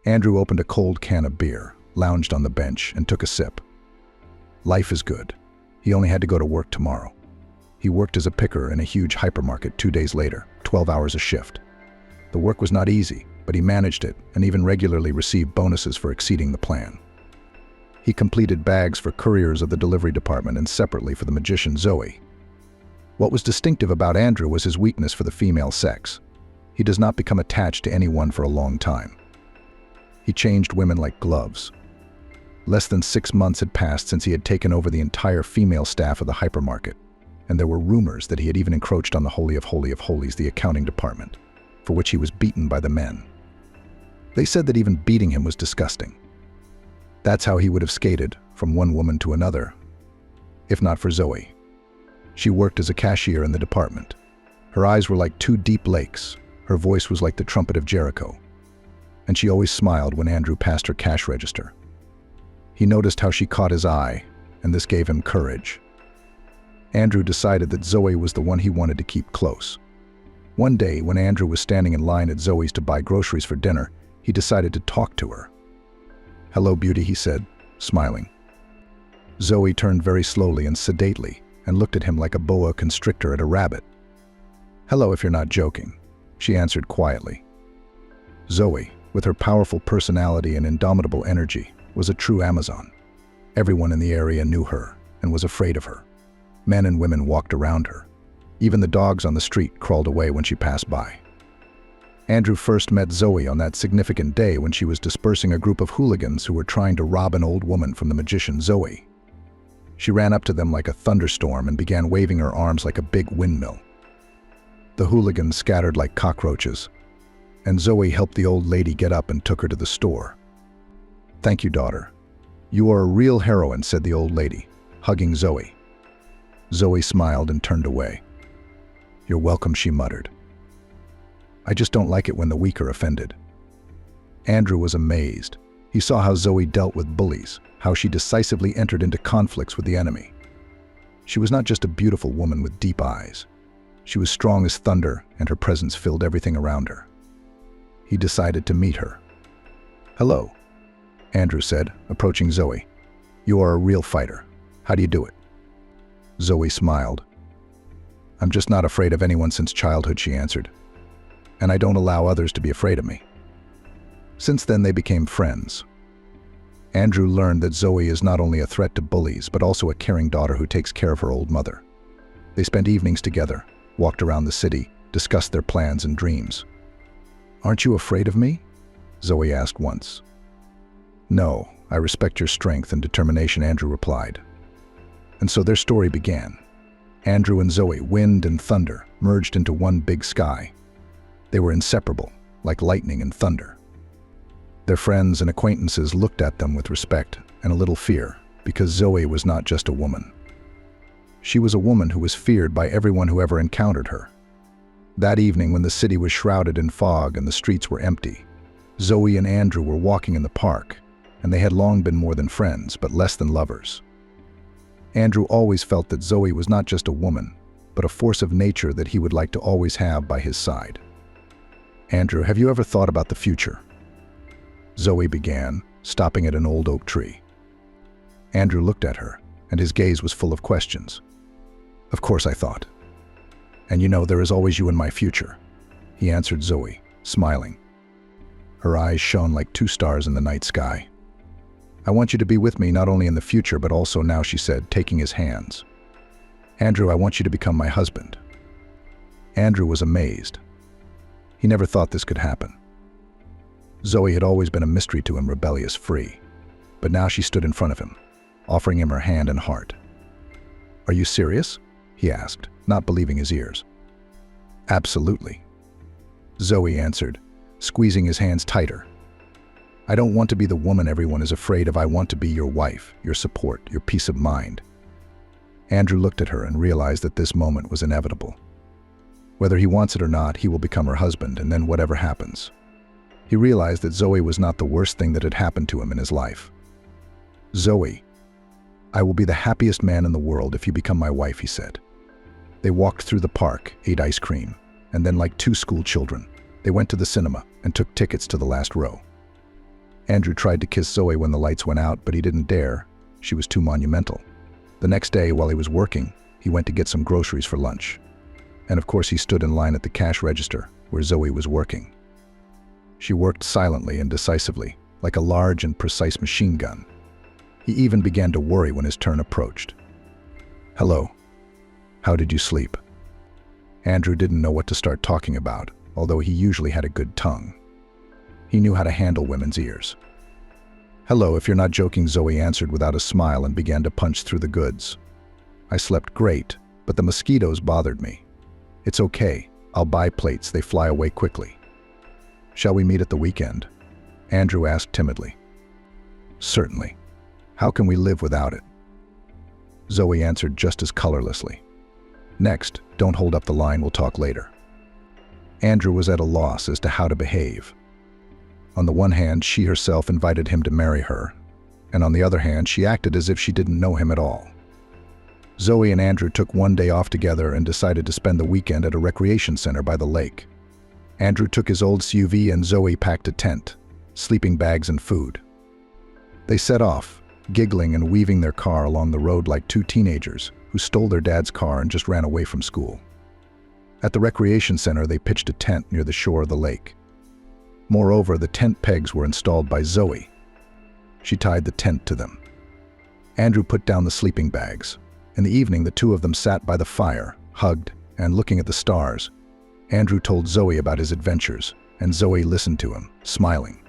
Andrew opened a cold can of beer, lounged on the bench, and took a sip. Life is good. He only had to go to work tomorrow. He worked as a picker in a huge hypermarket 2 days later, 12 hours a shift. The work was not easy, but he managed it and even regularly received bonuses for exceeding the plan. He completed bags for couriers of the delivery department and separately for the magician Zoe. What was distinctive about Andrew was his weakness for the female sex. He does not become attached to anyone for a long time. He changed women like gloves. Less than 6 months had passed since he had taken over the entire female staff of the hypermarket, and there were rumors that he had even encroached on the Holy of Holies, the accounting department, for which he was beaten by the men. They said that even beating him was disgusting. That's how he would have skated from one woman to another, if not for Zoe. She worked as a cashier in the department. Her eyes were like 2 deep lakes. Her voice was like the trumpet of Jericho. And she always smiled when Andrew passed her cash register. He noticed how she caught his eye, and this gave him courage. Andrew decided that Zoe was the one he wanted to keep close. One day, when Andrew was standing in line at Zoe's to buy groceries for dinner, he decided to talk to her. "Hello, beauty," he said, smiling. Zoe turned very slowly and sedately and looked at him like a boa constrictor at a rabbit. "Hello, if you're not joking," she answered quietly. Zoe, with her powerful personality and indomitable energy, was a true Amazon. Everyone in the area knew her and was afraid of her. Men and women walked around her. Even the dogs on the street crawled away when she passed by. Andrew first met Zoe on that significant day when she was dispersing a group of hooligans who were trying to rob an old woman from the magician Zoe. She ran up to them like a thunderstorm and began waving her arms like a big windmill. The hooligans scattered like cockroaches, and Zoe helped the old lady get up and took her to the store. "Thank you, daughter. You are a real heroine," said the old lady, hugging Zoe. Zoe smiled and turned away. "You're welcome," she muttered. "I just don't like it when the weak are offended." Andrew was amazed. He saw how Zoe dealt with bullies, how she decisively entered into conflicts with the enemy. She was not just a beautiful woman with deep eyes. She was strong as thunder, and her presence filled everything around her. He decided to meet her. "Hello," Andrew said, approaching Zoe. "You are a real fighter. How do you do it?" Zoe smiled. "I'm just not afraid of anyone since childhood," she answered. "And I don't allow others to be afraid of me." Since then, they became friends. Andrew learned that Zoe is not only a threat to bullies, but also a caring daughter who takes care of her old mother. They spent evenings together, walked around the city, discussed their plans and dreams. "Aren't you afraid of me?" Zoe asked once. "No, I respect your strength and determination," Andrew replied. And so their story began. Andrew and Zoe, wind and thunder, merged into one big sky. They were inseparable, like lightning and thunder. Their friends and acquaintances looked at them with respect and a little fear, because Zoe was not just a woman. She was a woman who was feared by everyone who ever encountered her. That evening, when the city was shrouded in fog and the streets were empty, Zoe and Andrew were walking in the park, and they had long been more than friends, but less than lovers. Andrew always felt that Zoe was not just a woman, but a force of nature that he would like to always have by his side. "Andrew, have you ever thought about the future?" Zoe began, stopping at an old oak tree. Andrew looked at her, and his gaze was full of questions. "Of course I thought. And you know, there is always you in my future," he answered Zoe, smiling. Her eyes shone like 2 stars in the night sky. "I want you to be with me not only in the future, but also now," she said, taking his hands. "Andrew, I want you to become my husband." Andrew was amazed. He never thought this could happen. Zoe had always been a mystery to him, rebellious, free. But now she stood in front of him, offering him her hand and heart. "Are you serious?" he asked, not believing his ears. "Absolutely," Zoe answered, squeezing his hands tighter. "I don't want to be the woman everyone is afraid of. I want to be your wife, your support, your peace of mind." Andrew looked at her and realized that this moment was inevitable. Whether he wants it or not, he will become her husband, and then whatever happens. He realized that Zoe was not the worst thing that had happened to him in his life. "Zoe, I will be the happiest man in the world if you become my wife," he said. They walked through the park, ate ice cream, and then, like 2 school children, they went to the cinema and took tickets to the last row. Andrew tried to kiss Zoe when the lights went out, but he didn't dare. She was too monumental. The next day, while he was working, he went to get some groceries for lunch. And of course, he stood in line at the cash register, where Zoe was working. She worked silently and decisively, like a large and precise machine gun. He even began to worry when his turn approached. "Hello. How did you sleep?" Andrew didn't know what to start talking about, although he usually had a good tongue. He knew how to handle women's ears. "Hello, if you're not joking," Zoe answered without a smile and began to punch through the goods. "I slept great, but the mosquitoes bothered me. It's okay. I'll buy plates. They fly away quickly." "Shall we meet at the weekend?" Andrew asked timidly. "Certainly. How can we live without it?" Zoe answered just as colorlessly. "Next, don't hold up the line. We'll talk later." Andrew was at a loss as to how to behave. On the one hand, she herself invited him to marry her, and on the other hand, she acted as if she didn't know him at all. Zoe and Andrew took one day off together and decided to spend the weekend at a recreation center by the lake. Andrew took his old SUV and Zoe packed a tent, sleeping bags and food. They set off, giggling and weaving their car along the road like two teenagers who stole their dad's car and just ran away from school. At the recreation center, they pitched a tent near the shore of the lake. Moreover, the tent pegs were installed by Zoe. She tied the tent to them. Andrew put down the sleeping bags. In the evening, the two of them sat by the fire, hugged, and looking at the stars. Andrew told Zoe about his adventures, and Zoe listened to him, smiling.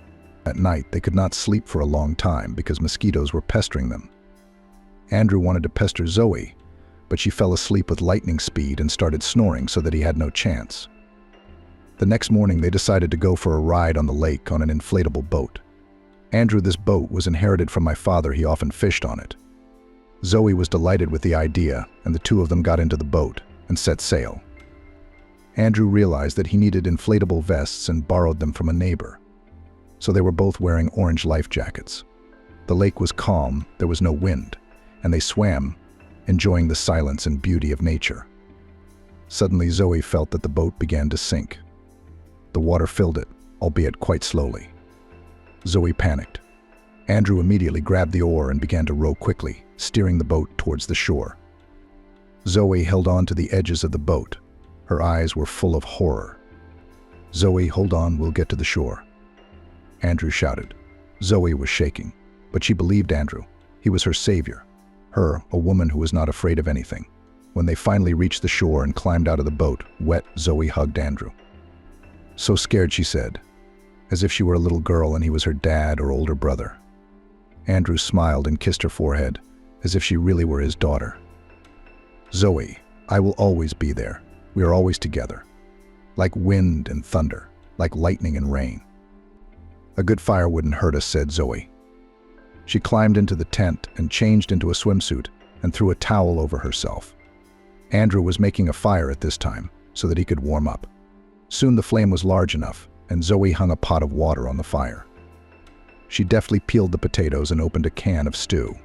At night, they could not sleep for a long time because mosquitoes were pestering them. Andrew wanted to pester Zoe, but she fell asleep with lightning speed and started snoring so that he had no chance. The next morning, they decided to go for a ride on the lake on an inflatable boat. "Andrew, this boat was inherited from my father. He often fished on it." Zoe was delighted with the idea, and the two of them got into the boat and set sail. Andrew realized that he needed inflatable vests and borrowed them from a neighbor. So they were both wearing orange life jackets. The lake was calm, there was no wind, and they swam, enjoying the silence and beauty of nature. Suddenly, Zoe felt that the boat began to sink. The water filled it, albeit quite slowly. Zoe panicked. Andrew immediately grabbed the oar and began to row quickly, steering the boat towards the shore. Zoe held on to the edges of the boat. Her eyes were full of horror. "Zoe, hold on, we'll get to the shore," Andrew shouted. Zoe was shaking, but she believed Andrew. He was her savior. Her, a woman who was not afraid of anything. When they finally reached the shore and climbed out of the boat, wet, Zoe hugged Andrew. "So scared," she said, as if she were a little girl and he was her dad or older brother. Andrew smiled and kissed her forehead, as if she really were his daughter. "Zoe, I will always be there. We are always together. Like wind and thunder, like lightning and rain." "A good fire wouldn't hurt us," said Zoe. She climbed into the tent and changed into a swimsuit and threw a towel over herself. Andrew was making a fire at this time so that he could warm up. Soon the flame was large enough, and Zoe hung a pot of water on the fire. She deftly peeled the potatoes and opened a can of stew.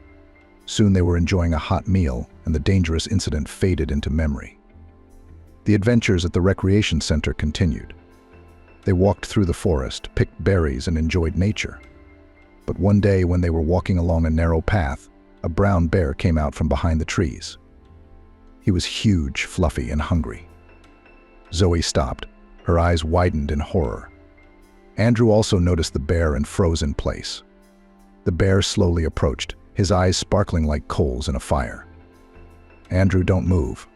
Soon they were enjoying a hot meal, and the dangerous incident faded into memory. The adventures at the recreation center continued. They walked through the forest, picked berries, and enjoyed nature. But one day, when they were walking along a narrow path, a brown bear came out from behind the trees. He was huge, fluffy, and hungry. Zoe stopped. Her eyes widened in horror. Andrew also noticed the bear and froze in place. The bear slowly approached, his eyes sparkling like coals in a fire. "Andrew, don't move.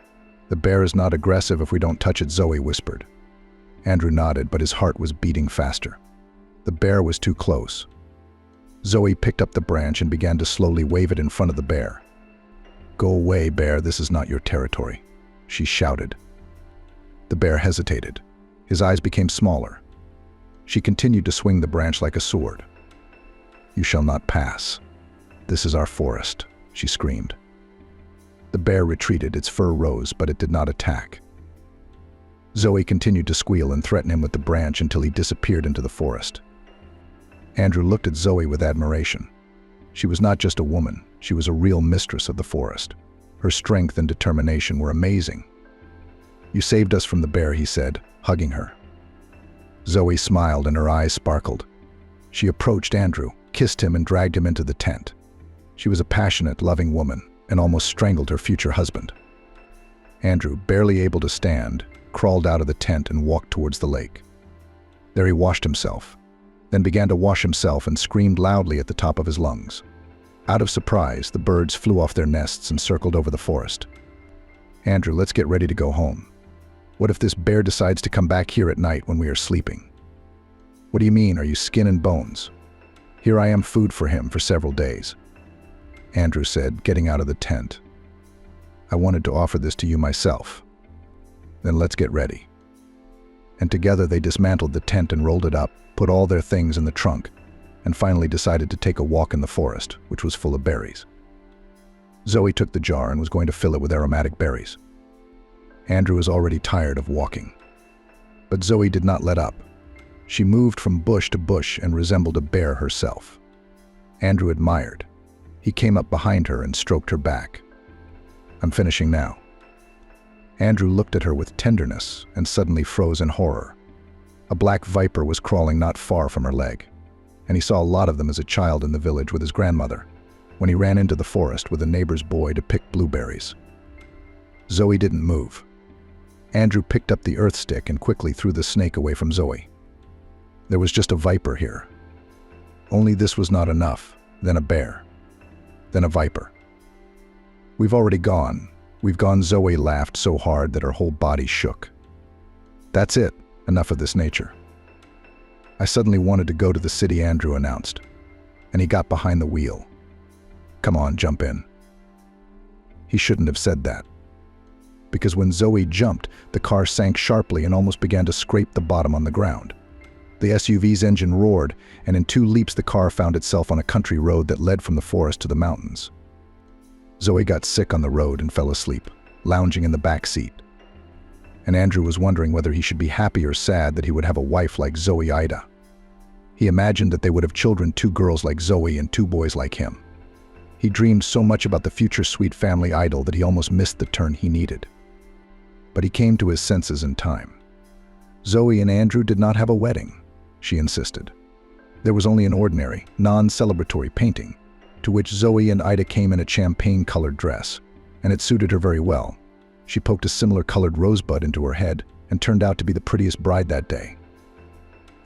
The bear is not aggressive if we don't touch it," Zoe whispered. Andrew nodded, but his heart was beating faster. The bear was too close. Zoe picked up the branch and began to slowly wave it in front of the bear. "Go away, bear, this is not your territory," she shouted. The bear hesitated. His eyes became smaller. She continued to swing the branch like a sword. "You shall not pass. This is our forest," she screamed. The bear retreated, its fur rose, but it did not attack. Zoe continued to squeal and threaten him with the branch until he disappeared into the forest. Andrew looked at Zoe with admiration. She was not just a woman, she was a real mistress of the forest. Her strength and determination were amazing. "You saved us from the bear," he said, hugging her. Zoe smiled and her eyes sparkled. She approached Andrew, kissed him and dragged him into the tent. She was a passionate, loving woman and almost strangled her future husband. Andrew, barely able to stand, crawled out of the tent and walked towards the lake. There he washed himself, then began to wash himself and screamed loudly at the top of his lungs. Out of surprise, the birds flew off their nests and circled over the forest. "Andrew, let's get ready to go home. What if this bear decides to come back here at night when we are sleeping?" "What do you mean, are you skin and bones? Here I am, food for him for several days," Andrew said, getting out of the tent. "I wanted to offer this to you myself." "Then let's get ready." And together they dismantled the tent and rolled it up, put all their things in the trunk, and finally decided to take a walk in the forest, which was full of berries. Zoe took the jar and was going to fill it with aromatic berries. Andrew was already tired of walking. But Zoe did not let up. She moved from bush to bush and resembled a bear herself. Andrew admired. He came up behind her and stroked her back. "I'm finishing now." Andrew looked at her with tenderness and suddenly froze in horror. A black viper was crawling not far from her leg, and he saw a lot of them as a child in the village with his grandmother, when he ran into the forest with a neighbor's boy to pick blueberries. Zoe didn't move. Andrew picked up the earth stick and quickly threw the snake away from Zoe. There was just a viper here. Only this was not enough, then a bear, then a viper. "We've already gone. We've gone," Zoe laughed so hard that her whole body shook. "That's it. Enough of this nature." "I suddenly wanted to go to the city," Andrew announced, and he got behind the wheel. "Come on, jump in." He shouldn't have said that, because when Zoe jumped, the car sank sharply and almost began to scrape the bottom on the ground. The SUV's engine roared, and in 2 leaps the car found itself on a country road that led from the forest to the mountains. Zoe got sick on the road and fell asleep, lounging in the back seat. And Andrew was wondering whether he should be happy or sad that he would have a wife like Zoe Ida. He imagined that they would have children, 2 girls like Zoe and 2 boys like him. He dreamed so much about the future sweet family idol that he almost missed the turn he needed. But he came to his senses in time. Zoe and Andrew did not have a wedding, she insisted. There was only an ordinary, non-celebratory painting, to which Zoe and Ida came in a champagne-colored dress, and it suited her very well. She poked a similar colored rosebud into her head and turned out to be the prettiest bride that day.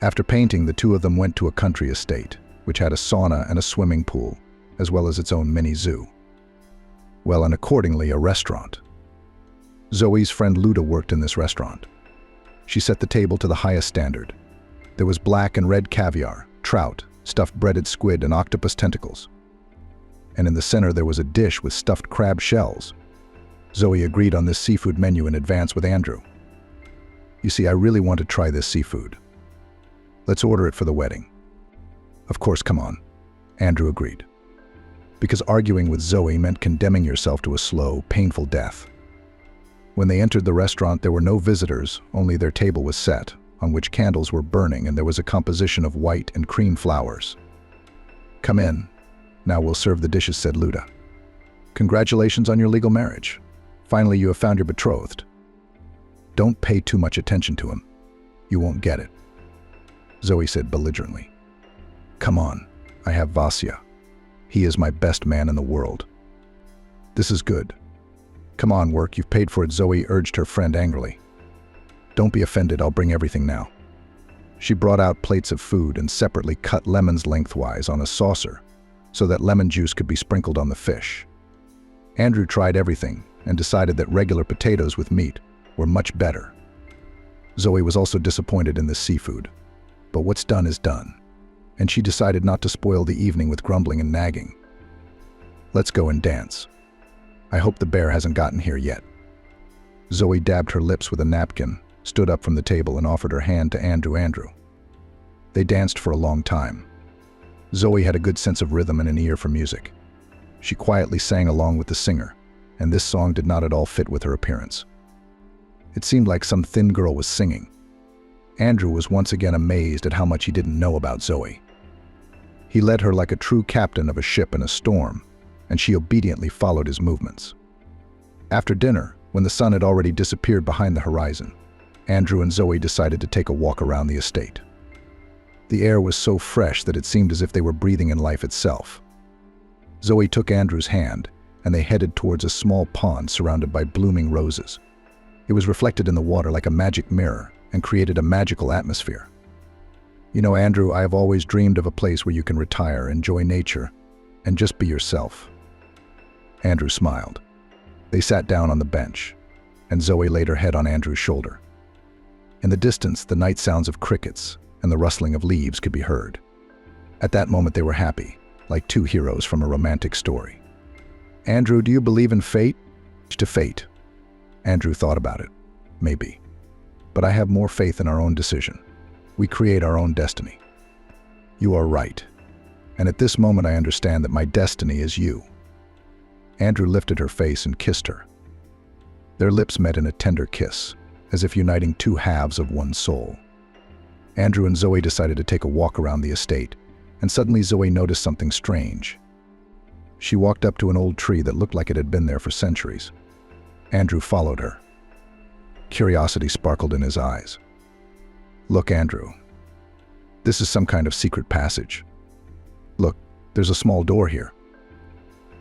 After painting, the 2 of them went to a country estate, which had a sauna and a swimming pool, as well as its own mini zoo. Well, and accordingly, a restaurant. Zoe's friend Luda worked in this restaurant. She set the table to the highest standard. There was black and red caviar, trout, stuffed breaded squid, and octopus tentacles. And in the center there was a dish with stuffed crab shells. Zoe agreed on this seafood menu in advance with Andrew. "You see, I really want to try this seafood. Let's order it for the wedding." "Of course, come on," Andrew agreed. Because arguing with Zoe meant condemning yourself to a slow, painful death. When they entered the restaurant, there were no visitors, only their table was set, on which candles were burning, and there was a composition of white and cream flowers. "Come in. Now we'll serve the dishes," said Luda. "Congratulations on your legal marriage. Finally, you have found your betrothed. Don't pay too much attention to him. You won't get it," Zoe said belligerently. "Come on, I have Vasya. He is my best man in the world. This is good. Come on, work, you've paid for it," Zoe urged her friend angrily. "Don't be offended, I'll bring everything now." She brought out plates of food and separately cut lemons lengthwise on a saucer so that lemon juice could be sprinkled on the fish. Andrew tried everything and decided that regular potatoes with meat were much better. Zoe was also disappointed in the seafood, but what's done is done, and she decided not to spoil the evening with grumbling and nagging. "Let's go and dance. I hope the bear hasn't gotten here yet." Zoe dabbed her lips with a napkin, stood up from the table, and offered her hand to Andrew. They danced for a long time. Zoe had a good sense of rhythm and an ear for music. She quietly sang along with the singer, and this song did not at all fit with her appearance. It seemed like some thin girl was singing. Andrew was once again amazed at how much he didn't know about Zoe. He led her like a true captain of a ship in a storm, and she obediently followed his movements. After dinner, when the sun had already disappeared behind the horizon, Andrew and Zoe decided to take a walk around the estate. The air was so fresh that it seemed as if they were breathing in life itself. Zoe took Andrew's hand, and they headed towards a small pond surrounded by blooming roses. It was reflected in the water like a magic mirror and created a magical atmosphere. You know, Andrew, I have always dreamed of a place where you can retire, enjoy nature, and just be yourself. Andrew smiled. They sat down on the bench, and Zoe laid her head on Andrew's shoulder. In the distance, the night sounds of crickets and the rustling of leaves could be heard. At that moment, they were happy, like two heroes from a romantic story. Andrew, do you believe in fate? To fate. Andrew thought about it. Maybe. But I have more faith in our own decision. We create our own destiny. You are right. And at this moment, I understand that my destiny is you. Andrew lifted her face and kissed her. Their lips met in a tender kiss, as if uniting two halves of one soul. Andrew and Zoe decided to take a walk around the estate, and suddenly Zoe noticed something strange. She walked up to an old tree that looked like it had been there for centuries. Andrew followed her. Curiosity sparkled in his eyes. Look, Andrew. This is some kind of secret passage. Look, there's a small door here.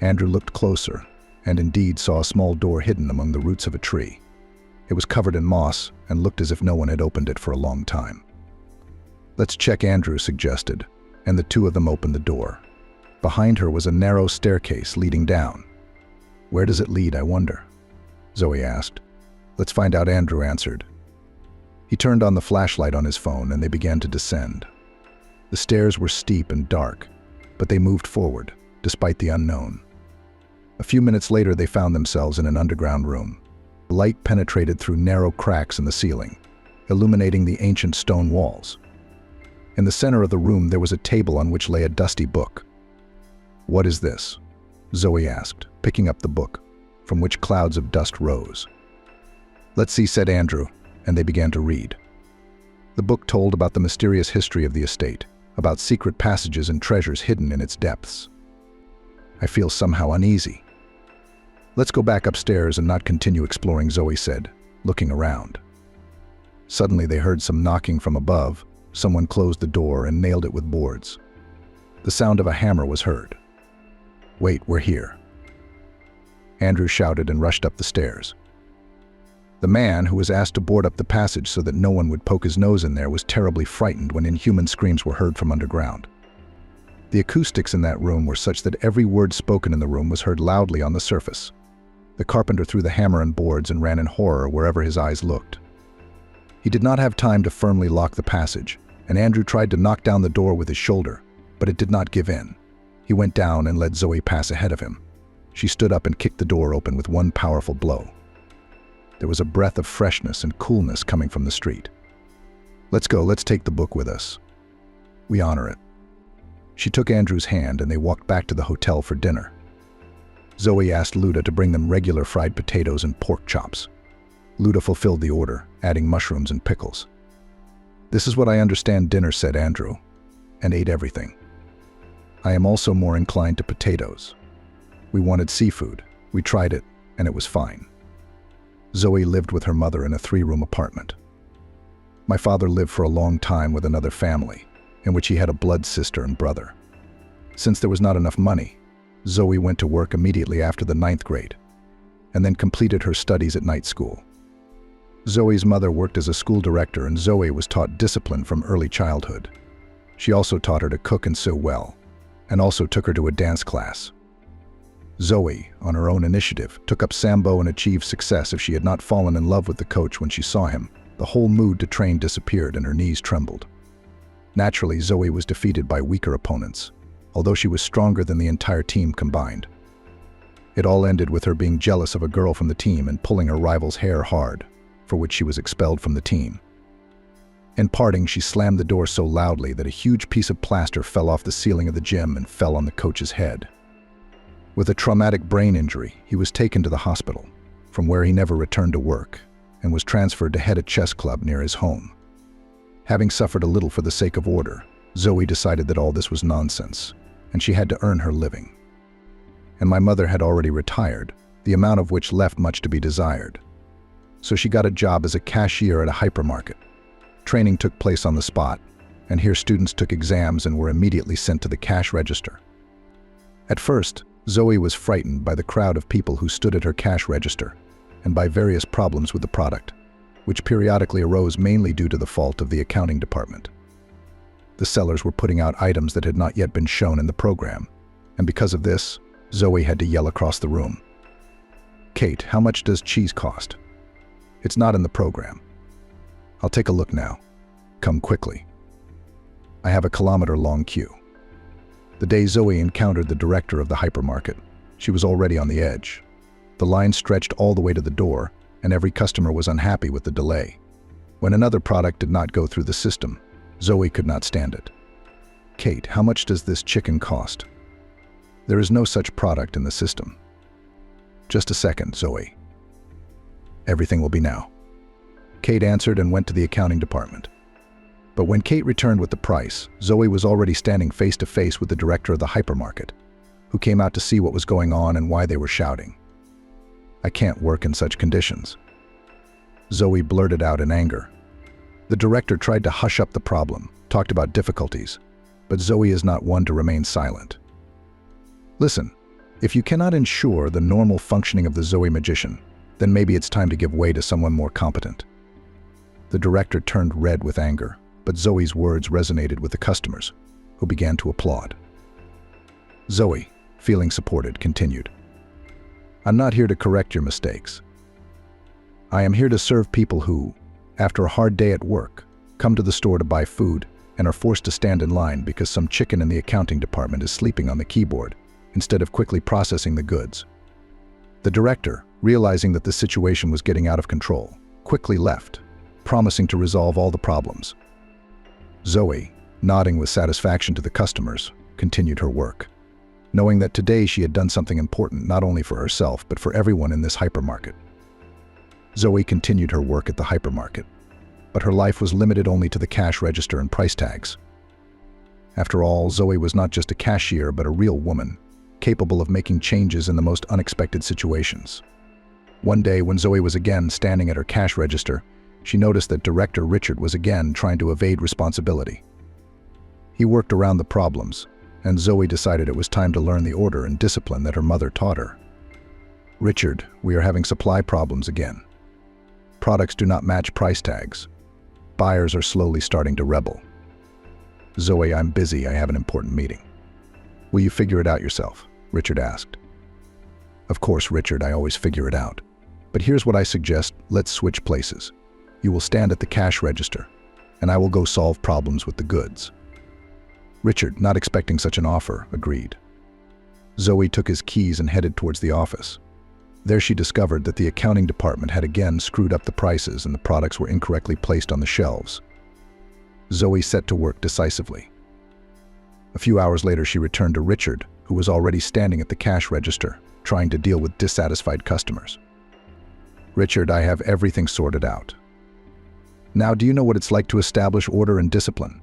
Andrew looked closer, and indeed saw a small door hidden among the roots of a tree. It was covered in moss and looked as if no one had opened it for a long time. Let's check, Andrew suggested, and the two of them opened the door. Behind her was a narrow staircase leading down. Where does it lead, I wonder? Zoe asked. Let's find out, Andrew answered. He turned on the flashlight on his phone and they began to descend. The stairs were steep and dark, but they moved forward, despite the unknown. A few minutes later, they found themselves in an underground room. Light penetrated through narrow cracks in the ceiling, illuminating the ancient stone walls. In the center of the room, there was a table on which lay a dusty book. What is this? Zoe asked, picking up the book, from which clouds of dust rose. Let's see, said Andrew, and they began to read. The book told about the mysterious history of the estate, about secret passages and treasures hidden in its depths. I feel somehow uneasy. Let's go back upstairs and not continue exploring, Zoe said, looking around. Suddenly they heard some knocking from above. Someone closed the door and nailed it with boards. The sound of a hammer was heard. Wait, we're here. Andrew shouted and rushed up the stairs. The man, who was asked to board up the passage so that no one would poke his nose in there, was terribly frightened when inhuman screams were heard from underground. The acoustics in that room were such that every word spoken in the room was heard loudly on the surface. The carpenter threw the hammer and boards and ran in horror wherever his eyes looked. He did not have time to firmly lock the passage, and Andrew tried to knock down the door with his shoulder, but it did not give in. He went down and let Zoe pass ahead of him. She stood up and kicked the door open with one powerful blow. There was a breath of freshness and coolness coming from the street. Let's go, let's take the book with us. We honor it. She took Andrew's hand and they walked back to the hotel for dinner. Zoe asked Luda to bring them regular fried potatoes and pork chops. Luda fulfilled the order, adding mushrooms and pickles. This is what I understand dinner, said Andrew, and ate everything. I am also more inclined to potatoes. We wanted seafood. We tried it, and it was fine. Zoe lived with her mother in a 3-room apartment. My father lived for a long time with another family, in which he had a blood sister and brother. Since there was not enough money, Zoe went to work immediately after the 9th grade, and then completed her studies at night school. Zoe's mother worked as a school director, and Zoe was taught discipline from early childhood. She also taught her to cook and sew well, and also took her to a dance class. Zoe, on her own initiative, took up Sambo and achieved success. If she had not fallen in love with the coach when she saw him, the whole mood to train disappeared and her knees trembled. Naturally, Zoe was defeated by weaker opponents, although she was stronger than the entire team combined. It all ended with her being jealous of a girl from the team and pulling her rival's hair hard, for which she was expelled from the team. In parting, she slammed the door so loudly that a huge piece of plaster fell off the ceiling of the gym and fell on the coach's head. With a traumatic brain injury, he was taken to the hospital, from where he never returned to work, and was transferred to head a chess club near his home. Having suffered a little for the sake of order, Zoe decided that all this was nonsense, and she had to earn her living. And my mother had already retired, the amount of which left much to be desired. So she got a job as a cashier at a hypermarket. Training took place on the spot, and here students took exams and were immediately sent to the cash register. At first, Zoe was frightened by the crowd of people who stood at her cash register and by various problems with the product, which periodically arose mainly due to the fault of the accounting department. The sellers were putting out items that had not yet been shown in the program, and because of this, Zoe had to yell across the room, "Kate, how much does cheese cost? It's not in the program." "I'll take a look now. Come quickly." I have a kilometer-long queue. The day Zoe encountered the director of the hypermarket, she was already on the edge. The line stretched all the way to the door, and every customer was unhappy with the delay. When another product did not go through the system, Zoe could not stand it. "Kate, how much does this chicken cost?" "There is no such product in the system." "Just a second, Zoe. Everything will be now." Kate answered and went to the accounting department. But when Kate returned with the price, Zoe was already standing face to face with the director of the hypermarket, who came out to see what was going on and why they were shouting. "I can't work in such conditions." Zoe blurted out in anger. The director tried to hush up the problem, talked about difficulties, but Zoe is not one to remain silent. "Listen, if you cannot ensure the normal functioning of the Zoe magician, then maybe it's time to give way to someone more competent." The director turned red with anger, but Zoe's words resonated with the customers, who began to applaud. Zoe, feeling supported, continued, "I'm not here to correct your mistakes. I am here to serve people who, after a hard day at work, come to the store to buy food and are forced to stand in line because some chicken in the accounting department is sleeping on the keyboard instead of quickly processing the goods." The director, realizing that the situation was getting out of control, quickly left, promising to resolve all the problems. Zoe, nodding with satisfaction to the customers, continued her work, knowing that today she had done something important not only for herself but for everyone in this hypermarket. Zoe continued her work at the hypermarket, but her life was limited only to the cash register and price tags. After all, Zoe was not just a cashier but a real woman, capable of making changes in the most unexpected situations. One day, when Zoe was again standing at her cash register, she noticed that Director Richard was again trying to evade responsibility. He worked around the problems, and Zoe decided it was time to learn the order and discipline that her mother taught her. "Richard, we are having supply problems again. Products do not match price tags. Buyers are slowly starting to rebel." "Zoe, I'm busy. I have an important meeting." "Will you figure it out yourself?" Richard asked. "Of course, Richard, I always figure it out. But here's what I suggest, let's switch places. You will stand at the cash register, and I will go solve problems with the goods." Richard, not expecting such an offer, agreed. Zoe took his keys and headed towards the office. There she discovered that the accounting department had again screwed up the prices and the products were incorrectly placed on the shelves. Zoe set to work decisively. A few hours later, she returned to Richard, who was already standing at the cash register, trying to deal with dissatisfied customers. "Richard, I have everything sorted out. Now, do you know what it's like to establish order and discipline?"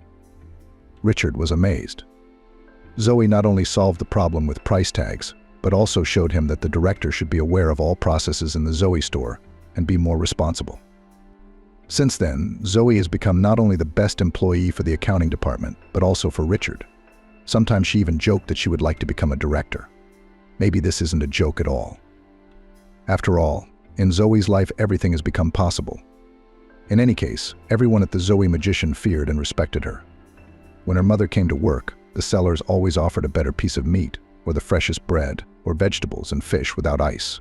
Richard was amazed. Zoe not only solved the problem with price tags, but also showed him that the director should be aware of all processes in the Zoe store and be more responsible. Since then, Zoe has become not only the best employee for the accounting department, but also for Richard. Sometimes she even joked that she would like to become a director. Maybe this isn't a joke at all. After all, in Zoe's life, everything has become possible. In any case, everyone at the Zoe Magician feared and respected her. When her mother came to work, the sellers always offered a better piece of meat, or the freshest bread, or vegetables and fish without ice.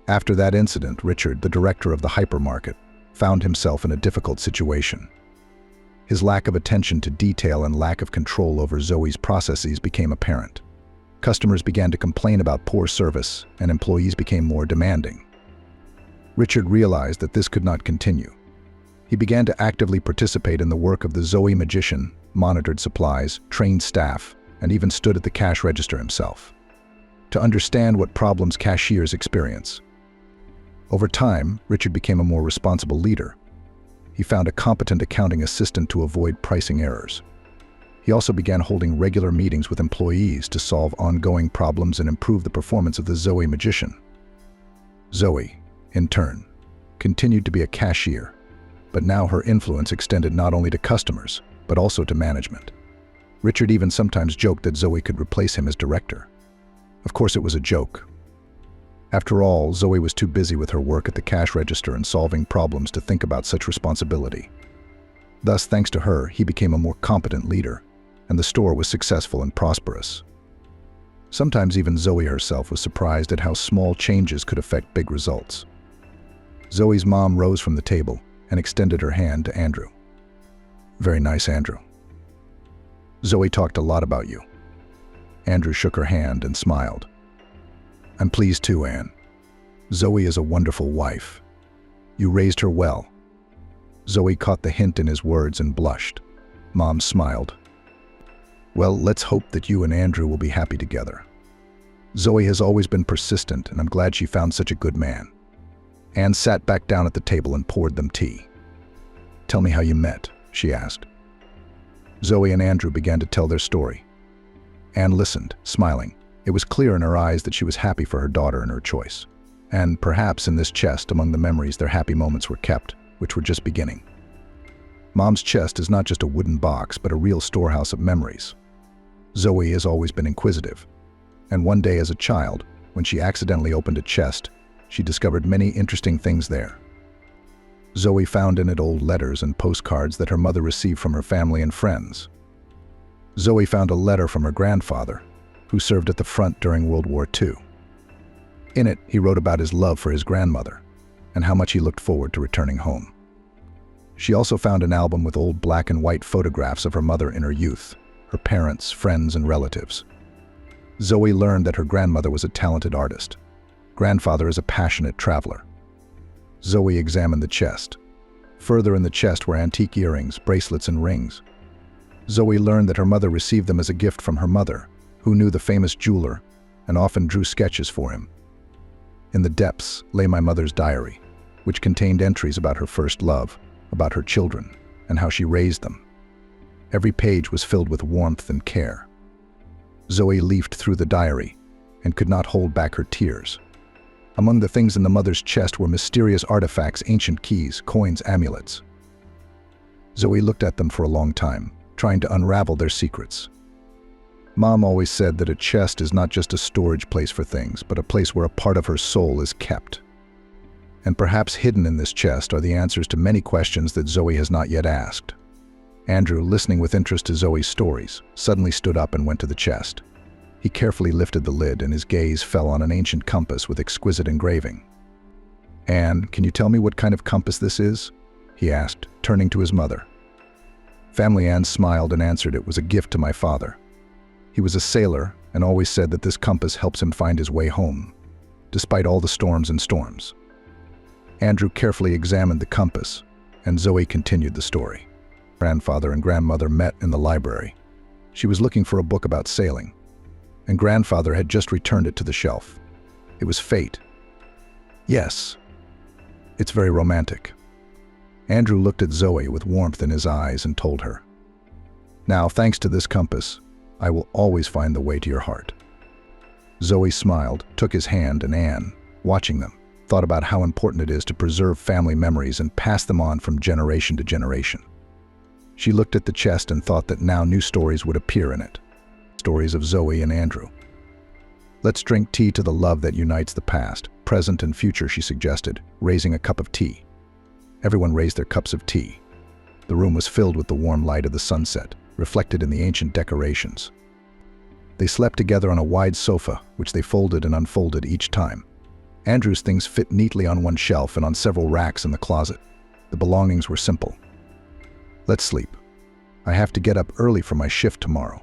After that incident, Richard, the director of the hypermarket, found himself in a difficult situation. His lack of attention to detail and lack of control over Zoe's processes became apparent. Customers began to complain about poor service, and employees became more demanding. Richard realized that this could not continue. He began to actively participate in the work of the Zoe Magician, monitored supplies, trained staff, and even stood at the cash register himself, to understand what problems cashiers experience. Over time, Richard became a more responsible leader. He found a competent accounting assistant to avoid pricing errors. He also began holding regular meetings with employees to solve ongoing problems and improve the performance of the Zoe Magician. Zoe, in turn, continued to be a cashier, but now her influence extended not only to customers, but also to management. Richard even sometimes joked that Zoe could replace him as director. Of course, it was a joke. After all, Zoe was too busy with her work at the cash register and solving problems to think about such responsibility. Thus, thanks to her, he became a more competent leader, and the store was successful and prosperous. Sometimes even Zoe herself was surprised at how small changes could affect big results. Zoe's mom rose from the table and extended her hand to Andrew. "Very nice, Andrew. Zoe talked a lot about you." Andrew shook her hand and smiled. "I'm pleased too, Anne. Zoe is a wonderful wife. You raised her well." Zoe caught the hint in his words and blushed. Mom smiled. "Well, let's hope that you and Andrew will be happy together. Zoe has always been persistent, and I'm glad she found such a good man." Anne sat back down at the table and poured them tea. "Tell me how you met," she asked. Zoe and Andrew began to tell their story. Anne listened, smiling. It was clear in her eyes that she was happy for her daughter and her choice. And perhaps in this chest, among the memories, their happy moments were kept, which were just beginning. Mom's chest is not just a wooden box, but a real storehouse of memories. Zoe has always been inquisitive, and one day as a child, when she accidentally opened a chest, she discovered many interesting things there. Zoe found in it old letters and postcards that her mother received from her family and friends. Zoe found a letter from her grandfather, who served at the front during World War II. In it, he wrote about his love for his grandmother and how much he looked forward to returning home. She also found an album with old black and white photographs of her mother in her youth, her parents, friends, and relatives. Zoe learned that her grandmother was a talented artist. Grandfather is a passionate traveler. Zoe examined the chest. Further in the chest were antique earrings, bracelets, and rings. Zoe learned that her mother received them as a gift from her mother, who knew the famous jeweler and often drew sketches for him. In the depths lay my mother's diary, which contained entries about her first love, about her children, and how she raised them. Every page was filled with warmth and care. Zoe leafed through the diary and could not hold back her tears. Among the things in the mother's chest were mysterious artifacts, ancient keys, coins, amulets. Zoe looked at them for a long time, trying to unravel their secrets. Mom always said that a chest is not just a storage place for things, but a place where a part of her soul is kept. And perhaps hidden in this chest are the answers to many questions that Zoe has not yet asked. Andrew, listening with interest to Zoe's stories, suddenly stood up and went to the chest. He carefully lifted the lid, and his gaze fell on an ancient compass with exquisite engraving. "Anne, can you tell me what kind of compass this is?" he asked, turning to his mother. Family Anne smiled and answered it was a gift to my father. He was a sailor and always said that this compass helps him find his way home, despite all the storms and storms. Andrew carefully examined the compass, and Zoe continued the story. Grandfather and grandmother met in the library. She was looking for a book about sailing, and grandfather had just returned it to the shelf. It was fate. Yes, it's very romantic. Andrew looked at Zoe with warmth in his eyes and told her, "Now, thanks to this compass, I will always find the way to your heart." Zoe smiled, took his hand, and Anne, watching them, thought about how important it is to preserve family memories and pass them on from generation to generation. She looked at the chest and thought that now new stories would appear in it. Stories of Zoe and Andrew. "Let's drink tea to the love that unites the past, present, and future," she suggested, raising a cup of tea. Everyone raised their cups of tea. The room was filled with the warm light of the sunset, reflected in the ancient decorations. They slept together on a wide sofa, which they folded and unfolded each time. Andrew's things fit neatly on one shelf and on several racks in the closet. The belongings were simple. "Let's sleep. I have to get up early for my shift tomorrow."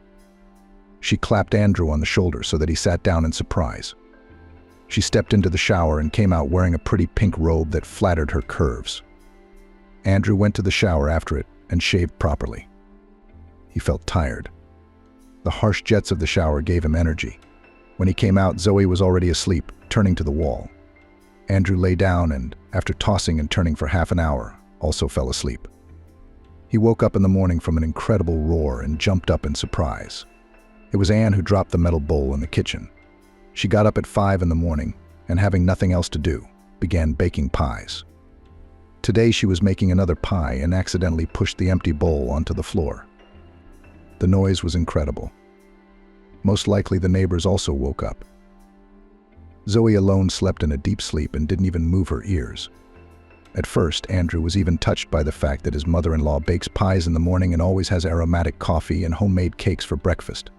She clapped Andrew on the shoulder so that he sat down in surprise. She stepped into the shower and came out wearing a pretty pink robe that flattered her curves. Andrew went to the shower after it and shaved properly. He felt tired. The harsh jets of the shower gave him energy. When he came out, Zoe was already asleep, turning to the wall. Andrew lay down and, after tossing and turning for half an hour, also fell asleep. He woke up in the morning from an incredible roar and jumped up in surprise. It was Anne who dropped the metal bowl in the kitchen. She got up at 5 in the morning and, having nothing else to do, began baking pies. Today she was making another pie and accidentally pushed the empty bowl onto the floor. The noise was incredible. Most likely the neighbors also woke up. Zoe alone slept in a deep sleep and didn't even move her ears. At first, Andrew was even touched by the fact that his mother-in-law bakes pies in the morning and always has aromatic coffee and homemade cakes for breakfast.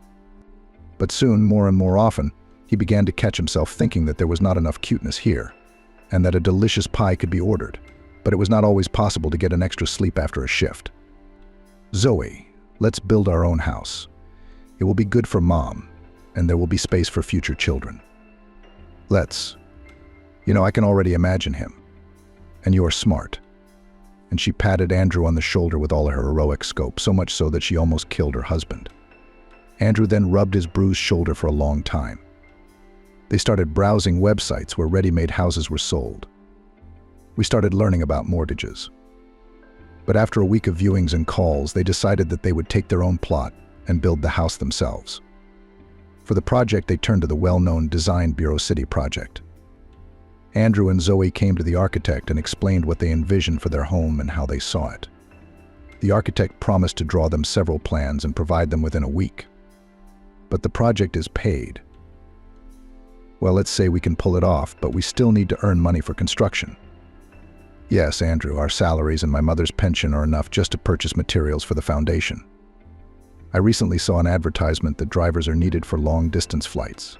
But soon, more and more often, he began to catch himself thinking that there was not enough cuteness here, and that a delicious pie could be ordered, but it was not always possible to get an extra sleep after a shift. Zoe, let's build our own house. It will be good for Mom, and there will be space for future children. Let's. I can already imagine him. And you are smart. And she patted Andrew on the shoulder with all her heroic scope, so much so that she almost killed her husband. Andrew then rubbed his bruised shoulder for a long time. They started browsing websites where ready-made houses were sold. We started learning about mortgages. But after a week of viewings and calls, they decided that they would take their own plot and build the house themselves. For the project, they turned to the well-known Design Bureau City project. Andrew and Zoe came to the architect and explained what they envisioned for their home and how they saw it. The architect promised to draw them several plans and provide them within a week. But the project is paid. Well, let's say we can pull it off, but we still need to earn money for construction. Yes, Andrew, our salaries and my mother's pension are enough just to purchase materials for the foundation. I recently saw an advertisement that drivers are needed for long-distance flights.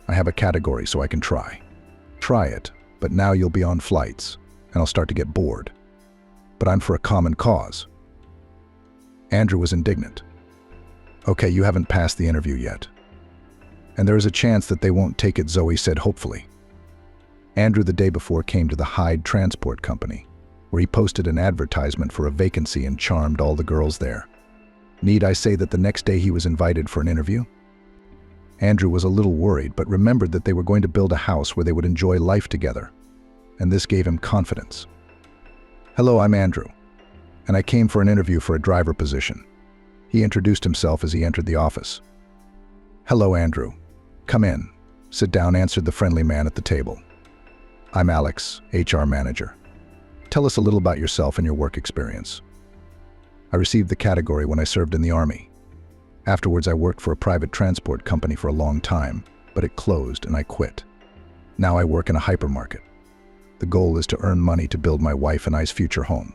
I have a category so I can try. Try it, but now you'll be on flights, and I'll start to get bored. But I'm for a common cause. Andrew was indignant. Okay, you haven't passed the interview yet. And there is a chance that they won't take it, Zoe said hopefully. Andrew the day before came to the Hyde Transport Company, where he posted an advertisement for a vacancy and charmed all the girls there. Need I say that the next day he was invited for an interview? Andrew was a little worried, but remembered that they were going to build a house where they would enjoy life together, and this gave him confidence. Hello, I'm Andrew, and I came for an interview for a driver position. He introduced himself as he entered the office. Hello, Andrew. Come in. Sit down, answered the friendly man at the table. I'm Alex, HR manager. Tell us a little about yourself and your work experience. I received the category when I served in the Army. Afterwards, I worked for a private transport company for a long time, but it closed and I quit. Now I work in a hypermarket. The goal is to earn money to build my wife and I's future home.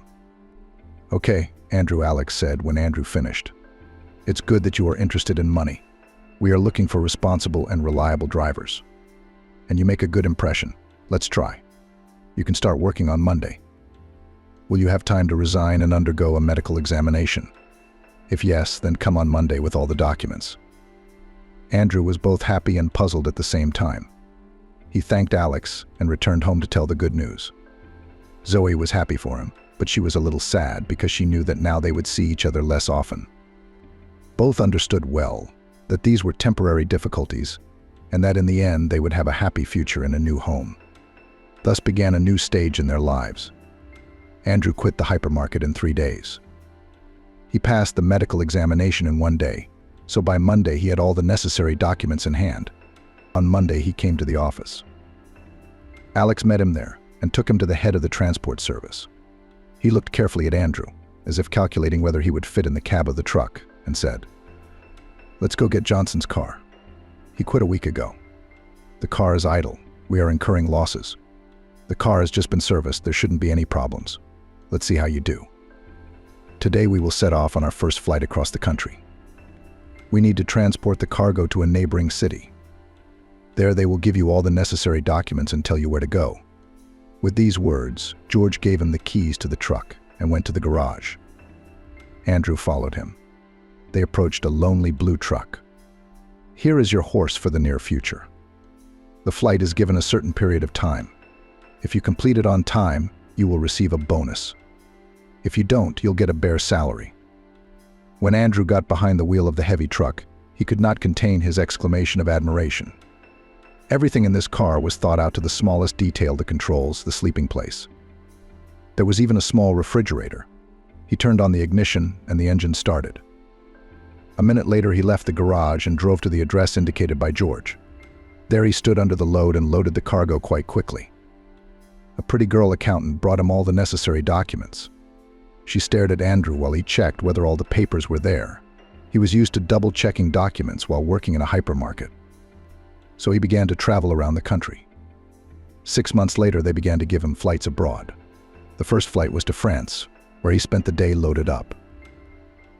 Okay, Andrew, Alex said when Andrew finished. It's good that you are interested in money. We are looking for responsible and reliable drivers. And you make a good impression. Let's try. You can start working on Monday. Will you have time to resign and undergo a medical examination? If yes, then come on Monday with all the documents. Andrew was both happy and puzzled at the same time. He thanked Alex and returned home to tell the good news. Zoe was happy for him, but she was a little sad because she knew that now they would see each other less often. Both understood well that these were temporary difficulties and that in the end they would have a happy future in a new home. Thus began a new stage in their lives. Andrew quit the hypermarket in 3 days. He passed the medical examination in 1 day, so by Monday he had all the necessary documents in hand. On Monday he came to the office. Alex met him there and took him to the head of the transport service. He looked carefully at Andrew, as if calculating whether he would fit in the cab of the truck, and said, "Let's go get Johnson's car. He quit a week ago. The car is idle. We are incurring losses. The car has just been serviced. There shouldn't be any problems. Let's see how you do. Today we will set off on our first flight across the country. We need to transport the cargo to a neighboring city. There they will give you all the necessary documents and tell you where to go." With these words, George gave him the keys to the truck and went to the garage. Andrew followed him. They approached a lonely blue truck. "Here is your horse for the near future. The flight is given a certain period of time. If you complete it on time, you will receive a bonus. If you don't, you'll get a bare salary." When Andrew got behind the wheel of the heavy truck, he could not contain his exclamation of admiration. Everything in this car was thought out to the smallest detail: the controls, the sleeping place. There was even a small refrigerator. He turned on the ignition and the engine started. A minute later he left the garage and drove to the address indicated by George. There he stood under the load and loaded the cargo quite quickly. A pretty girl accountant brought him all the necessary documents. She stared at Andrew while he checked whether all the papers were there. He was used to double-checking documents while working in a hypermarket. So he began to travel around the country. 6 months later, they began to give him flights abroad. The first flight was to France, where he spent the day loaded up.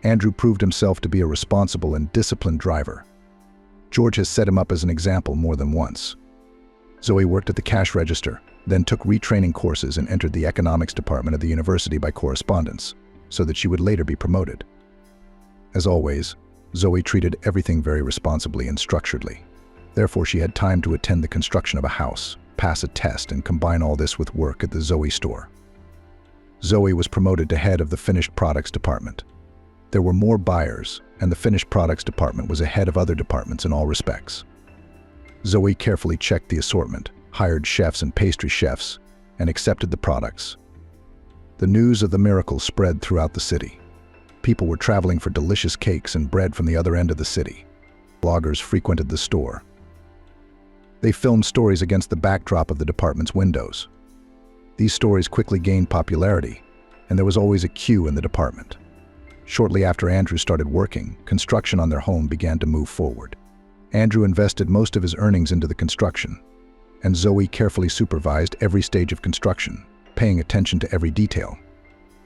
Andrew proved himself to be a responsible and disciplined driver. George has set him up as an example more than once. Zoe worked at the cash register, then took retraining courses and entered the economics department of the university by correspondence, so that she would later be promoted. As always, Zoe treated everything very responsibly and structuredly. Therefore, she had time to attend the construction of a house, pass a test, and combine all this with work at the Zoe store. Zoe was promoted to head of the finished products department. There were more buyers, and the finished products department was ahead of other departments in all respects. Zoe carefully checked the assortment, hired chefs and pastry chefs, and accepted the products. The news of the miracle spread throughout the city. People were traveling for delicious cakes and bread from the other end of the city. Bloggers frequented the store. They filmed stories against the backdrop of the department's windows. These stories quickly gained popularity, and there was always a queue in the department. Shortly after Andrew started working, construction on their home began to move forward. Andrew invested most of his earnings into the construction, and Zoe carefully supervised every stage of construction, paying attention to every detail.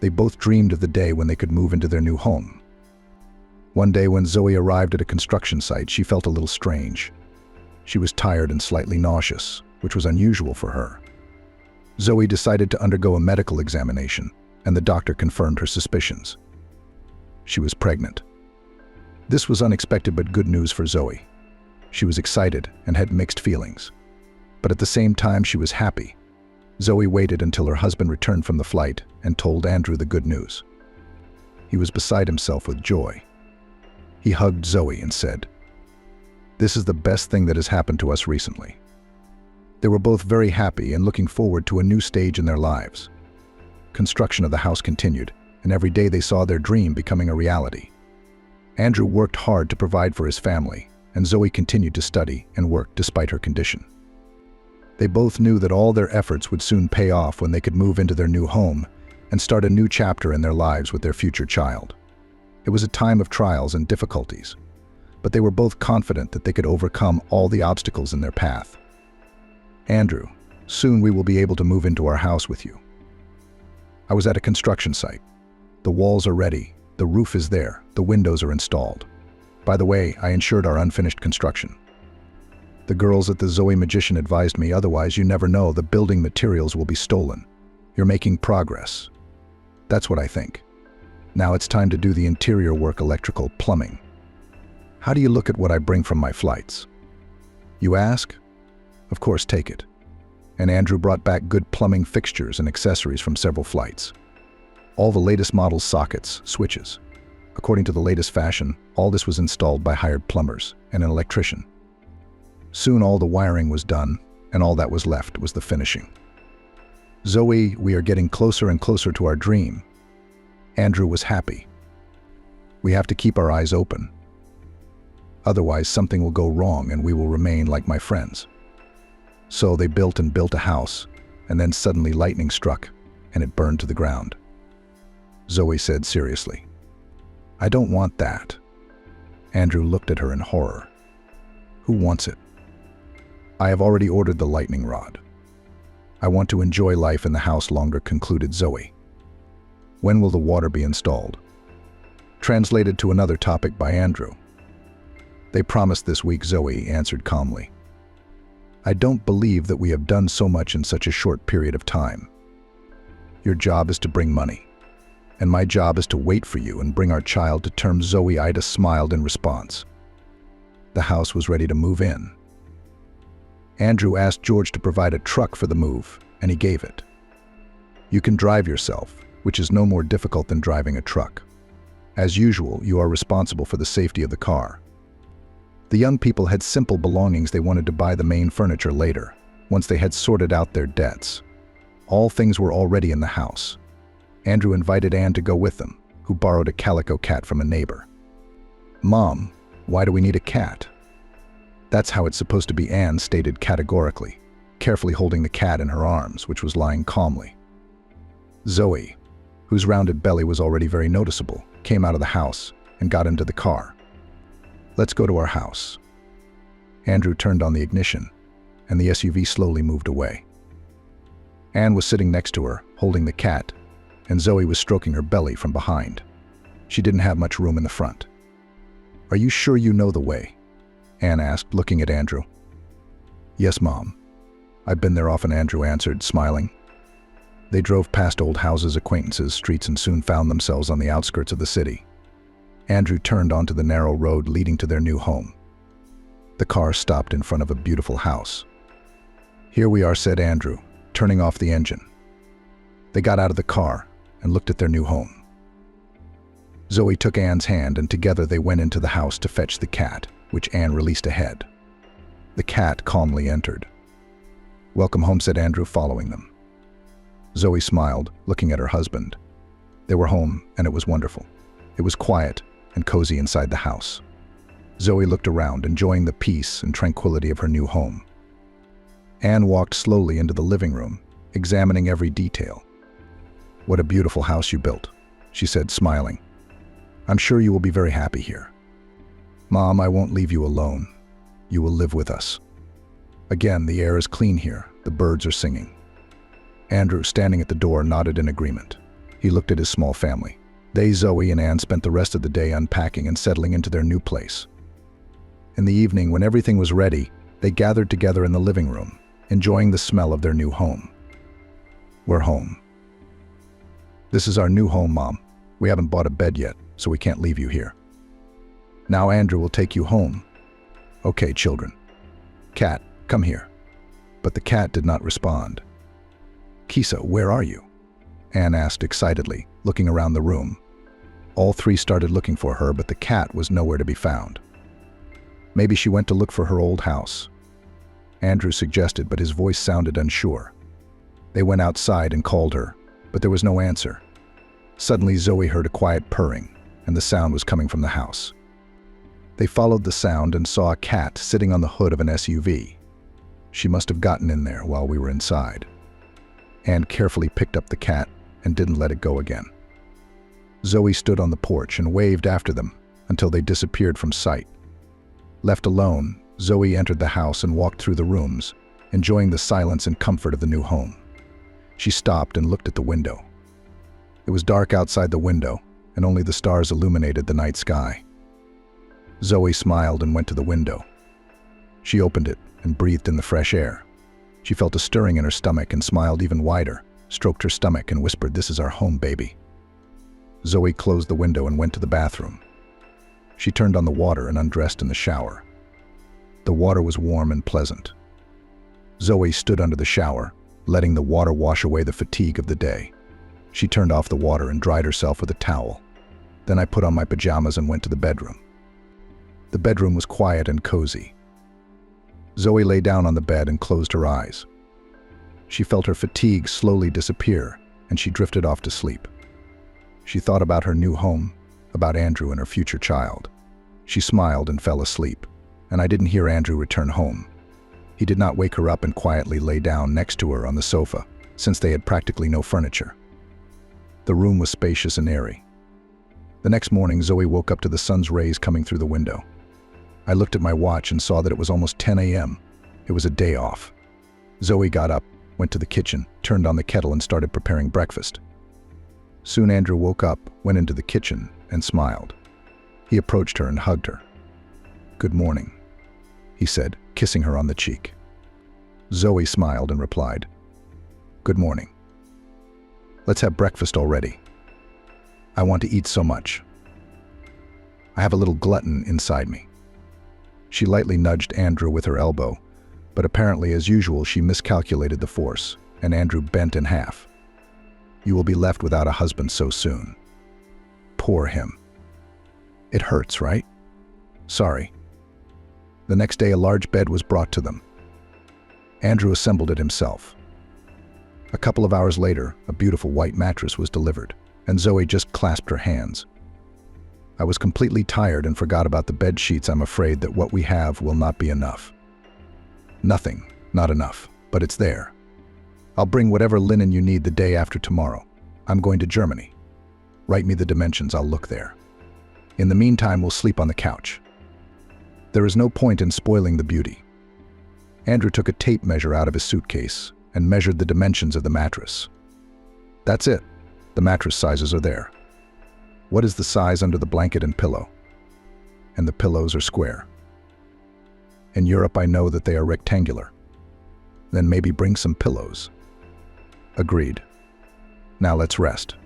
They both dreamed of the day when they could move into their new home. One day when Zoe arrived at a construction site, she felt a little strange. She was tired and slightly nauseous, which was unusual for her. Zoe decided to undergo a medical examination, and the doctor confirmed her suspicions. She was pregnant. This was unexpected but good news for Zoe. She was excited and had mixed feelings. But at the same time, she was happy. Zoe waited until her husband returned from the flight and told Andrew the good news. He was beside himself with joy. He hugged Zoe and said, "This is the best thing that has happened to us recently." They were both very happy and looking forward to a new stage in their lives. Construction of the house continued, and every day they saw their dream becoming a reality. Andrew worked hard to provide for his family, and Zoe continued to study and work despite her condition. They both knew that all their efforts would soon pay off when they could move into their new home and start a new chapter in their lives with their future child. It was a time of trials and difficulties, but they were both confident that they could overcome all the obstacles in their path. "Andrew, soon we will be able to move into our house with you. I was at a construction site. The walls are ready, the roof is there, the windows are installed. By the way, I insured our unfinished construction. The girls at the Zoe Magician advised me, otherwise you never know, the building materials will be stolen. You're making progress. That's what I think. Now it's time to do the interior work, electrical, plumbing. How do you look at what I bring from my flights?" You ask? Of course, take it. And Andrew brought back good plumbing fixtures and accessories from several flights. All the latest model sockets, switches. According to the latest fashion, all this was installed by hired plumbers and an electrician. Soon all the wiring was done, and all that was left was the finishing. "Zoe, we are getting closer and closer to our dream." Andrew was happy. "We have to keep our eyes open. Otherwise, something will go wrong and we will remain like my friends." So they built and built a house, and then suddenly lightning struck, and it burned to the ground. Zoe said seriously, "I don't want that." Andrew looked at her in horror. "Who wants it?" "I have already ordered the lightning rod. I want to enjoy life in the house longer," concluded Zoe. "When will the water be installed?" Translated to another topic by Andrew. "They promised this week," Zoe answered calmly. "I don't believe that we have done so much in such a short period of time. Your job is to bring money, and my job is to wait for you and bring our child to term." Zoe Ida smiled in response. The house was ready to move in. Andrew asked George to provide a truck for the move, and he gave it. "You can drive yourself, which is no more difficult than driving a truck. As usual, you are responsible for the safety of the car." The young people had simple belongings. They wanted to buy the main furniture later, once they had sorted out their debts. All things were already in the house. Andrew invited Anne to go with them, who borrowed a calico cat from a neighbor. "Mom, why do we need a cat?" "That's how it's supposed to be," Anne stated categorically, carefully holding the cat in her arms, which was lying calmly. Zoe, whose rounded belly was already very noticeable, came out of the house and got into the car. "Let's go to our house." Andrew turned on the ignition, and the SUV slowly moved away. Anne was sitting next to her, holding the cat, and Zoe was stroking her belly from behind. She didn't have much room in the front. "Are you sure you know the way?" Anne asked, looking at Andrew. "Yes, Mom. I've been there often," Andrew answered, smiling. They drove past old houses, acquaintances, streets, and soon found themselves on the outskirts of the city. Andrew turned onto the narrow road leading to their new home. The car stopped in front of a beautiful house. "Here we are," said Andrew, turning off the engine. They got out of the car and looked at their new home. Zoe took Anne's hand, and together they went into the house to fetch the cat, which Anne released ahead. The cat calmly entered. "Welcome home," said Andrew, following them. Zoe smiled, looking at her husband. They were home, and it was wonderful. It was quiet and cozy inside the house. Zoe looked around, enjoying the peace and tranquility of her new home. Anne walked slowly into the living room, examining every detail. "What a beautiful house you built," she said, smiling. "I'm sure you will be very happy here." "Mom, I won't leave you alone. You will live with us." Again, the air is clean here. The birds are singing. Andrew, standing at the door, nodded in agreement. He looked at his small family. They, Zoe and Anne, spent the rest of the day unpacking and settling into their new place. In the evening, when everything was ready, they gathered together in the living room, enjoying the smell of their new home. "We're home." "This is our new home, Mom. We haven't bought a bed yet, so we can't leave you here. Now Andrew will take you home." "Okay, children. Cat, come here." But the cat did not respond. "Kisa, where are you?" Anne asked excitedly, looking around the room. All three started looking for her, but the cat was nowhere to be found. "Maybe she went to look for her old house," Andrew suggested, but his voice sounded unsure. They went outside and called her, but there was no answer. Suddenly, Zoe heard a quiet purring, and the sound was coming from the house. They followed the sound and saw a cat sitting on the hood of an SUV. "She must have gotten in there while we were inside." Anne carefully picked up the cat and didn't let it go again. Zoe stood on the porch and waved after them until they disappeared from sight. Left alone, Zoe entered the house and walked through the rooms, enjoying the silence and comfort of the new home. She stopped and looked at the window. It was dark outside the window, and only the stars illuminated the night sky. Zoe smiled and went to the window. She opened it and breathed in the fresh air. She felt a stirring in her stomach and smiled even wider, stroked her stomach and whispered, "This is our home, baby." Zoe closed the window and went to the bathroom. She turned on the water and undressed in the shower. The water was warm and pleasant. Zoe stood under the shower, letting the water wash away the fatigue of the day. She turned off the water and dried herself with a towel. Then I put on my pajamas and went to the bedroom. The bedroom was quiet and cozy. Zoe lay down on the bed and closed her eyes. She felt her fatigue slowly disappear, and she drifted off to sleep. She thought about her new home, about Andrew and her future child. She smiled and fell asleep, and I didn't hear Andrew return home. He did not wake her up and quietly lay down next to her on the sofa, since they had practically no furniture. The room was spacious and airy. The next morning, Zoe woke up to the sun's rays coming through the window. I looked at my watch and saw that it was almost 10 a.m. It was a day off. Zoe got up, went to the kitchen, turned on the kettle and started preparing breakfast. Soon Andrew woke up, went into the kitchen, and smiled. He approached her and hugged her. "Good morning," he said, kissing her on the cheek. Zoe smiled and replied, "Good morning. Let's have breakfast already. I want to eat so much. I have a little glutton inside me." She lightly nudged Andrew with her elbow, but apparently, as usual, she miscalculated the force, and Andrew bent in half. "You will be left without a husband so soon." Poor him. "It hurts, right?" "Sorry." The next day, a large bed was brought to them. Andrew assembled it himself. A couple of hours later, a beautiful white mattress was delivered, and Zoe just clasped her hands. "I was completely tired and forgot about the bed sheets. I'm afraid that what we have will not be enough." "Nothing, not enough, but it's there. I'll bring whatever linen you need the day after tomorrow. I'm going to Germany. Write me the dimensions, I'll look there." In the meantime, we'll sleep on the couch. There is no point in spoiling the beauty. Andrew took a tape measure out of his suitcase and measured the dimensions of the mattress. That's it. The mattress sizes are there. What is the size under the blanket and pillow? And the pillows are square. In Europe, I know that they are rectangular. Then maybe bring some pillows. Agreed. Now let's rest.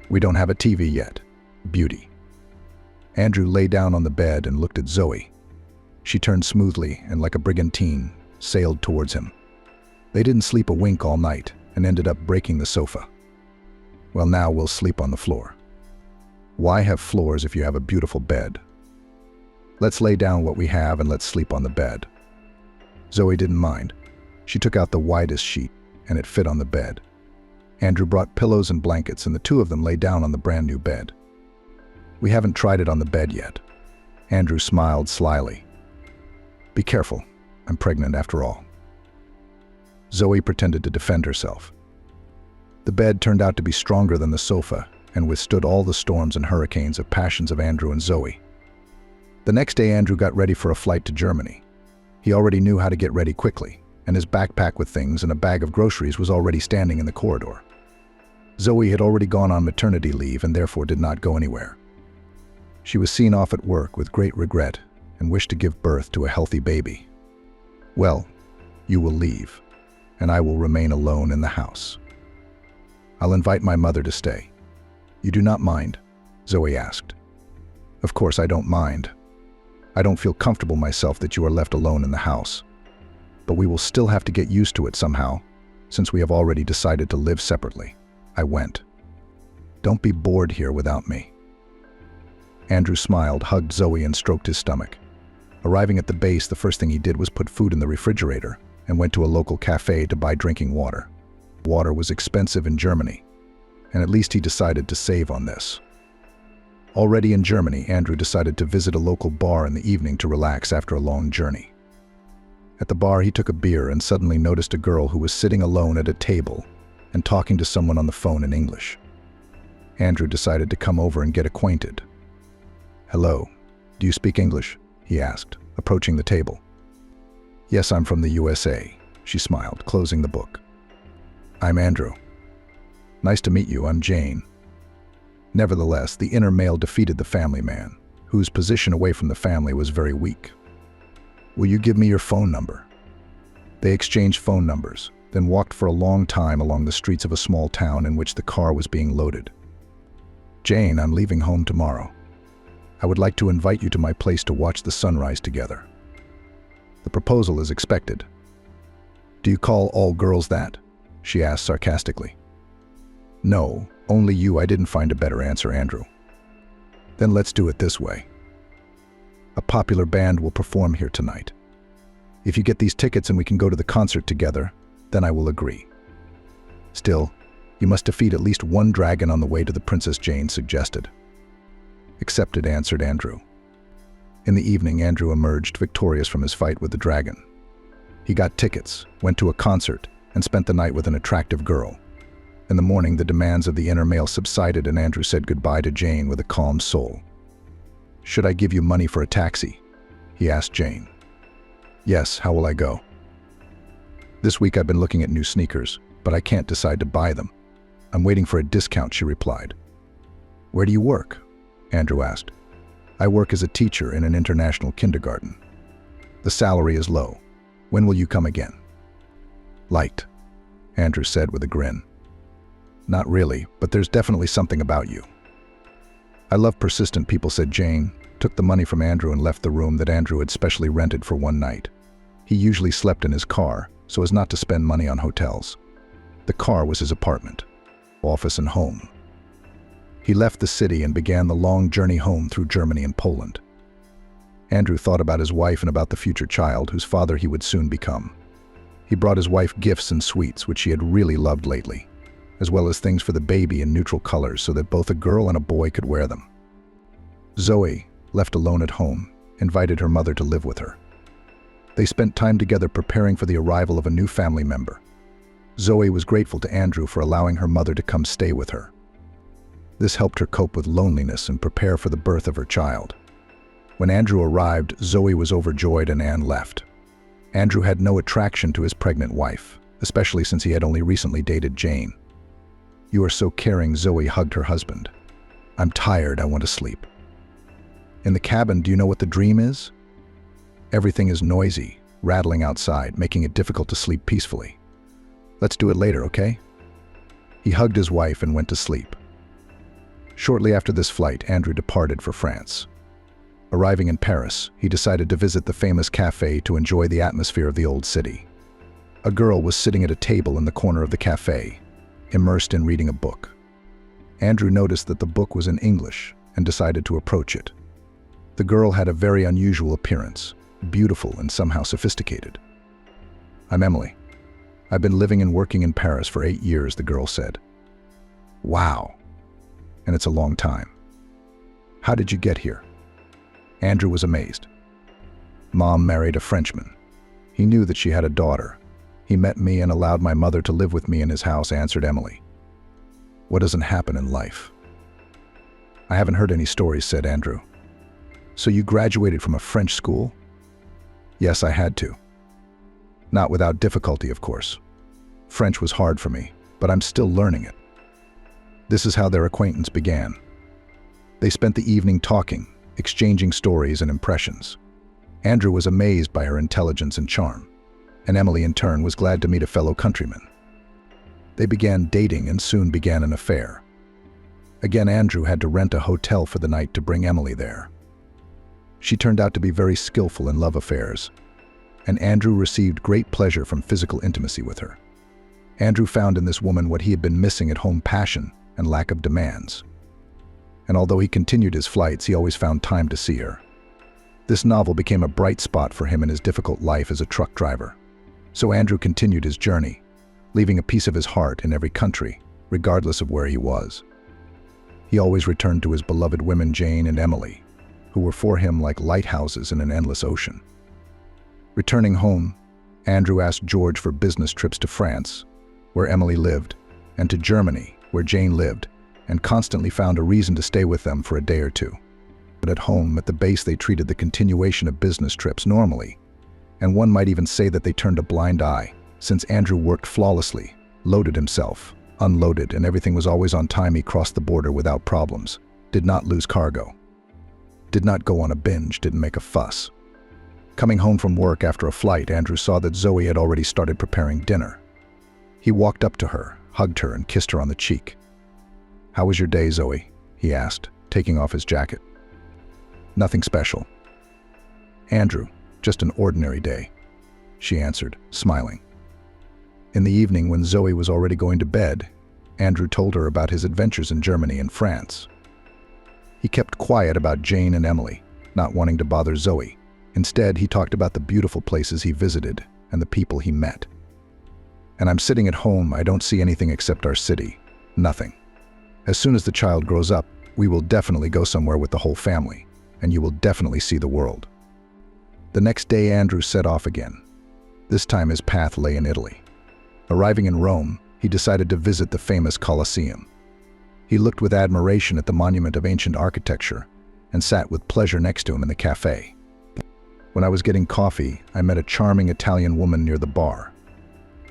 We don't have a TV yet. Beauty. Andrew lay down on the bed and looked at Zoe. She turned smoothly and, like a brigantine, sailed towards him. They didn't sleep a wink all night and ended up breaking the sofa. Well, now we'll sleep on the floor. Why have floors if you have a beautiful bed? Let's lay down what we have and let's sleep on the bed. Zoe didn't mind. She took out the widest sheet and it fit on the bed. Andrew brought pillows and blankets and the two of them lay down on the brand new bed. We haven't tried it on the bed yet. Andrew smiled slyly. Be careful. I'm pregnant after all. Zoe pretended to defend herself. The bed turned out to be stronger than the sofa and withstood all the storms and hurricanes of passions of Andrew and Zoe. The next day, Andrew got ready for a flight to Germany. He already knew how to get ready quickly, and his backpack with things and a bag of groceries was already standing in the corridor. Zoe had already gone on maternity leave and therefore did not go anywhere. She was seen off at work with great regret and wished to give birth to a healthy baby. Well, you will leave, and I will remain alone in the house. I'll invite my mother to stay. You do not mind? Zoe asked. Of course I don't mind. I don't feel comfortable myself that you are left alone in the house. But we will still have to get used to it somehow, since we have already decided to live separately. I went. Don't be bored here without me. Andrew smiled, hugged Zoe, and stroked his stomach. Arriving at the base, the first thing he did was put food in the refrigerator and went to a local cafe to buy drinking water. Water was expensive in Germany, and at least he decided to save on this. Already in Germany, Andrew decided to visit a local bar in the evening to relax after a long journey. At the bar, he took a beer and suddenly noticed a girl who was sitting alone at a table and talking to someone on the phone in English. Andrew decided to come over and get acquainted. Hello, do you speak English? He asked, approaching the table. Yes, I'm from the USA, she smiled, closing the book. I'm Andrew. Nice to meet you, I'm Jane. Nevertheless, the inner male defeated the family man, whose position away from the family was very weak. Will you give me your phone number? They exchanged phone numbers, then walked for a long time along the streets of a small town in which the car was being loaded. Jane, I'm leaving home tomorrow. I would like to invite you to my place to watch the sunrise together. The proposal is expected. Do you call all girls that? She asked sarcastically. No, only you. I didn't find a better answer, Andrew. Then let's do it this way. A popular band will perform here tonight. If you get these tickets and we can go to the concert together, then I will agree. Still, you must defeat at least one dragon on the way to the Princess, Jane suggested. Accepted, answered Andrew. In the evening, Andrew emerged victorious from his fight with the dragon. He got tickets, went to a concert, and spent the night with an attractive girl. In the morning, the demands of the inner male subsided and Andrew said goodbye to Jane with a calm soul. Should I give you money for a taxi? He asked Jane. Yes, how will I go? This week I've been looking at new sneakers, but I can't decide to buy them. I'm waiting for a discount, she replied. Where do you work? Andrew asked. I work as a teacher in an international kindergarten. The salary is low. When will you come again? Liked, Andrew said with a grin. Not really, but there's definitely something about you. I love persistent people, said Jane, took the money from Andrew and left the room that Andrew had specially rented for one night. He usually slept in his car, so as not to spend money on hotels. The car was his apartment, office and home. He left the city and began the long journey home through Germany and Poland. Andrew thought about his wife and about the future child whose father he would soon become. He brought his wife gifts and sweets which she had really loved lately, as well as things for the baby in neutral colors so that both a girl and a boy could wear them. Zoe, left alone at home, invited her mother to live with her. They spent time together preparing for the arrival of a new family member. Zoe was grateful to Andrew for allowing her mother to come stay with her. This helped her cope with loneliness and prepare for the birth of her child. When Andrew arrived, Zoe was overjoyed and Anne left. Andrew had no attraction to his pregnant wife, especially since he had only recently dated Jane. "You are so caring," Zoe hugged her husband. "I'm tired, I want to sleep." In the cabin, do you know what the dream is? Everything is noisy, rattling outside, making it difficult to sleep peacefully. Let's do it later, okay? He hugged his wife and went to sleep. Shortly after this flight, Andrew departed for France. Arriving in Paris, he decided to visit the famous cafe to enjoy the atmosphere of the old city. A girl was sitting at a table in the corner of the cafe, immersed in reading a book. Andrew noticed that the book was in English and decided to approach it. The girl had a very unusual appearance, beautiful and somehow sophisticated. "I'm Emily. I've been living and working in Paris for 8 years, the girl said. "Wow. And it's a long time. How did you get here?" Andrew was amazed. "Mom married a Frenchman. He knew that she had a daughter. He met me and allowed my mother to live with me in his house," answered Emily. "What doesn't happen in life?" "I haven't heard any stories," said Andrew. "So you graduated from a French school?" "Yes, I had to. Not without difficulty, of course. French was hard for me, but I'm still learning it." This is how their acquaintance began. They spent the evening talking, exchanging stories and impressions. Andrew was amazed by her intelligence and charm, and Emily in turn was glad to meet a fellow countryman. They began dating and soon began an affair. Again, Andrew had to rent a hotel for the night to bring Emily there. She turned out to be very skillful in love affairs, and Andrew received great pleasure from physical intimacy with her. Andrew found in this woman what he had been missing at home: passion and lack of demands. And although he continued his flights, he always found time to see her. This novel became a bright spot for him in his difficult life as a truck driver. So Andrew continued his journey, leaving a piece of his heart in every country, regardless of where he was. He always returned to his beloved women, Jane and Emily, who were for him like lighthouses in an endless ocean. Returning home, Andrew asked George for business trips to France, where Emily lived, and to Germany, where Jane lived, and constantly found a reason to stay with them for a day or two. But at home, at the base, they treated the continuation of business trips normally, and one might even say that they turned a blind eye, since Andrew worked flawlessly, loaded himself, unloaded, and everything was always on time. He crossed the border without problems, did not lose cargo, did not go on a binge, didn't make a fuss. Coming home from work after a flight, Andrew saw that Zoe had already started preparing dinner. He walked up to her, hugged her, and kissed her on the cheek. "How was your day, Zoe?" he asked, taking off his jacket. "Nothing special." "Andrew, just an ordinary day," she answered, smiling. In the evening, when Zoe was already going to bed, Andrew told her about his adventures in Germany and France. He kept quiet about Jane and Emily, not wanting to bother Zoe. Instead, he talked about the beautiful places he visited and the people he met. "And I'm sitting at home, I don't see anything except our city. Nothing. As soon as the child grows up, we will definitely go somewhere with the whole family, and you will definitely see the world." The next day, Andrew set off again. This time his path lay in Italy. Arriving in Rome, he decided to visit the famous Colosseum. He looked with admiration at the monument of ancient architecture and sat with pleasure next to him in the cafe. When I was getting coffee, I met a charming Italian woman near the bar.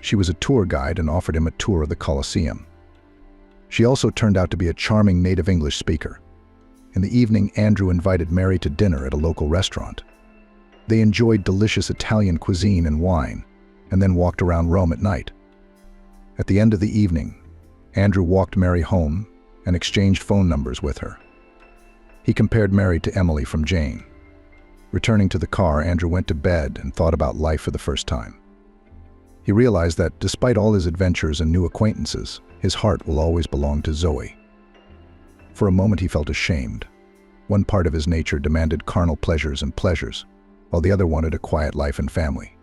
She was a tour guide and offered him a tour of the Colosseum. She also turned out to be a charming native English speaker. In the evening, Andrew invited Mary to dinner at a local restaurant. They enjoyed delicious Italian cuisine and wine, and then walked around Rome at night. At the end of the evening, Andrew walked Mary home and exchanged phone numbers with her. He compared Mary to Emily from Jane. Returning to the car, Andrew went to bed and thought about life for the first time. He realized that, despite all his adventures and new acquaintances, his heart will always belong to Zoe. For a moment he felt ashamed. One part of his nature demanded carnal pleasures and pleasures, while the other wanted a quiet life and family.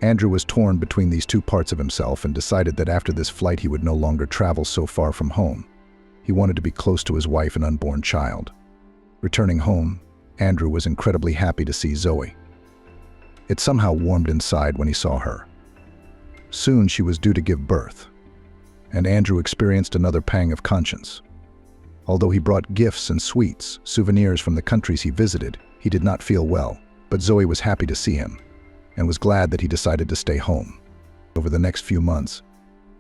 Andrew was torn between these two parts of himself and decided that after this flight he would no longer travel so far from home. He wanted to be close to his wife and unborn child. Returning home, Andrew was incredibly happy to see Zoe. It somehow warmed inside when he saw her. Soon she was due to give birth, and Andrew experienced another pang of conscience. Although he brought gifts and sweets, souvenirs from the countries he visited, he did not feel well, but Zoe was happy to see him and was glad that he decided to stay home. Over the next few months,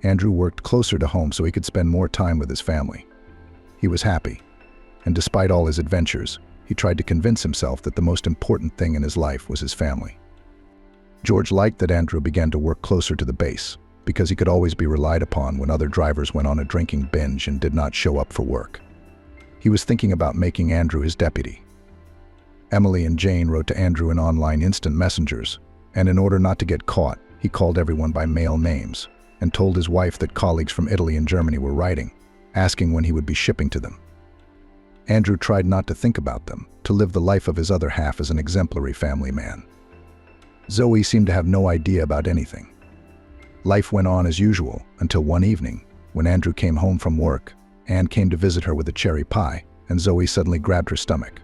Andrew worked closer to home so he could spend more time with his family. He was happy, and despite all his adventures, he tried to convince himself that the most important thing in his life was his family. George liked that Andrew began to work closer to the base, because he could always be relied upon when other drivers went on a drinking binge and did not show up for work. He was thinking about making Andrew his deputy. Emily and Jane wrote to Andrew in online instant messengers, and in order not to get caught, he called everyone by male names and told his wife that colleagues from Italy and Germany were writing, asking when he would be shipping to them. Andrew tried not to think about them, to live the life of his other half as an exemplary family man. Zoe seemed to have no idea about anything. Life went on as usual until one evening, when Andrew came home from work. Anne came to visit her with a cherry pie, and Zoe suddenly grabbed her stomach.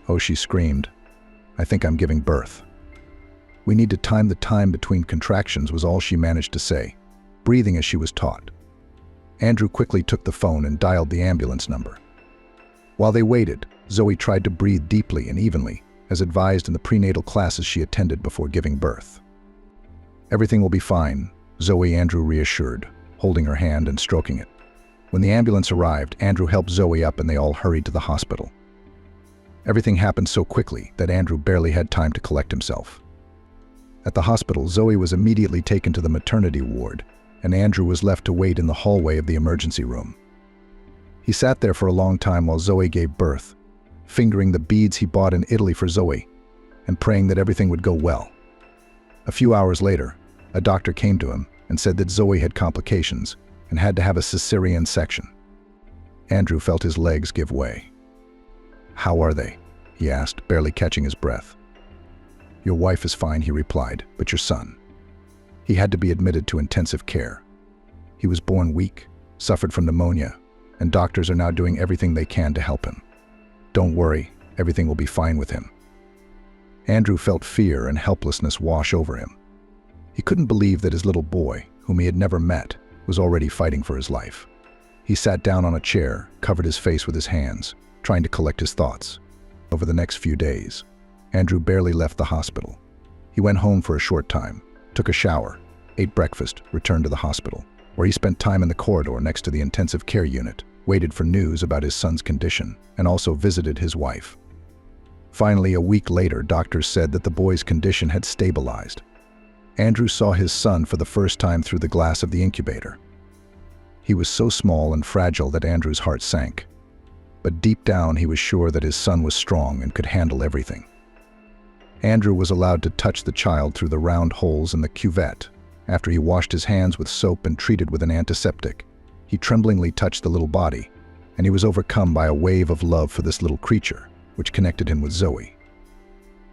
"Oh," she screamed, "I think I'm giving birth." "We need to time the time between contractions," was all she managed to say, breathing as she was taught. Andrew quickly took the phone and dialed the ambulance number. While they waited, Zoe tried to breathe deeply and evenly, as advised in the prenatal classes she attended before giving birth. "Everything will be fine," Zoe Andrew reassured, holding her hand and stroking it. When the ambulance arrived, Andrew helped Zoe up and they all hurried to the hospital. Everything happened so quickly that Andrew barely had time to collect himself. At the hospital, Zoe was immediately taken to the maternity ward, and Andrew was left to wait in the hallway of the emergency room. He sat there for a long time while Zoe gave birth, fingering the beads he bought in Italy for Zoe and praying that everything would go well. A few hours later, a doctor came to him and said that Zoe had complications and had to have a cesarean section. Andrew felt his legs give way. "How are they?" he asked, barely catching his breath. "Your wife is fine," he replied, "but your son." He had to be admitted to intensive care. He was born weak, suffered from pneumonia, and doctors are now doing everything they can to help him. "Don't worry, everything will be fine with him." Andrew felt fear and helplessness wash over him. He couldn't believe that his little boy, whom he had never met, was already fighting for his life. He sat down on a chair, covered his face with his hands, trying to collect his thoughts. Over the next few days, Andrew barely left the hospital. He went home for a short time, took a shower, ate breakfast, returned to the hospital, where he spent time in the corridor next to the intensive care unit, waited for news about his son's condition, and also visited his wife. Finally, a week later, doctors said that the boy's condition had stabilized. Andrew saw his son for the first time through the glass of the incubator. He was so small and fragile that Andrew's heart sank. But deep down, he was sure that his son was strong and could handle everything. Andrew was allowed to touch the child through the round holes in the cuvette. After he washed his hands with soap and treated with an antiseptic, he tremblingly touched the little body, and he was overcome by a wave of love for this little creature, which connected him with Zoe.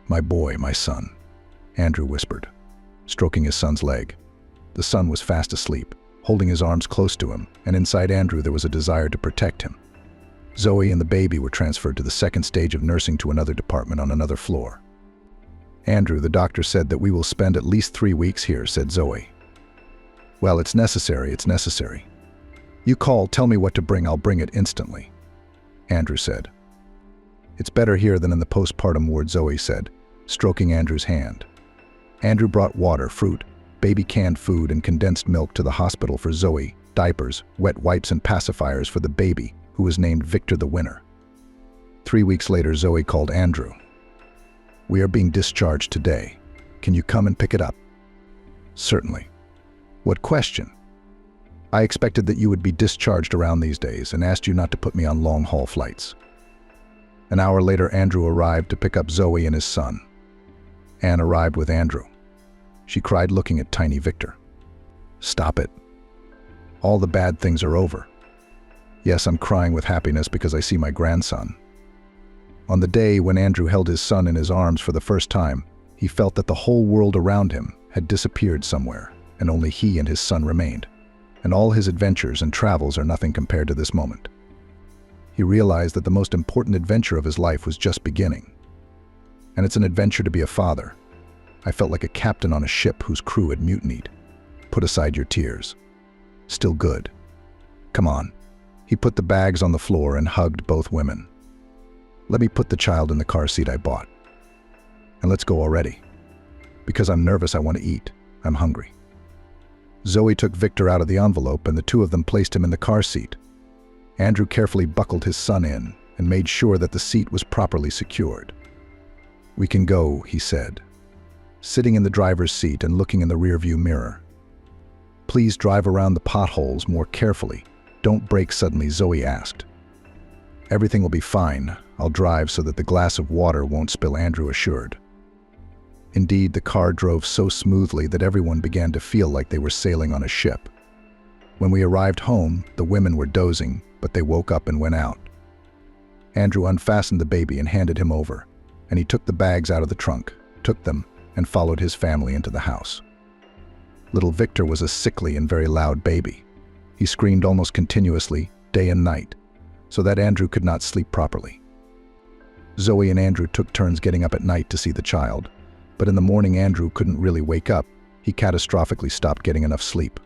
"My boy, my son," Andrew whispered, stroking his son's leg. The son was fast asleep, holding his arms close to him, and inside Andrew there was a desire to protect him. Zoe and the baby were transferred to the second stage of nursing to another department on another floor. "Andrew, the doctor said that we will spend at least 3 weeks here," said Zoe. "Well, it's necessary, it's necessary. You call, tell me what to bring, I'll bring it instantly," Andrew said. "It's better here than in the postpartum ward," Zoe said, stroking Andrew's hand. Andrew brought water, fruit, baby canned food, and condensed milk to the hospital for Zoe, diapers, wet wipes, and pacifiers for the baby, who was named Victor the Winner. 3 weeks later, Zoe called Andrew. "We are being discharged today. Can you come and pick it up?" "Certainly." "What question?" "I expected that you would be discharged around these days and asked you not to put me on long-haul flights." An hour later, Andrew arrived to pick up Zoe and his son. Anne arrived with Andrew. She cried, looking at tiny Victor. "Stop it. All the bad things are over." "Yes, I'm crying with happiness because I see my grandson." On the day when Andrew held his son in his arms for the first time, he felt that the whole world around him had disappeared somewhere, and only he and his son remained. And all his adventures and travels are nothing compared to this moment. He realized that the most important adventure of his life was just beginning. And it's an adventure to be a father. I felt like a captain on a ship whose crew had mutinied. Put aside your tears. Still good. Come on. He put the bags on the floor and hugged both women. "Let me put the child in the car seat I bought. And let's go already. Because I'm nervous, I want to eat. I'm hungry." Zoe took Victor out of the envelope and the two of them placed him in the car seat. Andrew carefully buckled his son in and made sure that the seat was properly secured. "We can go," he said, sitting in the driver's seat and looking in the rearview mirror. "Please drive around the potholes more carefully. Don't brake suddenly," Zoe asked. "Everything will be fine. I'll drive so that the glass of water won't spill," Andrew assured. Indeed, the car drove so smoothly that everyone began to feel like they were sailing on a ship. When we arrived home, the women were dozing, but they woke up and went out. Andrew unfastened the baby and handed him over, and he took the bags out of the trunk, took them, and followed his family into the house. Little Victor was a sickly and very loud baby. He screamed almost continuously, day and night, so that Andrew could not sleep properly. Zoe and Andrew took turns getting up at night to see the child, but in the morning Andrew couldn't really wake up. He catastrophically stopped getting enough sleep.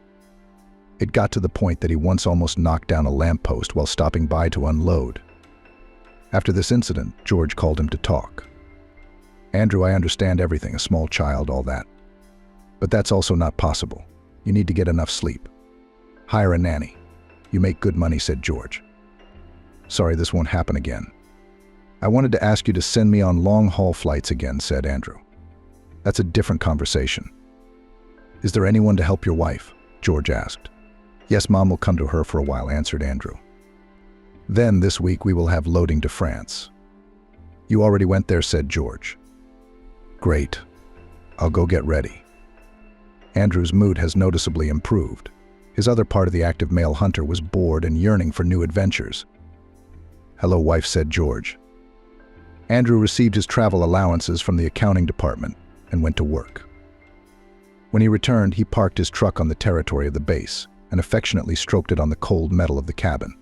It got to the point that he once almost knocked down a lamppost while stopping by to unload. After this incident, George called him to talk. "Andrew, I understand everything, a small child, all that. But that's also not possible. You need to get enough sleep. Hire a nanny. You make good money," said George. "Sorry, this won't happen again. I wanted to ask you to send me on long-haul flights again," said Andrew. "That's a different conversation." "Is there anyone to help your wife?" George asked. "Yes, Mom will come to her for a while," answered Andrew. "Then this week we will have loading to France." "You already went there," said George. "Great. I'll go get ready." Andrew's mood has noticeably improved. His other part of the active male hunter was bored and yearning for new adventures. "Hello, wife," said George. Andrew received his travel allowances from the accounting department and went to work. When he returned, he parked his truck on the territory of the base and affectionately stroked it on the cold metal of the cabin.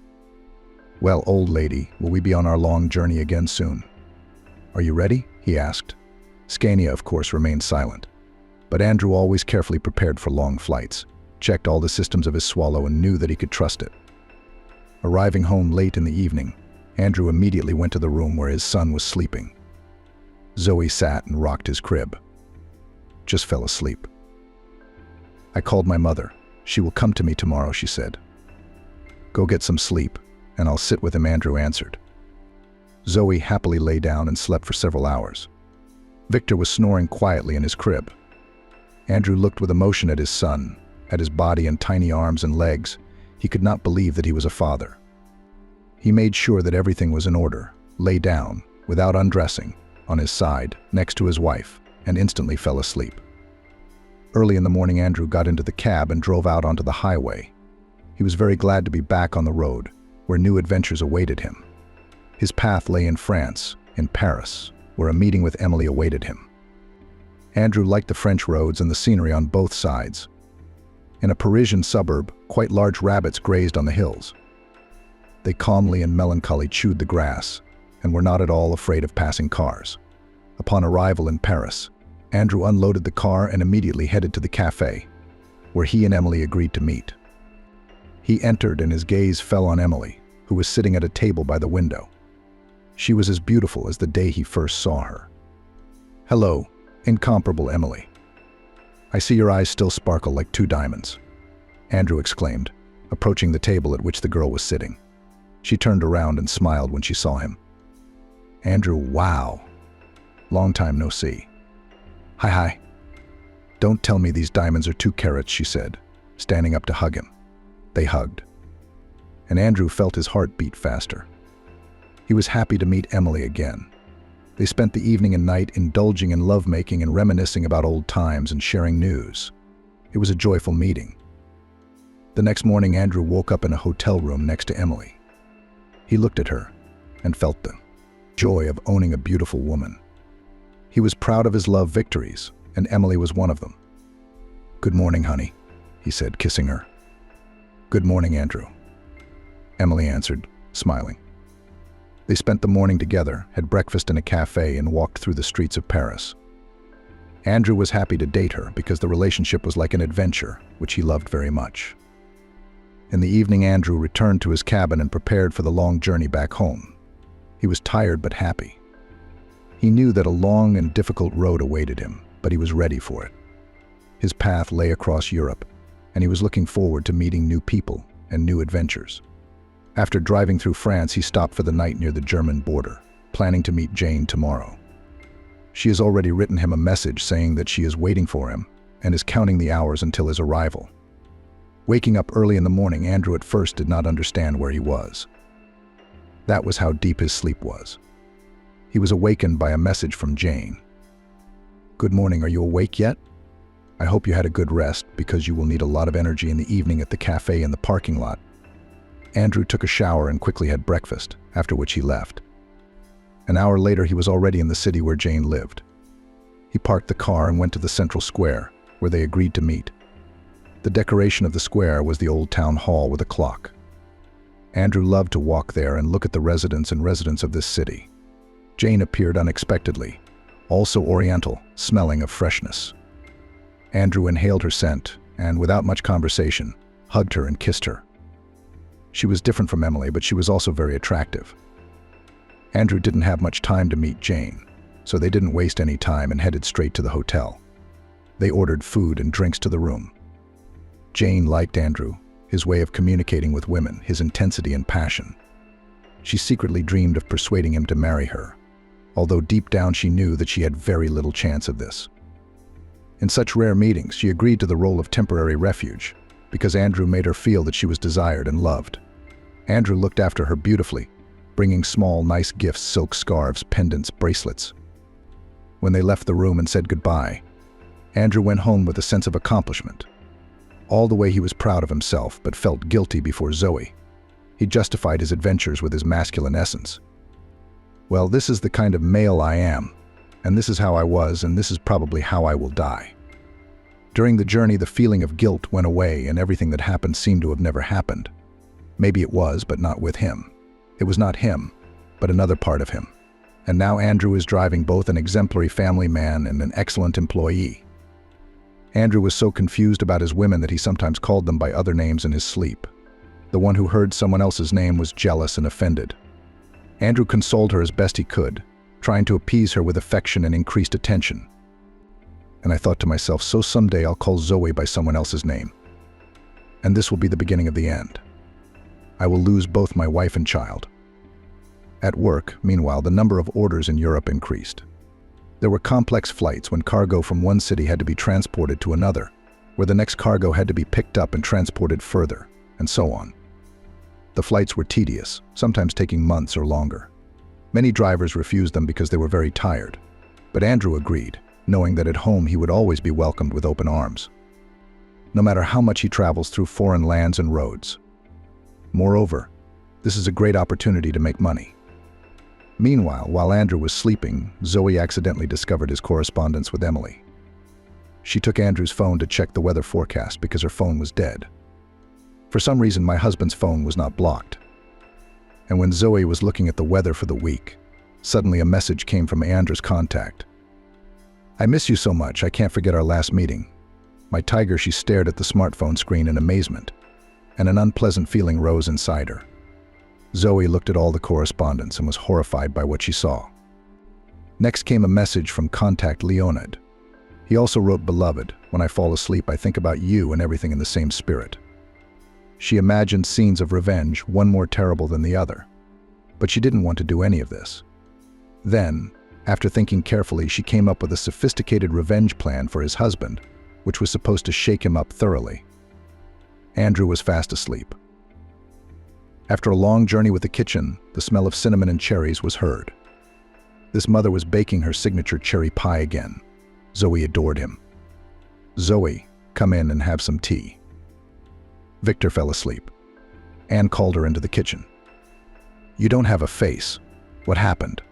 "Well, old lady, will we be on our long journey again soon?" "Are you ready?" he asked. Scania, of course, remained silent, but Andrew, always carefully prepared for long flights, checked all the systems of his Swallow and knew that he could trust it. Arriving home late in the evening, Andrew immediately went to the room where his son was sleeping. Zoe sat and rocked his crib. Just fell asleep. "I called my mother. She will come to me tomorrow," she said. "Go get some sleep, and I'll sit with him," Andrew answered. Zoe happily lay down and slept for several hours. Victor was snoring quietly in his crib. Andrew looked with emotion at his son, at his body and tiny arms and legs. He could not believe that he was a father. He made sure that everything was in order, lay down, without undressing, on his side, next to his wife, and instantly fell asleep. Early in the morning, Andrew got into the cab and drove out onto the highway. He was very glad to be back on the road, where new adventures awaited him. His path lay in France, in Paris, where a meeting with Emily awaited him. Andrew liked the French roads and the scenery on both sides. In a Parisian suburb, quite large rabbits grazed on the hills. They calmly and melancholy chewed the grass, and were not at all afraid of passing cars. Upon arrival in Paris, Andrew unloaded the car and immediately headed to the cafe, where he and Emily agreed to meet. He entered and his gaze fell on Emily, who was sitting at a table by the window. She was as beautiful as the day he first saw her. "Hello, incomparable Emily. I see your eyes still sparkle like two diamonds," Andrew exclaimed, approaching the table at which the girl was sitting. She turned around and smiled when she saw him. "Andrew, wow. Long time no see." Hi. "Don't tell me these diamonds are 2 carats, she said, standing up to hug him. They hugged. And Andrew felt his heart beat faster. He was happy to meet Emily again. They spent the evening and night indulging in lovemaking and reminiscing about old times and sharing news. It was a joyful meeting. The next morning, Andrew woke up in a hotel room next to Emily. He looked at her and felt the joy of owning a beautiful woman. He was proud of his love victories, and Emily was one of them. "Good morning, honey," he said, kissing her. "Good morning, Andrew," Emily answered, smiling. They spent the morning together, had breakfast in a cafe, and walked through the streets of Paris. Andrew was happy to date her because the relationship was like an adventure, which he loved very much. In the evening, Andrew returned to his cabin and prepared for the long journey back home. He was tired but happy. He knew that a long and difficult road awaited him, but he was ready for it. His path lay across Europe, and he was looking forward to meeting new people and new adventures. After driving through France, he stopped for the night near the German border, planning to meet Jane tomorrow. She has already written him a message saying that she is waiting for him and is counting the hours until his arrival. Waking up early in the morning, Andrew at first did not understand where he was. That was how deep his sleep was. He was awakened by a message from Jane. "Good morning, are you awake yet? I hope you had a good rest because you will need a lot of energy in the evening at the cafe in the parking lot." Andrew took a shower and quickly had breakfast, after which he left. An hour later, he was already in the city where Jane lived. He parked the car and went to the central square, where they agreed to meet. The decoration of the square was the old town hall with a clock. Andrew loved to walk there and look at the residents of this city. Jane appeared unexpectedly, also oriental, smelling of freshness. Andrew inhaled her scent and, without much conversation, hugged her and kissed her. She was different from Emily, but she was also very attractive. Andrew didn't have much time to meet Jane, so they didn't waste any time and headed straight to the hotel. They ordered food and drinks to the room. Jane liked Andrew, his way of communicating with women, his intensity and passion. She secretly dreamed of persuading him to marry her, although deep down she knew that she had very little chance of this. In such rare meetings, she agreed to the role of temporary refuge, because Andrew made her feel that she was desired and loved. Andrew looked after her beautifully, bringing small, nice gifts, silk scarves, pendants, bracelets. When they left the room and said goodbye, Andrew went home with a sense of accomplishment. All the way he was proud of himself, but felt guilty before Zoe. He justified his adventures with his masculine essence. "Well, this is the kind of male I am, and this is how I was, and this is probably how I will die." During the journey, the feeling of guilt went away and everything that happened seemed to have never happened. Maybe it was, but not with him. It was not him, but another part of him. And now Andrew is driving both an exemplary family man and an excellent employee. Andrew was so confused about his women that he sometimes called them by other names in his sleep. The one who heard someone else's name was jealous and offended. Andrew consoled her as best he could, trying to appease her with affection and increased attention. And I thought to myself, so someday I'll call Zoe by someone else's name. And this will be the beginning of the end. I will lose both my wife and child. At work, meanwhile, the number of orders in Europe increased. There were complex flights when cargo from one city had to be transported to another, where the next cargo had to be picked up and transported further, and so on. The flights were tedious, sometimes taking months or longer. Many drivers refused them because they were very tired, but Andrew agreed, knowing that at home he would always be welcomed with open arms, no matter how much he travels through foreign lands and roads. Moreover, this is a great opportunity to make money. Meanwhile, while Andrew was sleeping, Zoe accidentally discovered his correspondence with Emily. She took Andrew's phone to check the weather forecast because her phone was dead. For some reason, my husband's phone was not blocked. And when Zoe was looking at the weather for the week, suddenly a message came from Andrew's contact. "I miss you so much, I can't forget our last meeting." My tiger, she stared at the smartphone screen in amazement, and an unpleasant feeling rose inside her. Zoe looked at all the correspondence and was horrified by what she saw. Next came a message from contact Leonid. He also wrote, "Beloved, when I fall asleep I think about you and everything in the same spirit." She imagined scenes of revenge, one more terrible than the other. But she didn't want to do any of this. Then, after thinking carefully, she came up with a sophisticated revenge plan for his husband, which was supposed to shake him up thoroughly. Andrew was fast asleep. After a long journey with the kitchen, the smell of cinnamon and cherries was heard. This mother was baking her signature cherry pie again. Zoe adored him. "Zoe, come in and have some tea." Victor fell asleep. Anne called her into the kitchen. "You don't have a face. What happened?"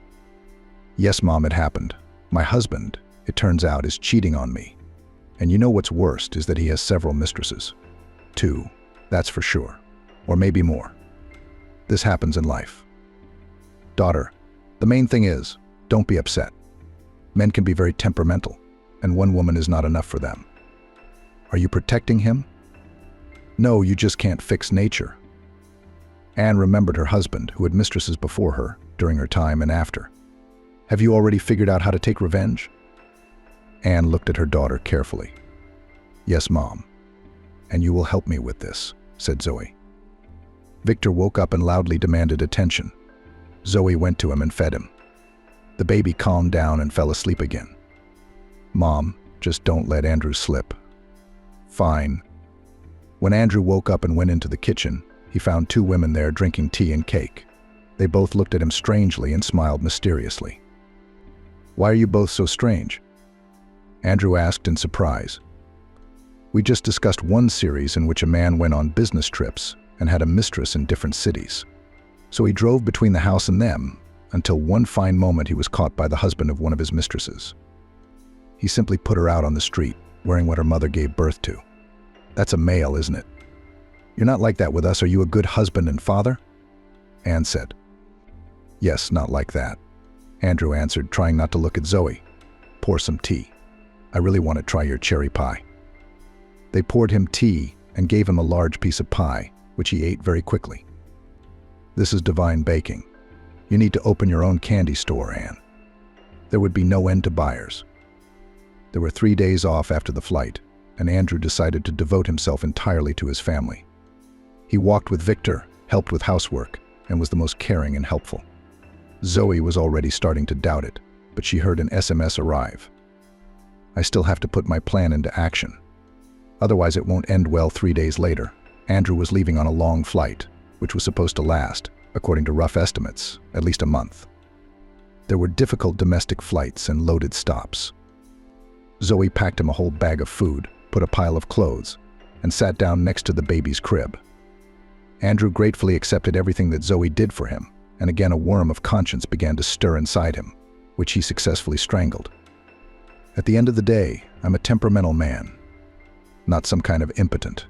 "Yes, Mom, it happened. My husband, it turns out, is cheating on me. And you know what's worst is that he has several mistresses. 2, that's for sure. Or maybe more. This happens in life. Daughter, the main thing is, don't be upset. Men can be very temperamental, and one woman is not enough for them. Are you protecting him?" No, you just can't fix nature. Anne remembered her husband, who had mistresses before her, during her time and after. Have you already figured out how to take revenge? Anne looked at her daughter carefully. Yes, Mom. And you will help me with this, said Zoe. Victor woke up and loudly demanded attention. Zoe went to him and fed him. The baby calmed down and fell asleep again. Mom, just don't let Andrew slip. Fine. When Andrew woke up and went into the kitchen, he found two women there drinking tea and cake. They both looked at him strangely and smiled mysteriously. Why are you both so strange? Andrew asked in surprise. We just discussed one series in which a man went on business trips and had a mistress in different cities. So he drove between the house and them until one fine moment he was caught by the husband of one of his mistresses. He simply put her out on the street, wearing what her mother gave birth to. That's a male, isn't it? You're not like that with us. Are you a good husband and father? Anne said. Yes, not like that. Andrew answered, trying not to look at Zoe. Pour some tea. I really want to try your cherry pie. They poured him tea and gave him a large piece of pie, which he ate very quickly. This is divine baking. You need to open your own candy store, Anne. There would be no end to buyers. There were 3 days off after the flight, and Andrew decided to devote himself entirely to his family. He walked with Victor, helped with housework, and was the most caring and helpful. Zoe was already starting to doubt it, but she heard an SMS arrive. I still have to put my plan into action. Otherwise it won't end well. 3 days later, Andrew was leaving on a long flight, which was supposed to last, according to rough estimates, at least a month. There were difficult domestic flights and loaded stops. Zoe packed him a whole bag of food, put a pile of clothes, and sat down next to the baby's crib. Andrew gratefully accepted everything that Zoe did for him, and again a worm of conscience began to stir inside him, which he successfully strangled. At the end of the day, I'm a temperamental man, not some kind of impotent.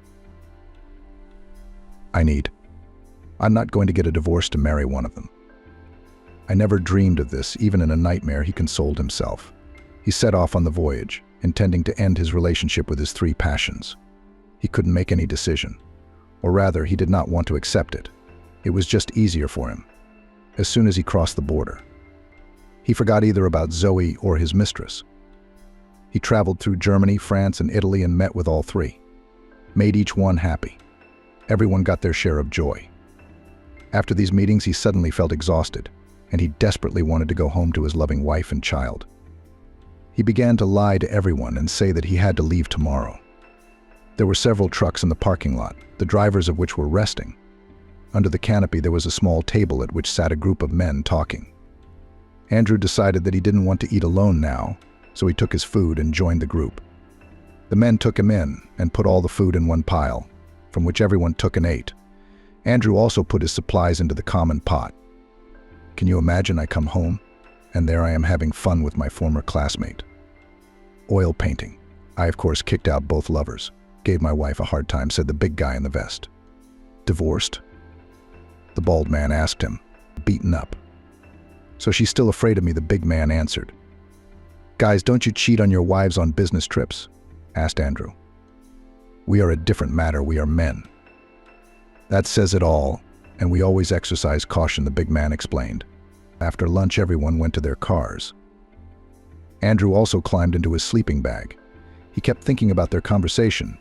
I'm not going to get a divorce to marry one of them. I never dreamed of this. Even in a nightmare, he consoled himself. He set off on the voyage, intending to end his relationship with his 3 passions. He couldn't make any decision. Or rather, he did not want to accept it. It was just easier for him. As soon as he crossed the border, he forgot either about Zoe or his mistress. He traveled through Germany, France, and Italy and met with all 3. Made each one happy. Everyone got their share of joy. After these meetings, he suddenly felt exhausted, and he desperately wanted to go home to his loving wife and child. He began to lie to everyone and say that he had to leave tomorrow. There were several trucks in the parking lot, the drivers of which were resting. Under the canopy there was a small table at which sat a group of men talking. Andrew decided that he didn't want to eat alone now, so he took his food and joined the group. The men took him in and put all the food in one pile, from which everyone took and ate. Andrew also put his supplies into the common pot. Can you imagine? I come home, and there I am having fun with my former classmate. Oil painting. I, of course, kicked out both lovers. Gave my wife a hard time, said the big guy in the vest. Divorced? The bald man asked him. Beaten up. So she's still afraid of me, the big man answered. Guys, don't you cheat on your wives on business trips? Asked Andrew. We are a different matter, we are men. That says it all, and we always exercise caution, the big man explained. After lunch, everyone went to their cars. Andrew also climbed into his sleeping bag. He kept thinking about their conversation,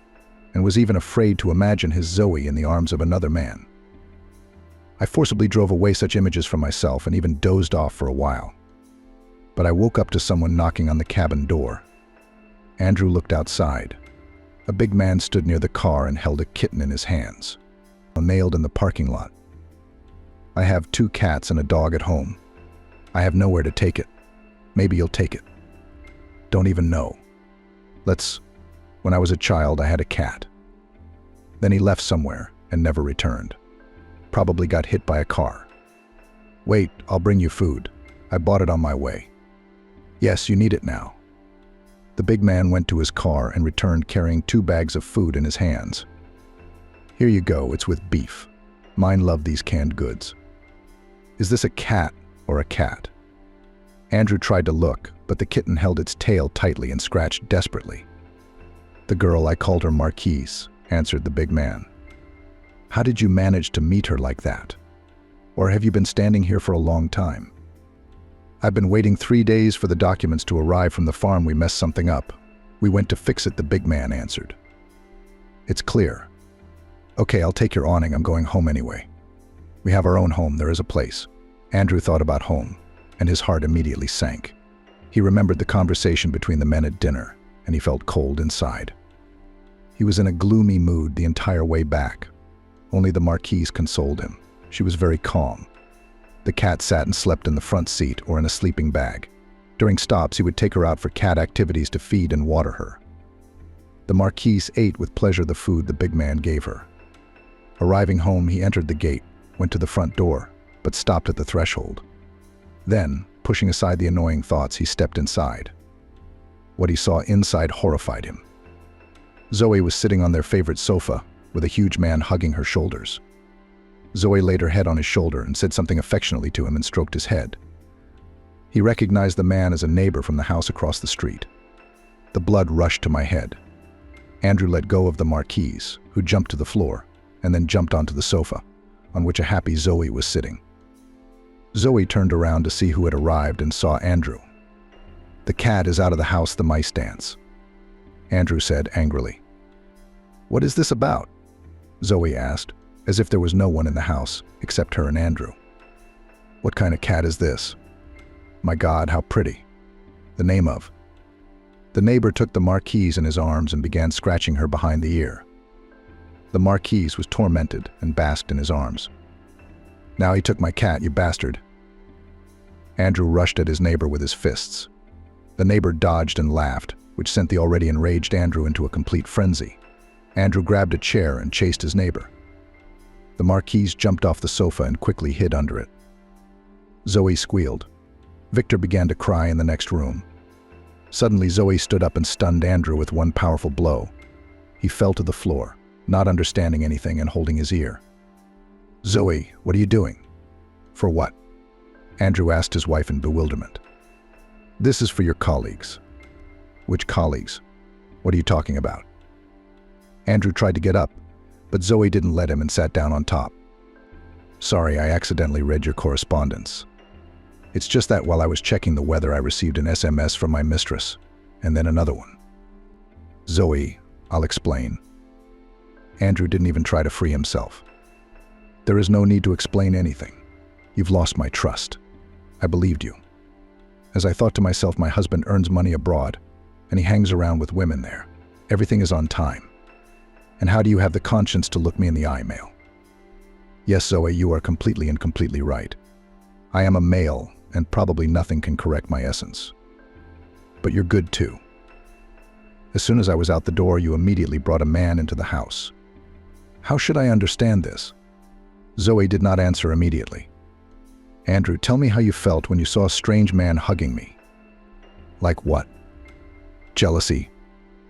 and was even afraid to imagine his Zoe in the arms of another man. I forcibly drove away such images from myself and even dozed off for a while. But I woke up to someone knocking on the cabin door. Andrew looked outside. A big man stood near the car and held a kitten in his hands, nailed in the parking lot. I have 2 cats and a dog at home. I have nowhere to take it. Maybe you'll take it. Don't even know. When I was a child, I had a cat. Then he left somewhere and never returned. Probably got hit by a car. Wait, I'll bring you food. I bought it on my way. Yes, you need it now. The big man went to his car and returned carrying 2 bags of food in his hands. Here you go, it's with beef. Mine love these canned goods. Is this a cat or a cat? Andrew tried to look, but the kitten held its tail tightly and scratched desperately. The girl, I called her Marquise, answered the big man. How did you manage to meet her like that? Or have you been standing here for a long time? I've been waiting 3 days for the documents to arrive from the farm. We messed something up. We went to fix it, the big man answered. It's clear. Okay, I'll take your awning. I'm going home anyway. We have our own home. There is a place. Andrew thought about home, and his heart immediately sank. He remembered the conversation between the men at dinner, and he felt cold inside. He was in a gloomy mood the entire way back. Only the Marquise consoled him. She was very calm. The cat sat and slept in the front seat or in a sleeping bag. During stops, he would take her out for cat activities to feed and water her. The Marquise ate with pleasure the food the big man gave her. Arriving home, he entered the gate, went to the front door, but stopped at the threshold. Then, pushing aside the annoying thoughts, he stepped inside. What he saw inside horrified him. Zoe was sitting on their favorite sofa, with a huge man hugging her shoulders. Zoe laid her head on his shoulder and said something affectionately to him and stroked his head. He recognized the man as a neighbor from the house across the street. The blood rushed to my head. Andrew let go of the Marquise, who jumped to the floor, and then jumped onto the sofa, on which a happy Zoe was sitting. Zoe turned around to see who had arrived and saw Andrew. The cat is out of the house, the mice dance. Andrew said angrily. What is this about? Zoe asked, as if there was no one in the house except her and Andrew. What kind of cat is this? My God, how pretty. The name of. The neighbor took the Marquise in his arms and began scratching her behind the ear. The Marquise was tormented and basked in his arms. Now he took my cat, you bastard. Andrew rushed at his neighbor with his fists. The neighbor dodged and laughed, which sent the already enraged Andrew into a complete frenzy. Andrew grabbed a chair and chased his neighbor. The Marquise jumped off the sofa and quickly hid under it. Zoe squealed. Victor began to cry in the next room. Suddenly, Zoe stood up and stunned Andrew with one powerful blow. He fell to the floor, not understanding anything and holding his ear. Zoe, what are you doing? For what? Andrew asked his wife in bewilderment. This is for your colleagues. Which colleagues? What are you talking about? Andrew tried to get up, but Zoe didn't let him and sat down on top. Sorry, I accidentally read your correspondence. It's just that while I was checking the weather, I received an SMS from my mistress, and then another one. Zoe, I'll explain. Andrew didn't even try to free himself. There is no need to explain anything. You've lost my trust. I believed you. As I thought to myself, my husband earns money abroad, and he hangs around with women there. Everything is on time. And how do you have the conscience to look me in the eye, male? Yes, Zoe, you are completely and completely right. I am a male, and probably nothing can correct my essence. But you're good too. As soon as I was out the door, you immediately brought a man into the house. How should I understand this? Zoe did not answer immediately. Andrew, tell me how you felt when you saw a strange man hugging me. Like what? Jealousy.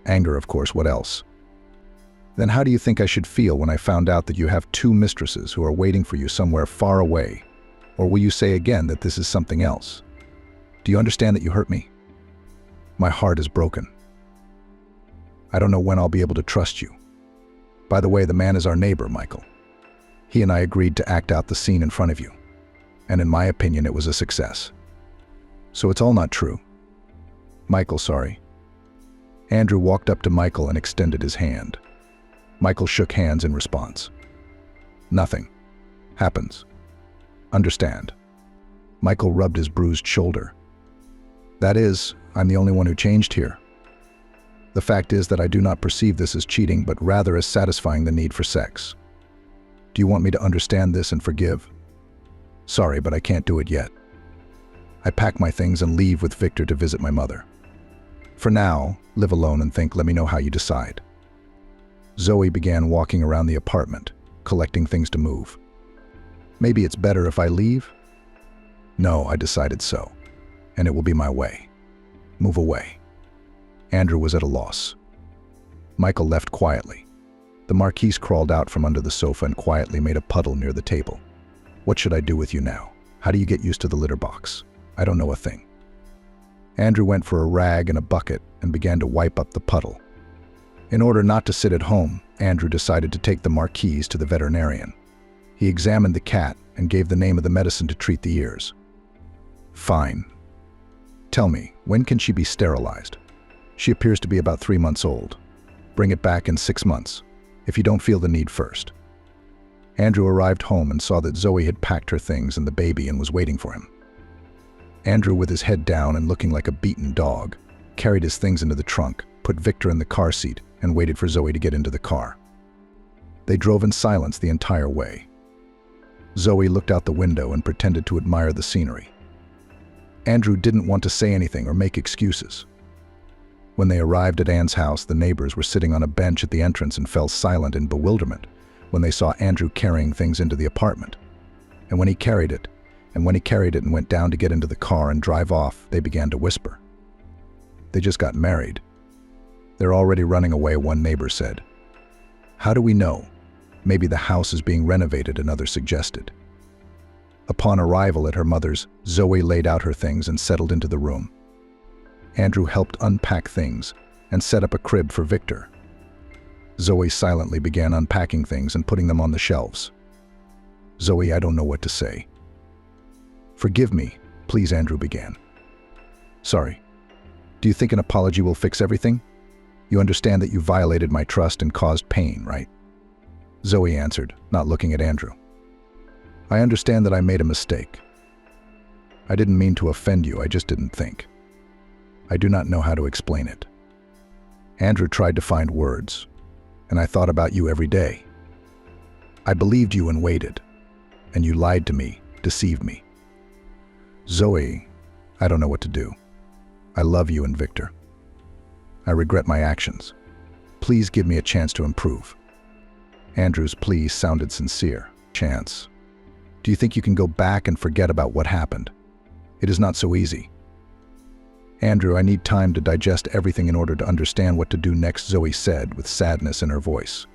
Anger, of course, what else? Then how do you think I should feel when I found out that you have 2 mistresses who are waiting for you somewhere far away? Or will you say again that this is something else? Do you understand that you hurt me? My heart is broken. I don't know when I'll be able to trust you. By the way, the man is our neighbor, Michael. He and I agreed to act out the scene in front of you. And in my opinion, it was a success. So it's all not true. Michael, sorry. Andrew walked up to Michael and extended his hand. Michael shook hands in response. Nothing happens. Understand. Michael rubbed his bruised shoulder. That is, I'm the only one who changed here. The fact is that I do not perceive this as cheating, but rather as satisfying the need for sex. Do you want me to understand this and forgive? Sorry, but I can't do it yet. I pack my things and leave with Victor to visit my mother. For now, live alone and think, let me know how you decide. Zoe began walking around the apartment, collecting things to move. Maybe it's better if I leave? No, I decided so, and it will be my way. Move away. Andrew was at a loss. Michael left quietly. The Marquise crawled out from under the sofa and quietly made a puddle near the table. What should I do with you now? How do you get used to the litter box? I don't know a thing. Andrew went for a rag and a bucket and began to wipe up the puddle. In order not to sit at home, Andrew decided to take the Marquise to the veterinarian. He examined the cat and gave the name of the medicine to treat the ears. Fine. Tell me, when can she be sterilized? She appears to be about 3 months old. Bring it back in 6 months, if you don't feel the need first. Andrew arrived home and saw that Zoe had packed her things and the baby and was waiting for him. Andrew, with his head down and looking like a beaten dog, carried his things into the trunk, put Victor in the car seat, and waited for Zoe to get into the car. They drove in silence the entire way. Zoe looked out the window and pretended to admire the scenery. Andrew didn't want to say anything or make excuses. When they arrived at Anne's house, the neighbors were sitting on a bench at the entrance and fell silent in bewilderment when they saw Andrew carrying things into the apartment. And when he carried it and went down to get into the car and drive off, they began to whisper. They just got married. They're already running away, one neighbor said. How do we know? Maybe the house is being renovated, another suggested. Upon arrival at her mother's, Zoe laid out her things and settled into the room. Andrew helped unpack things and set up a crib for Victor. Zoe silently began unpacking things and putting them on the shelves. Zoe, I don't know what to say. Forgive me, please, Andrew began. Sorry. Do you think an apology will fix everything? You understand that you violated my trust and caused pain, right? Zoe answered, not looking at Andrew. I understand that I made a mistake. I didn't mean to offend you, I just didn't think. I do not know how to explain it. Andrew tried to find words, and I thought about you every day. I believed you and waited, and you lied to me, deceived me. Zoe, I don't know what to do. I love you and Victor. I regret my actions. Please give me a chance to improve. Andrew's plea sounded sincere. Chance. Do you think you can go back and forget about what happened? It is not so easy. Andrew, I need time to digest everything in order to understand what to do next, Zoe said with sadness in her voice.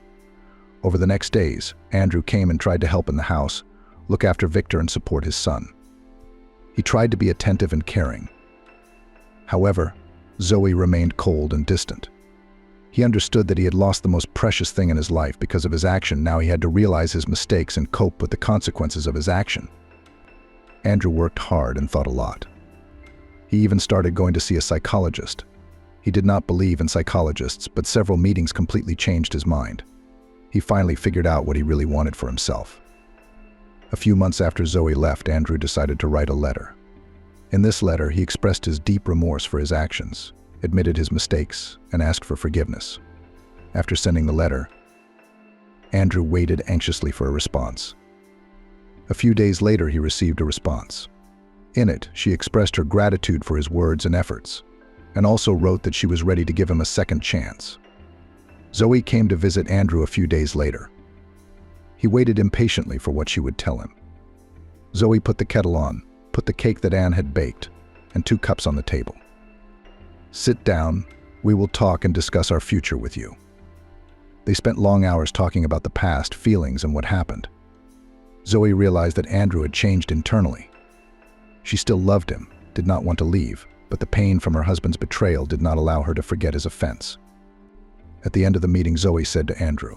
Over the next days, Andrew came and tried to help in the house, look after Victor and support his son. He tried to be attentive and caring. However, Zoe remained cold and distant. He understood that he had lost the most precious thing in his life because of his action. Now he had to realize his mistakes and cope with the consequences of his action. Andrew worked hard and thought a lot. He even started going to see a psychologist. He did not believe in psychologists, but several meetings completely changed his mind. He finally figured out what he really wanted for himself. A few months after Zoe left, Andrew decided to write a letter. In this letter, he expressed his deep remorse for his actions, admitted his mistakes, and asked for forgiveness. After sending the letter, Andrew waited anxiously for a response. A few days later, he received a response. In it, she expressed her gratitude for his words and efforts, and also wrote that she was ready to give him a second chance. Zoe came to visit Andrew a few days later. He waited impatiently for what she would tell him. Zoe put the kettle on, put the cake that Anne had baked, and 2 cups on the table. Sit down, we will talk and discuss our future with you. They spent long hours talking about the past, feelings, and what happened. Zoe realized that Andrew had changed internally. She still loved him, did not want to leave, but the pain from her husband's betrayal did not allow her to forget his offense. At the end of the meeting, Zoe said to Andrew,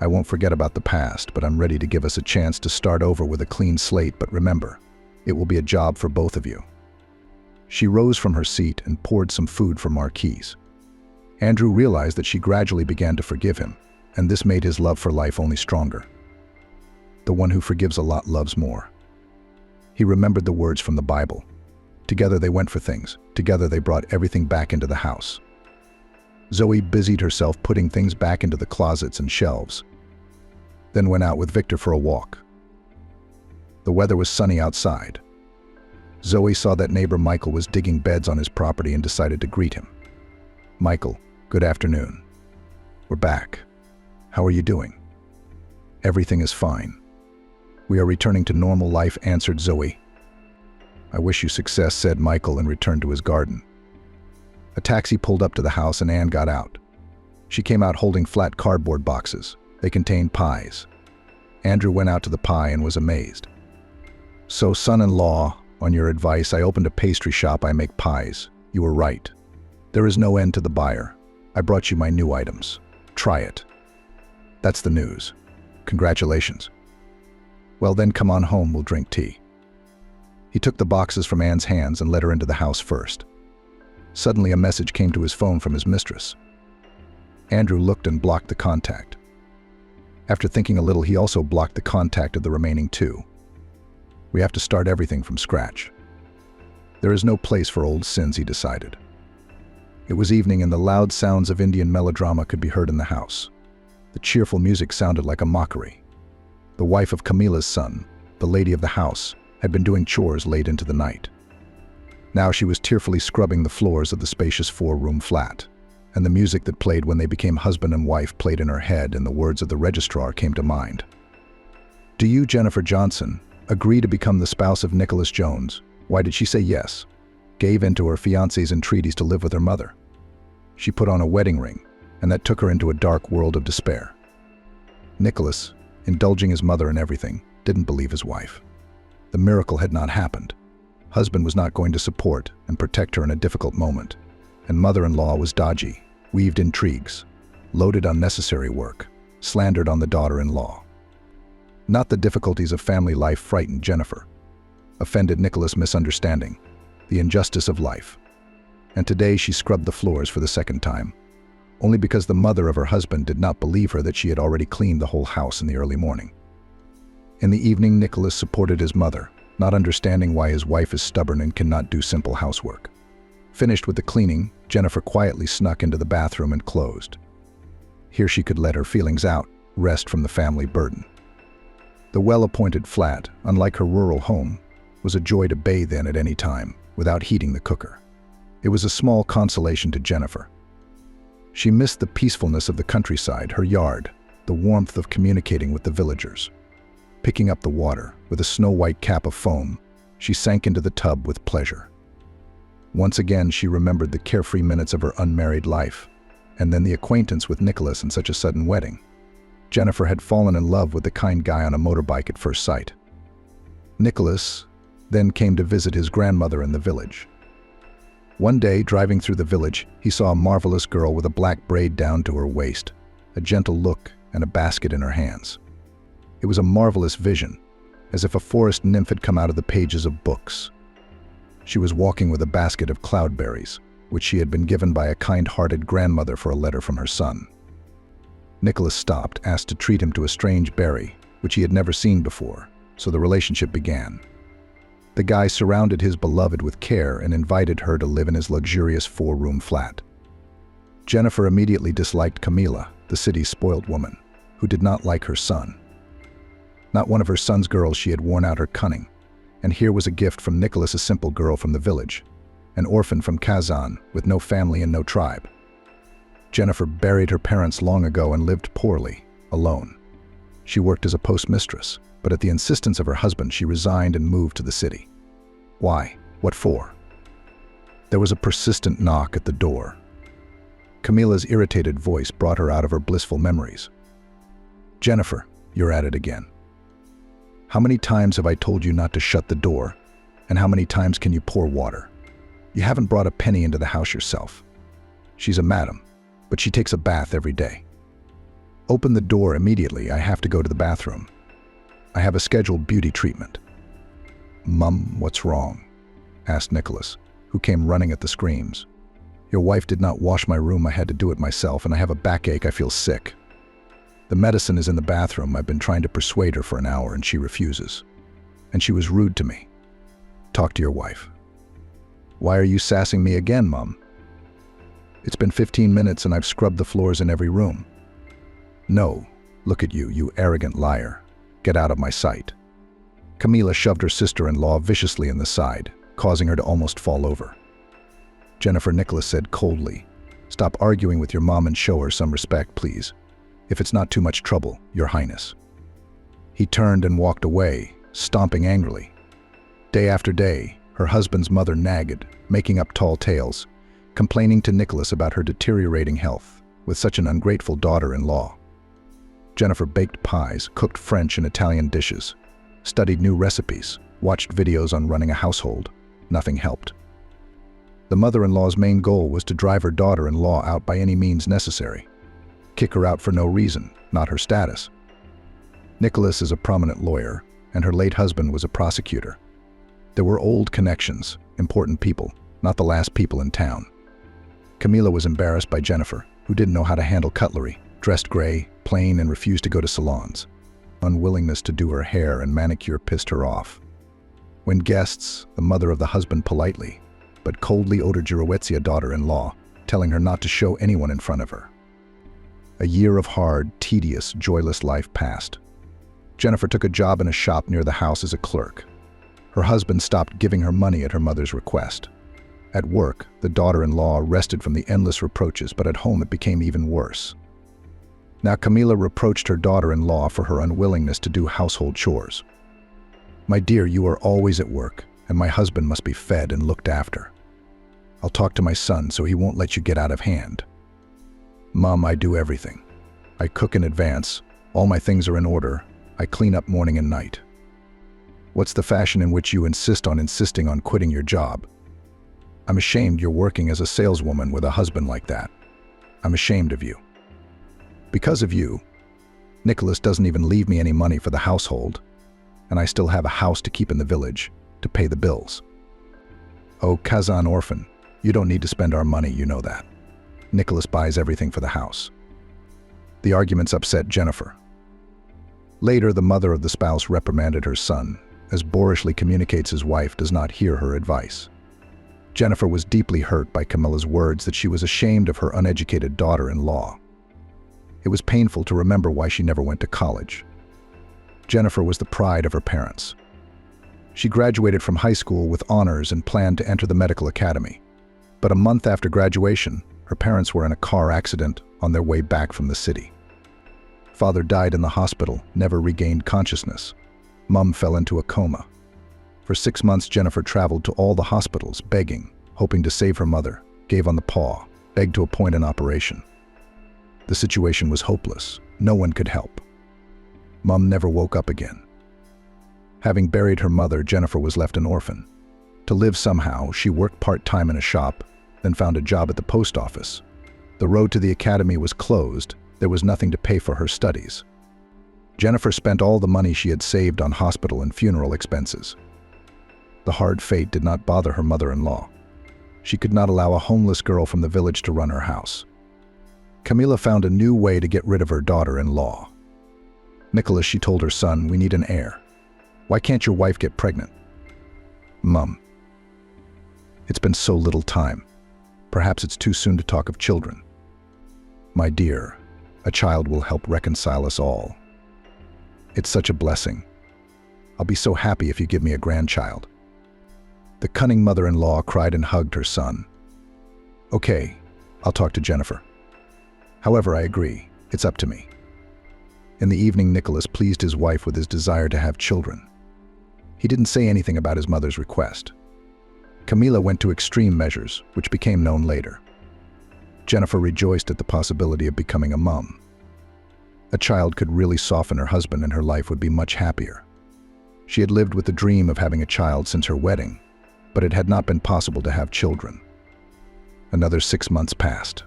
I won't forget about the past, but I'm ready to give us a chance to start over with a clean slate, but remember, it will be a job for both of you. She rose from her seat and poured some food for Marquise. Andrew realized that she gradually began to forgive him, and this made his love for life only stronger. The one who forgives a lot loves more. He remembered the words from the Bible. Together they went for things. Together they brought everything back into the house. Zoe busied herself putting things back into the closets and shelves, then went out with Victor for a walk. The weather was sunny outside. Zoe saw that neighbor Michael was digging beds on his property and decided to greet him. Michael, good afternoon. We're back. How are you doing? Everything is fine. We are returning to normal life, answered Zoe. I wish you success, said Michael and returned to his garden. A taxi pulled up to the house and Anne got out. She came out holding flat cardboard boxes. They contained pies. Andrew went out to the pie and was amazed. So, son-in-law, on your advice, I opened a pastry shop. I make pies. You were right. There is no end to the buyer. I brought you my new items. Try it. That's the news. Congratulations. Well then, come on home, we'll drink tea. He took the boxes from Anne's hands and led her into the house first. Suddenly a message came to his phone from his mistress. Andrew looked and blocked the contact. After thinking a little, he also blocked the contact of the remaining two. We have to start everything from scratch. There is no place for old sins, he decided. It was evening and the loud sounds of Indian melodrama could be heard in the house. The cheerful music sounded like a mockery. The wife of Camila's son, the lady of the house, had been doing chores late into the night. Now she was tearfully scrubbing the floors of the spacious four-room flat, and the music that played when they became husband and wife played in her head, and the words of the registrar came to mind. Do you, Jennifer Johnson, agree to become the spouse of Nicholas Jones? Why did she say yes? Gave in to her fiancé's entreaties to live with her mother. She put on a wedding ring, and that took her into a dark world of despair. Nicholas, indulging his mother in everything, didn't believe his wife. The miracle had not happened. Husband was not going to support and protect her in a difficult moment, and mother-in-law was dodgy, weaved intrigues, loaded unnecessary work, slandered on the daughter-in-law. Not the difficulties of family life frightened Jennifer. Offended Nicholas misunderstanding, the injustice of life. And today she scrubbed the floors for the second time, only because the mother of her husband did not believe her that she had already cleaned the whole house in the early morning. In the evening, Nicholas supported his mother, not understanding why his wife is stubborn and cannot do simple housework. Finished with the cleaning, Jennifer quietly snuck into the bathroom and closed. Here she could let her feelings out, rest from the family burden. The well-appointed flat, unlike her rural home, was a joy to bathe in at any time, without heating the cooker. It was a small consolation to Jennifer. She missed the peacefulness of the countryside, her yard, the warmth of communicating with the villagers. Picking up the water, with a snow-white cap of foam, she sank into the tub with pleasure. Once again she remembered the carefree minutes of her unmarried life, and then the acquaintance with Nicholas and such a sudden wedding. Jennifer had fallen in love with the kind guy on a motorbike at first sight. Nicholas then came to visit his grandmother in the village. One day, driving through the village, he saw a marvelous girl with a black braid down to her waist, a gentle look, and a basket in her hands. It was a marvelous vision, as if a forest nymph had come out of the pages of books. She was walking with a basket of cloudberries, which she had been given by a kind-hearted grandmother for a letter from her son. Nicholas stopped, asked to treat him to a strange berry, which he had never seen before, so the relationship began. The guy surrounded his beloved with care and invited her to live in his luxurious four-room flat. Jennifer immediately disliked Camila, the city's spoiled woman, who did not like her son. Not one of her son's girls, she had worn out her cunning, and here was a gift from Nicholas, a simple girl from the village, an orphan from Kazan with no family and no tribe. Jennifer buried her parents long ago and lived poorly, alone. She worked as a postmistress, but at the insistence of her husband she resigned and moved to the city. Why? What for? There was a persistent knock at the door. Camila's irritated voice brought her out of her blissful memories. Jennifer, you're at it again. How many times have I told you not to shut the door, and how many times can you pour water? You haven't brought a penny into the house yourself. She's a madam, but she takes a bath every day. Open the door immediately, I have to go to the bathroom. I have a scheduled beauty treatment. Mum, what's wrong? Asked Nicholas, who came running at the screams. Your wife did not wash my room, I had to do it myself, and I have a backache, I feel sick. The medicine is in the bathroom, I've been trying to persuade her for an hour and she refuses. And she was rude to me. Talk to your wife. Why are you sassing me again, Mum? It's been 15 minutes and I've scrubbed the floors in every room. No, look at you, you arrogant liar. Get out of my sight. Camila shoved her sister-in-law viciously in the side, causing her to almost fall over. Jennifer, Nicholas said coldly, stop arguing with your mom and show her some respect, please. If it's not too much trouble, Your Highness. He turned and walked away, stomping angrily. Day after day, her husband's mother nagged, making up tall tales, complaining to Nicholas about her deteriorating health, with such an ungrateful daughter-in-law. Jennifer baked pies, cooked French and Italian dishes, studied new recipes, watched videos on running a household. Nothing helped. The mother-in-law's main goal was to drive her daughter-in-law out by any means necessary. Kick her out for no reason, not her status. Nicholas is a prominent lawyer, and her late husband was a prosecutor. There were old connections, important people, not the last people in town. Camila was embarrassed by Jennifer, who didn't know how to handle cutlery, dressed gray, plain, and refused to go to salons. Unwillingness to do her hair and manicure pissed her off. When guests, the mother of the husband politely, but coldly owed her Girowetzia daughter-in-law, telling her not to show anyone in front of her. A year of hard, tedious, joyless life passed. Jennifer took a job in a shop near the house as a clerk. Her husband stopped giving her money at her mother's request. At work, the daughter-in-law rested from the endless reproaches, but at home it became even worse. Now Camila reproached her daughter-in-law for her unwillingness to do household chores. "My dear, you are always at work, and my husband must be fed and looked after. I'll talk to my son so he won't let you get out of hand." "Mom, I do everything. I cook in advance, all my things are in order, I clean up morning and night. What's the fashion in which you insist on quitting your job? I'm ashamed you're working as a saleswoman with a husband like that. I'm ashamed of you. Because of you, Nicholas doesn't even leave me any money for the household, and I still have a house to keep in the village, to pay the bills. Oh, Kazan orphan, you don't need to spend our money, you know that. Nicholas buys everything for the house." The arguments upset Jennifer. Later, the mother of the spouse reprimanded her son, as boorishly communicates his wife does not hear her advice. Jennifer was deeply hurt by Camilla's words that she was ashamed of her uneducated daughter-in-law. It was painful to remember why she never went to college. Jennifer was the pride of her parents. She graduated from high school with honors and planned to enter the medical academy. But a month after graduation, her parents were in a car accident on their way back from the city. Father died in the hospital, never regained consciousness. Mom fell into a coma. For 6 months, Jennifer traveled to all the hospitals, begging, hoping to save her mother, gave on the paw, begged to appoint an operation. The situation was hopeless. No one could help. Mom never woke up again. Having buried her mother, Jennifer was left an orphan. To live somehow, she worked part-time in a shop, then found a job at the post office. The road to the academy was closed. There was nothing to pay for her studies. Jennifer spent all the money she had saved on hospital and funeral expenses. The hard fate did not bother her mother-in-law. She could not allow a homeless girl from the village to run her house. Camila found a new way to get rid of her daughter-in-law. "Nicholas," she told her son, "we need an heir. Why can't your wife get pregnant?" "Mom, it's been so little time. Perhaps it's too soon to talk of children." "My dear, a child will help reconcile us all. It's such a blessing. I'll be so happy if you give me a grandchild." The cunning mother-in-law cried and hugged her son. "Okay, I'll talk to Jennifer. However, I agree. It's up to me." In the evening, Nicholas pleased his wife with his desire to have children. He didn't say anything about his mother's request. Camila went to extreme measures, which became known later. Jennifer rejoiced at the possibility of becoming a mom. A child could really soften her husband and her life would be much happier. She had lived with the dream of having a child since her wedding, but it had not been possible to have children. Another 6 months passed.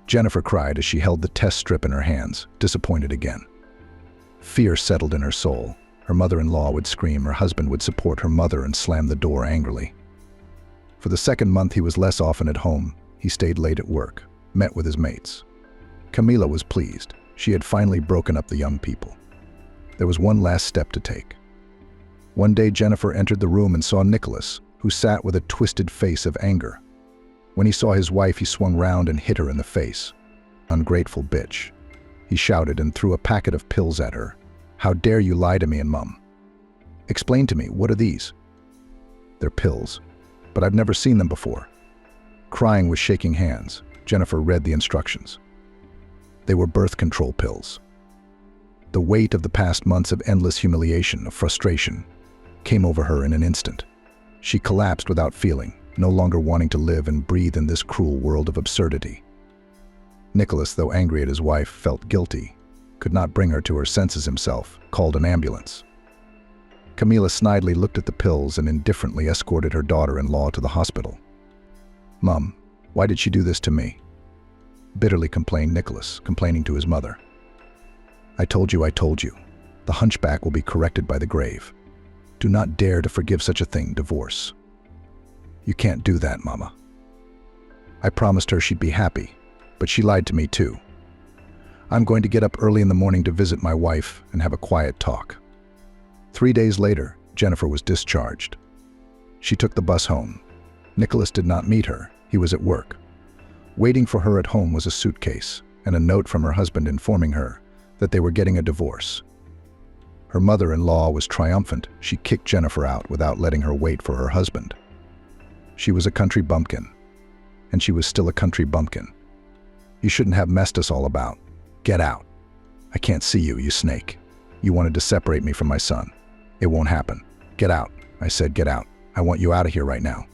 Jennifer cried as she held the test strip in her hands, disappointed again. Fear settled in her soul. Her mother-in-law would scream, her husband would support her mother and slam the door angrily. For the 2nd month, he was less often at home. He stayed late at work, met with his mates. Camila was pleased. She had finally broken up the young people. There was one last step to take. One day, Jennifer entered the room and saw Nicholas, who sat with a twisted face of anger. When he saw his wife, he swung round and hit her in the face. "Ungrateful bitch," he shouted and threw a packet of pills at her. "How dare you lie to me and Mum? Explain to me, what are these?" "They're pills, but I've never seen them before." Crying with shaking hands, Jennifer read the instructions. They were birth control pills. The weight of the past months of endless humiliation, of frustration, came over her in an instant. She collapsed without feeling, no longer wanting to live and breathe in this cruel world of absurdity. Nicholas, though angry at his wife, felt guilty, could not bring her to her senses himself, called an ambulance. Camila snidely looked at the pills and indifferently escorted her daughter-in-law to the hospital. "Mom, why did she do this to me?" Bitterly complained Nicholas, complaining to his mother. I told you. The hunchback will be corrected by the grave. Do not dare to forgive such a thing, divorce." "You can't do that, Mama. I promised her she'd be happy, but she lied to me too. I'm going to get up early in the morning to visit my wife and have a quiet talk." 3 days later, Jennifer was discharged. She took the bus home. Nicholas did not meet her. He was at work. Waiting for her at home was a suitcase and a note from her husband informing her that they were getting a divorce. Her mother-in-law was triumphant. She kicked Jennifer out without letting her wait for her husband. She was a country bumpkin, and she was still a country bumpkin. "You shouldn't have messed us all about. Get out. I can't see you, you snake. You wanted to separate me from my son. It won't happen. Get out. I said get out. I want you out of here right now."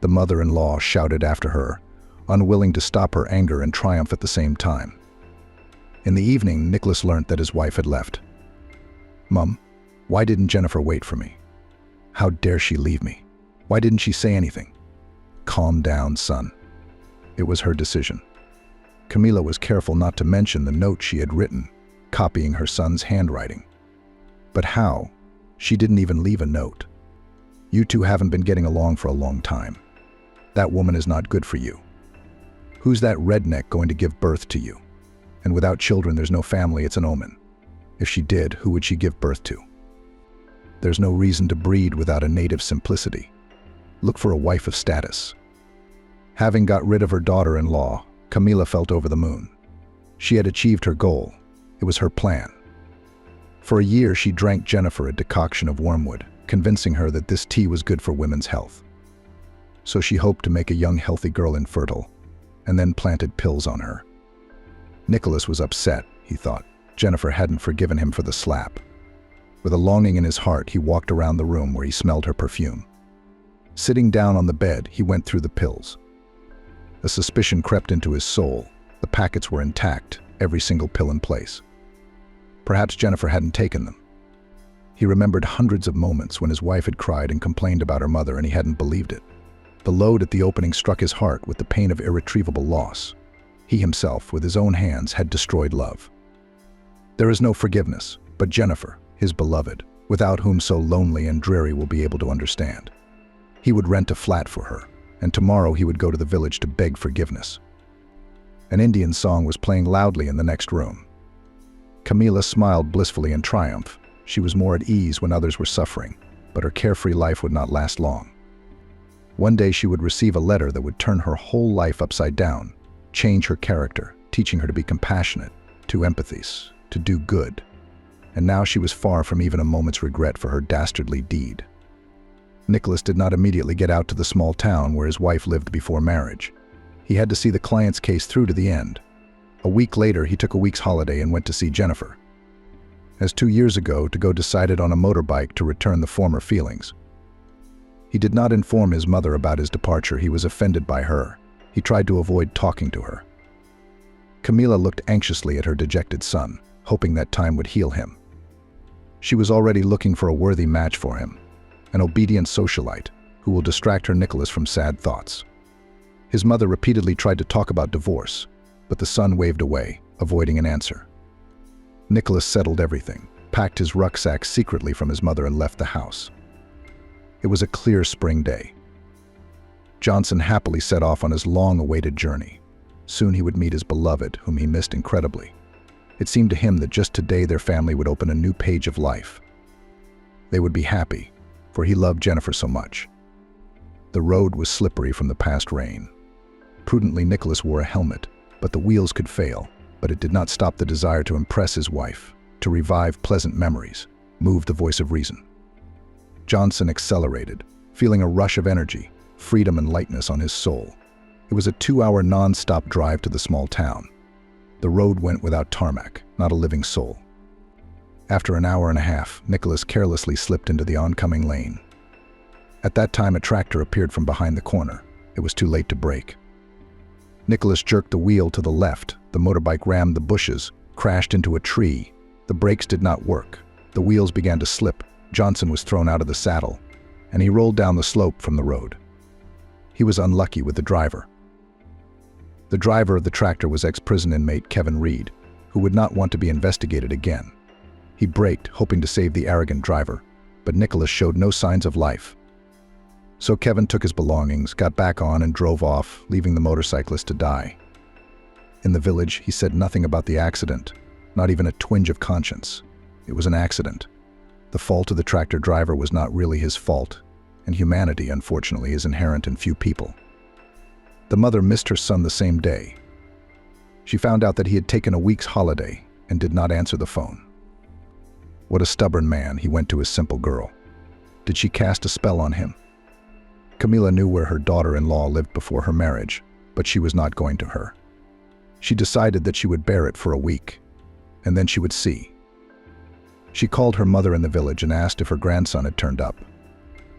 The mother-in-law shouted after her, unwilling to stop her anger and triumph at the same time. In the evening, Nicholas learnt that his wife had left. "Mom, why didn't Jennifer wait for me? How dare she leave me? Why didn't she say anything?" "Calm down, son. It was her decision." Camila was careful not to mention the note she had written, copying her son's handwriting. "But how? She didn't even leave a note. You two haven't been getting along for a long time. That woman is not good for you. Who's that redneck going to give birth to you? And without children, there's no family, it's an omen. If she did, who would she give birth to? There's no reason to breed without a native simplicity. Look for a wife of status." Having got rid of her daughter-in-law, Camila felt over the moon. She had achieved her goal. It was her plan. For a year, she drank Jennifer a decoction of wormwood, convincing her that this tea was good for women's health. So she hoped to make a young, healthy girl infertile, and then planted pills on her. Nicholas was upset, he thought. Jennifer hadn't forgiven him for the slap. With a longing in his heart, he walked around the room where he smelled her perfume. Sitting down on the bed, he went through the pills. A suspicion crept into his soul. The packets were intact, every single pill in place. Perhaps Jennifer hadn't taken them. He remembered hundreds of moments when his wife had cried and complained about her mother and he hadn't believed it. The load at the opening struck his heart with the pain of irretrievable loss. He himself, with his own hands, had destroyed love. There is no forgiveness, but Jennifer, his beloved, without whom so lonely and dreary, will be able to understand. He would rent a flat for her, and tomorrow he would go to the village to beg forgiveness. An Indian song was playing loudly in the next room. Camila smiled blissfully in triumph. She was more at ease when others were suffering, but her carefree life would not last long. One day she would receive a letter that would turn her whole life upside down, change her character, teaching her to be compassionate, to empathize, to do good. And now she was far from even a moment's regret for her dastardly deed. Nicholas did not immediately get out to the small town where his wife lived before marriage. He had to see the client's case through to the end. A week later, he took a week's holiday and went to see Jennifer. As 2 years ago, to go decided on a motorbike to return the former feelings. He did not inform his mother about his departure. He was offended by her. He tried to avoid talking to her. Camila looked anxiously at her dejected son, hoping that time would heal him. She was already looking for a worthy match for him, an obedient socialite who will distract her Nicholas from sad thoughts. His mother repeatedly tried to talk about divorce, but the son waved away, avoiding an answer. Nicholas settled everything, packed his rucksack secretly from his mother and left the house. It was a clear spring day. Johnson happily set off on his long-awaited journey. Soon he would meet his beloved, whom he missed incredibly. It seemed to him that just today their family would open a new page of life. They would be happy, for he loved Jennifer so much. The road was slippery from the past rain. Prudently, Nicholas wore a helmet, but the wheels could fail. But it did not stop the desire to impress his wife, to revive pleasant memories, move the voice of reason. Johnson accelerated, feeling a rush of energy, freedom and lightness on his soul. It was a 2-hour non-stop drive to the small town. The road went without tarmac, not a living soul. After an hour and a half, Nicholas carelessly slipped into the oncoming lane. At that time, a tractor appeared from behind the corner. It was too late to brake. Nicholas jerked the wheel to the left. The motorbike rammed the bushes, crashed into a tree. The brakes did not work. The wheels began to slip. Johnson was thrown out of the saddle, and he rolled down the slope from the road. He was unlucky with the driver. The driver of the tractor was ex-prison inmate Kevin Reed, who would not want to be investigated again. He braked, hoping to save the arrogant driver, but Nicholas showed no signs of life. So Kevin took his belongings, got back on, and drove off, leaving the motorcyclist to die. In the village, he said nothing about the accident, not even a twinge of conscience. It was an accident. The fault of the tractor driver was not really his fault, and humanity, unfortunately, is inherent in few people. The mother missed her son the same day. She found out that he had taken a week's holiday and did not answer the phone. What a stubborn man, he went to his simple girl. Did she cast a spell on him? Camila knew where her daughter-in-law lived before her marriage, but she was not going to her. She decided that she would bear it for a week, and then she would see. She called her mother in the village and asked if her grandson had turned up.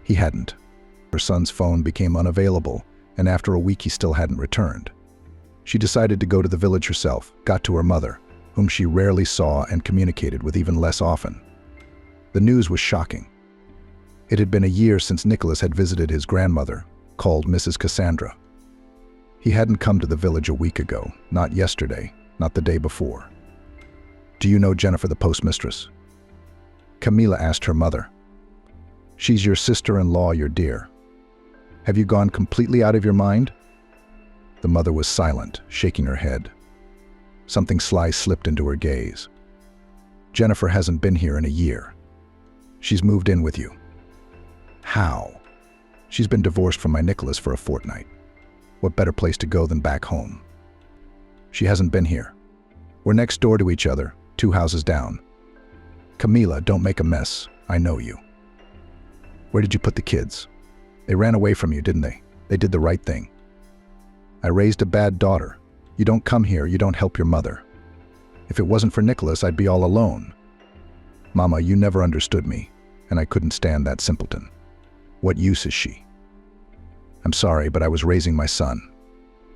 He hadn't. Her son's phone became unavailable, and after a week he still hadn't returned. She decided to go to the village herself, got to her mother, whom she rarely saw and communicated with even less often. The news was shocking. It had been a year since Nicholas had visited his grandmother, called Mrs. Cassandra. He hadn't come to the village a week ago, not yesterday, not the day before. "Do you know Jennifer, the postmistress?" Camila asked her mother. "She's your sister-in-law, your dear. Have you gone completely out of your mind?" The mother was silent, shaking her head. Something sly slipped into her gaze. "Jennifer hasn't been here in a year. She's moved in with you." "How?" "She's been divorced from my Nicholas for a fortnight. What better place to go than back home?" "She hasn't been here. We're next door to each other, 2 houses down." "Camila, don't make a mess. I know you. Where did you put the kids? They ran away from you, didn't they? They did the right thing." "I raised a bad daughter. You don't come here, you don't help your mother. If it wasn't for Nicholas, I'd be all alone." "Mama, you never understood me, and I couldn't stand that simpleton. What use is she?" "I'm sorry, but I was raising my son.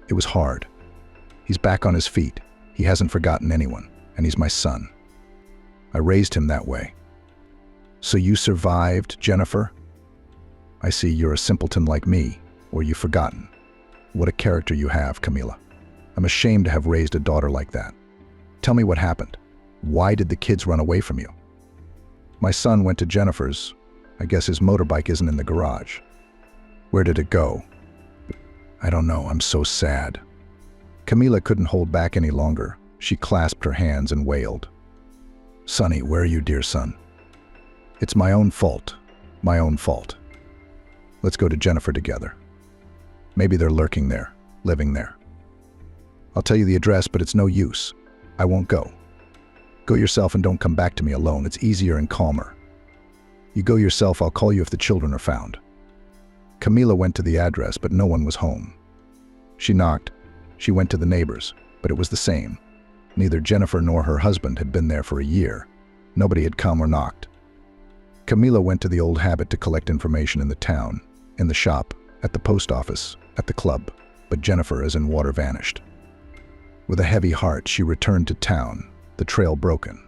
It was hard. He's back on his feet. He hasn't forgotten anyone, and he's my son. I raised him that way." "So you survived, Jennifer? I see you're a simpleton like me, or you've forgotten. What a character you have, Camila. I'm ashamed to have raised a daughter like that. Tell me what happened. Why did the kids run away from you?" "My son went to Jennifer's. I guess his motorbike isn't in the garage." "Where did it go?" "I don't know. I'm so sad." Camila couldn't hold back any longer. She clasped her hands and wailed. "Sonny, where are you, dear son? It's my own fault. My own fault. Let's go to Jennifer together. Maybe they're lurking there, living there. I'll tell you the address, but it's no use. I won't go. Go yourself and don't come back to me alone. It's easier and calmer. You go yourself, I'll call you if the children are found." Camila went to the address, but no one was home. She knocked. She went to the neighbors, but it was the same. Neither Jennifer nor her husband had been there for a year. Nobody had come or knocked. Camila went to the old habit to collect information in the town, in the shop, at the post office, at the club, but Jennifer as in water vanished. With a heavy heart, she returned to town, the trail broken.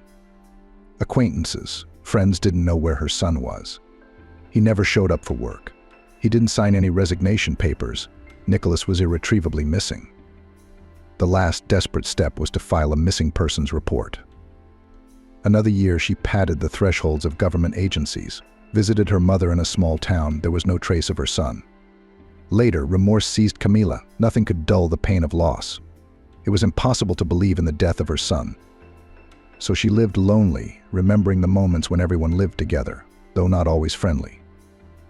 Acquaintances, friends didn't know where her son was. He never showed up for work. He didn't sign any resignation papers. Nicholas was irretrievably missing. The last desperate step was to file a missing persons report. Another year, she padded the thresholds of government agencies, visited her mother in a small town. There was no trace of her son. Later, remorse seized Camila. Nothing could dull the pain of loss. It was impossible to believe in the death of her son. So she lived lonely, remembering the moments when everyone lived together, though not always friendly.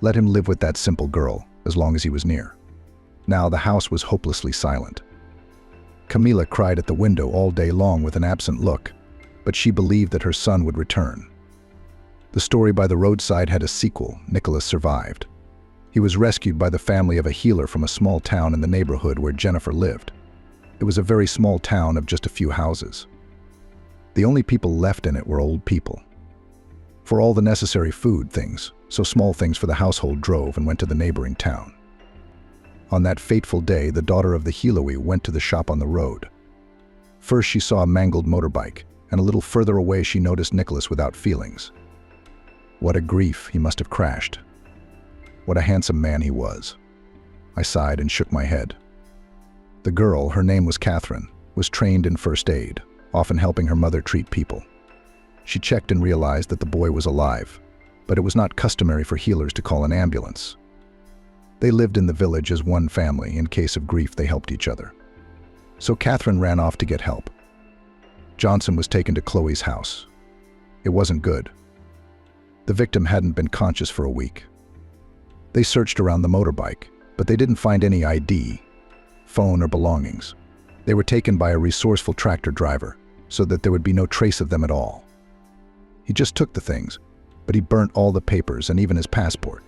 Let him live with that simple girl, as long as he was near. Now the house was hopelessly silent. Camila cried at the window all day long with an absent look, but she believed that her son would return. The story by the roadside had a sequel. Nicholas survived. He was rescued by the family of a healer from a small town in the neighborhood where Jennifer lived. It was a very small town of just a few houses. The only people left in it were old people. For all the necessary food things, so small things for the household drove and went to the neighboring town. On that fateful day, the daughter of the healer went to the shop on the road. First she saw a mangled motorbike, and a little further away she noticed Nicholas without feelings. What a grief, he must have crashed. What a handsome man he was. I sighed and shook my head. The girl, her name was Catherine, was trained in first aid, often helping her mother treat people. She checked and realized that the boy was alive, but it was not customary for healers to call an ambulance. They lived in the village as one family. In case of grief, they helped each other. So Catherine ran off to get help. Johnson was taken to Chloe's house. It wasn't good. The victim hadn't been conscious for a week. They searched around the motorbike, but they didn't find any ID, phone, or belongings. They were taken by a resourceful tractor driver, so that there would be no trace of them at all. He just took the things, but he burnt all the papers and even his passport.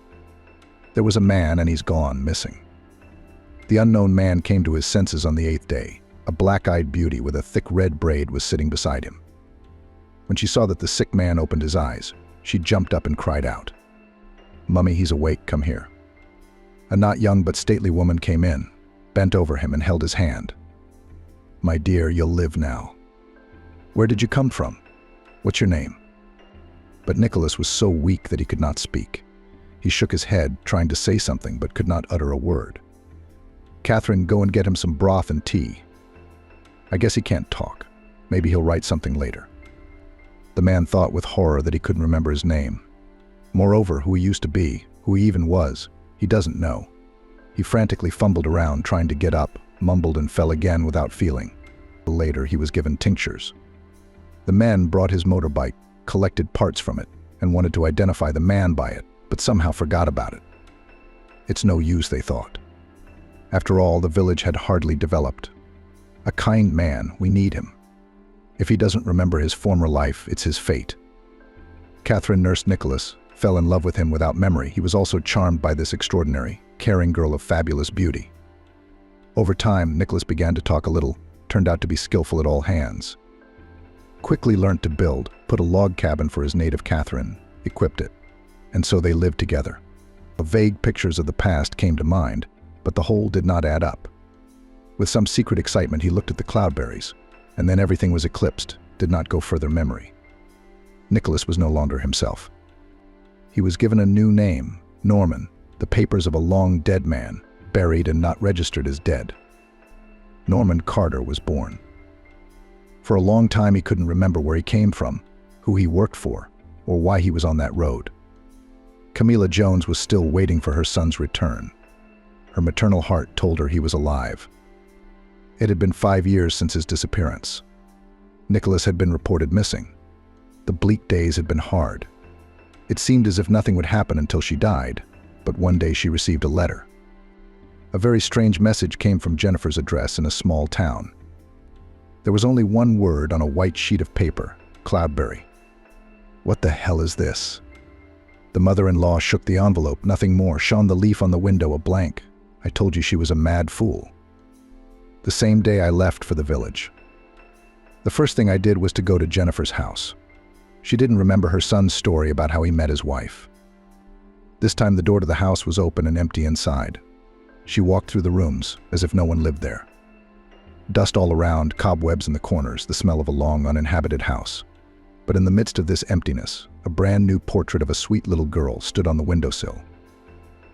There was a man, and he's gone, missing. The unknown man came to his senses on the 8th day. A black-eyed beauty with a thick red braid was sitting beside him. When she saw that the sick man opened his eyes, she jumped up and cried out, "Mummy, he's awake, come here." A not young but stately woman came in, bent over him and held his hand. "My dear, you'll live now. Where did you come from? What's your name?" But Nicholas was so weak that he could not speak. He shook his head, trying to say something, but could not utter a word. "Catherine, go and get him some broth and tea. I guess he can't talk. Maybe he'll write something later." The man thought with horror that he couldn't remember his name. Moreover, who he used to be, who he even was, he doesn't know. He frantically fumbled around, trying to get up, mumbled and fell again without feeling. Later, he was given tinctures. The men brought his motorbike, collected parts from it, and wanted to identify the man by it, but somehow forgot about it. It's no use, they thought. After all, the village had hardly developed. A kind man, we need him. If he doesn't remember his former life, it's his fate. Catherine nursed Nicholas, fell in love with him without memory. He was also charmed by this extraordinary, caring girl of fabulous beauty. Over time, Nicholas began to talk a little, turned out to be skillful at all hands. Quickly learned to build, put a log cabin for his native Catherine, equipped it, and so they lived together. Vague pictures of the past came to mind, but the whole did not add up. With some secret excitement, he looked at the cloudberries, and then everything was eclipsed, did not go further memory. Nicholas was no longer himself. He was given a new name, Norman, the papers of a long dead man, buried and not registered as dead. Norman Carter was born. For a long time he couldn't remember where he came from, who he worked for, or why he was on that road. Camilla Jones was still waiting for her son's return. Her maternal heart told her he was alive. It had been 5 years since his disappearance. Nicholas had been reported missing. The bleak days had been hard. It seemed as if nothing would happen until she died, but one day she received a letter. A very strange message came from Jennifer's address in a small town. There was only one word on a white sheet of paper, Cloudberry. What the hell is this? The mother-in-law shook the envelope, nothing more, shone the leaf on the window a blank. I told you she was a mad fool. The same day I left for the village. The first thing I did was to go to Jennifer's house. She didn't remember her son's story about how he met his wife. This time the door to the house was open and empty inside. She walked through the rooms, as if no one lived there. Dust all around, cobwebs in the corners, the smell of a long uninhabited house. But in the midst of this emptiness, a brand new portrait of a sweet little girl stood on the windowsill.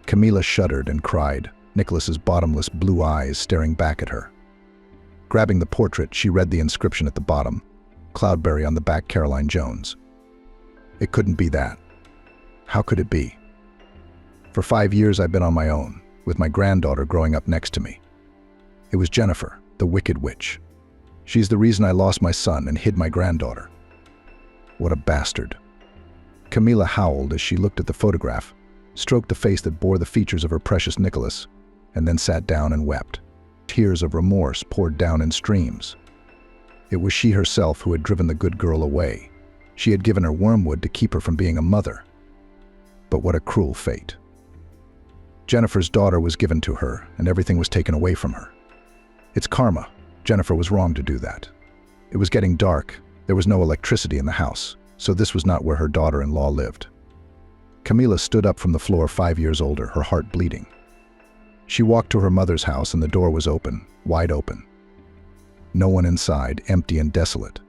Camilla shuddered and cried, Nicholas's bottomless blue eyes staring back at her. Grabbing the portrait, she read the inscription at the bottom, Cloudberry on the back, Caroline Jones. It couldn't be that. How could it be? For 5 years I've been on my own, with my granddaughter growing up next to me. It was Jennifer, the wicked witch. She's the reason I lost my son and hid my granddaughter. What a bastard. Camilla howled as she looked at the photograph, stroked the face that bore the features of her precious Nicholas, and then sat down and wept. Tears of remorse poured down in streams. It was she herself who had driven the good girl away. She had given her wormwood to keep her from being a mother. But what a cruel fate. Jennifer's daughter was given to her, and everything was taken away from her. It's karma. Jennifer was wrong to do that. It was getting dark. There was no electricity in the house, so this was not where her daughter-in-law lived. Camilla stood up from the floor 5 years older, her heart bleeding. She walked to her mother's house and the door was open, wide open. No one inside, empty and desolate.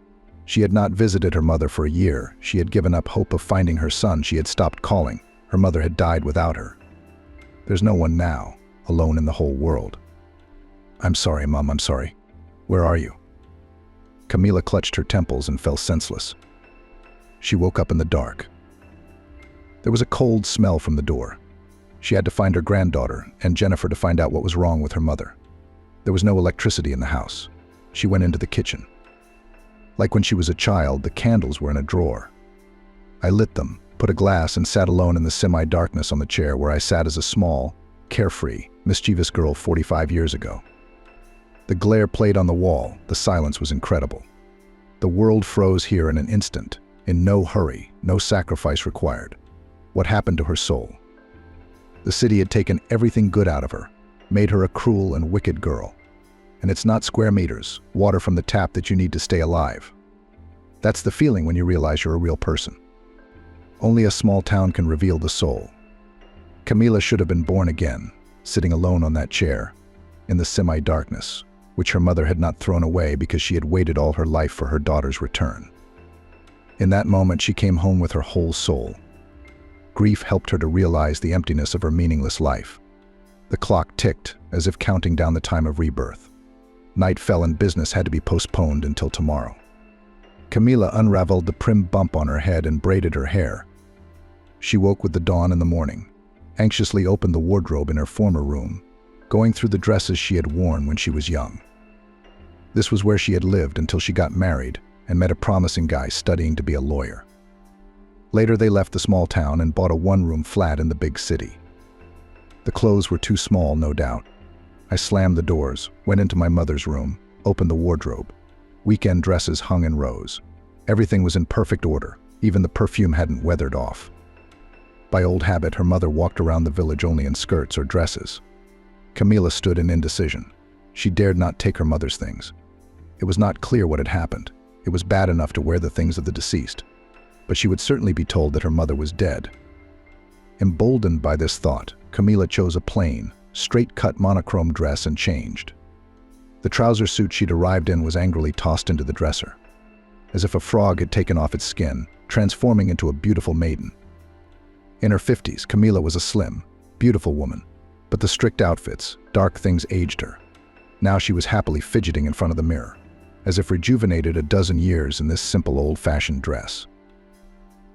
She had not visited her mother for a year. She had given up hope of finding her son. She had stopped calling. Her mother had died without her. There's no one now. alone in the whole world. "I'm sorry, Mom, I'm sorry. Where are you?" Camila clutched her temples and fell senseless. She woke up in the dark. There was a cold smell from the door. She had to find her granddaughter and Jennifer to find out what was wrong with her mother. There was no electricity in the house. She went into the kitchen. Like when she was a child, the candles were in a drawer. I lit them, put a glass, and sat alone in the semi-darkness on the chair where I sat as a small, carefree, mischievous girl 45 years ago. The glare played on the wall. The silence was incredible. The world froze here in an instant, in no hurry, no sacrifice required. What happened to her soul? The city had taken everything good out of her, made her a cruel and wicked girl. And it's not square meters, water from the tap that you need to stay alive. That's the feeling when you realize you're a real person. Only a small town can reveal the soul. Camila should have been born again, sitting alone on that chair, in the semi-darkness, which her mother had not thrown away because she had waited all her life for her daughter's return. In that moment, she came home with her whole soul. Grief helped her to realize the emptiness of her meaningless life. The clock ticked, as if counting down the time of rebirth. Night fell and business had to be postponed until tomorrow. Camila unraveled the prim bump on her head and braided her hair. She woke with the dawn in the morning, anxiously opened the wardrobe in her former room, going through the dresses she had worn when she was young. This was where she had lived until she got married and met a promising guy studying to be a lawyer. Later, they left the small town and bought a one-room flat in the big city. The clothes were too small, no doubt. I slammed the doors, went into my mother's room, opened the wardrobe. Weekend dresses hung in rows. Everything was in perfect order. Even the perfume hadn't weathered off. By old habit, her mother walked around the village only in skirts or dresses. Camila stood in indecision. She dared not take her mother's things. It was not clear what had happened. It was bad enough to wear the things of the deceased, but she would certainly be told that her mother was dead. Emboldened by this thought, Camila chose a plain, straight-cut monochrome dress and changed. The trouser suit she'd arrived in was angrily tossed into the dresser, as if a frog had taken off its skin, transforming into a beautiful maiden. In her 50s, Camila was a slim, beautiful woman, but the strict outfits, dark things aged her. Now she was happily fidgeting in front of the mirror, as if rejuvenated a dozen years in this simple old-fashioned dress.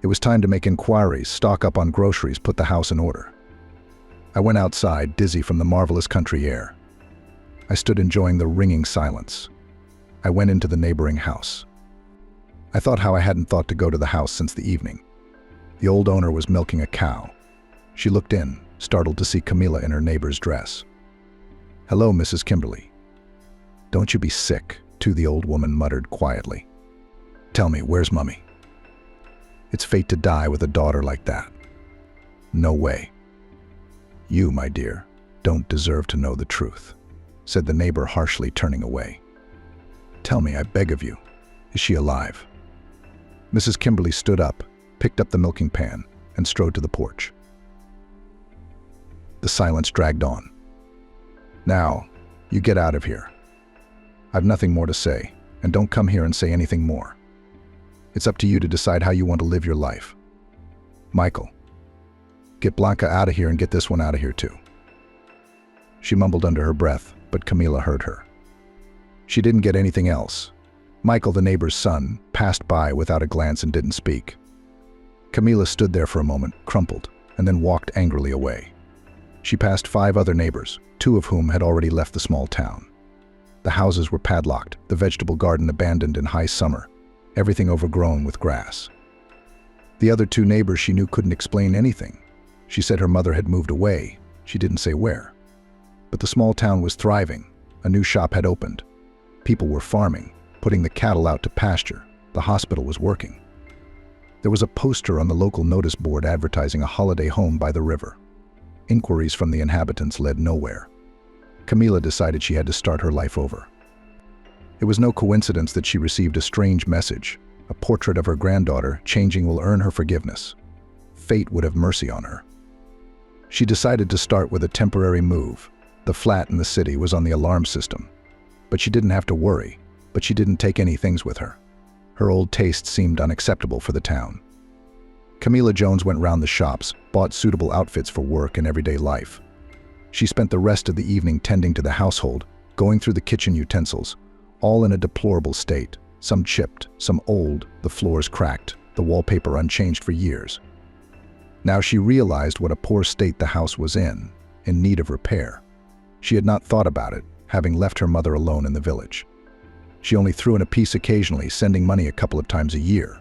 It was time to make inquiries, stock up on groceries, put the house in order. I went outside, dizzy from the marvelous country air. I stood enjoying the ringing silence. I went into the neighboring house. I thought how I hadn't thought to go to the house since the evening. The old owner was milking a cow. She looked in, startled to see Camila in her neighbor's dress. "Hello, Mrs. Kimberly." "Don't you be sick," too, the old woman muttered quietly. "Tell me, where's Mummy?" "It's fate to die with a daughter like that." "No way." "You, my dear, don't deserve to know the truth," said the neighbor harshly, turning away. "Tell me, I beg of you, is she alive?" Mrs. Kimberly stood up, picked up the milking pan, and strode to the porch. The silence dragged on. "Now, you get out of here. I've nothing more to say, and don't come here and say anything more. It's up to you to decide how you want to live your life. Michael, get Blanca out of here and get this one out of here too." She mumbled under her breath, but Camila heard her. She didn't get anything else. Michael, the neighbor's son, passed by without a glance and didn't speak. Camila stood there for a moment, crumpled, and then walked angrily away. She passed 5 other neighbors, 2 of whom had already left the small town. The houses were padlocked, the vegetable garden abandoned in high summer, everything overgrown with grass. The other 2 neighbors she knew couldn't explain anything. She said her mother had moved away. She didn't say where. But the small town was thriving. A new shop had opened. People were farming, putting the cattle out to pasture. The hospital was working. There was a poster on the local notice board advertising a holiday home by the river. Inquiries from the inhabitants led nowhere. Camila decided she had to start her life over. It was no coincidence that she received a strange message. A portrait of her granddaughter, changing will earn her forgiveness. Fate would have mercy on her. She decided to start with a temporary move. The flat in the city was on the alarm system. But she didn't have to worry. But she didn't take any things with her. Her old tastes seemed unacceptable for the town. Camila Jones went round the shops, bought suitable outfits for work and everyday life. She spent the rest of the evening tending to the household, going through the kitchen utensils, all in a deplorable state, some chipped, some old, the floors cracked, the wallpaper unchanged for years. Now she realized what a poor state the house was in need of repair. She had not thought about it, having left her mother alone in the village. She only threw in a piece occasionally, sending money a couple of times a year.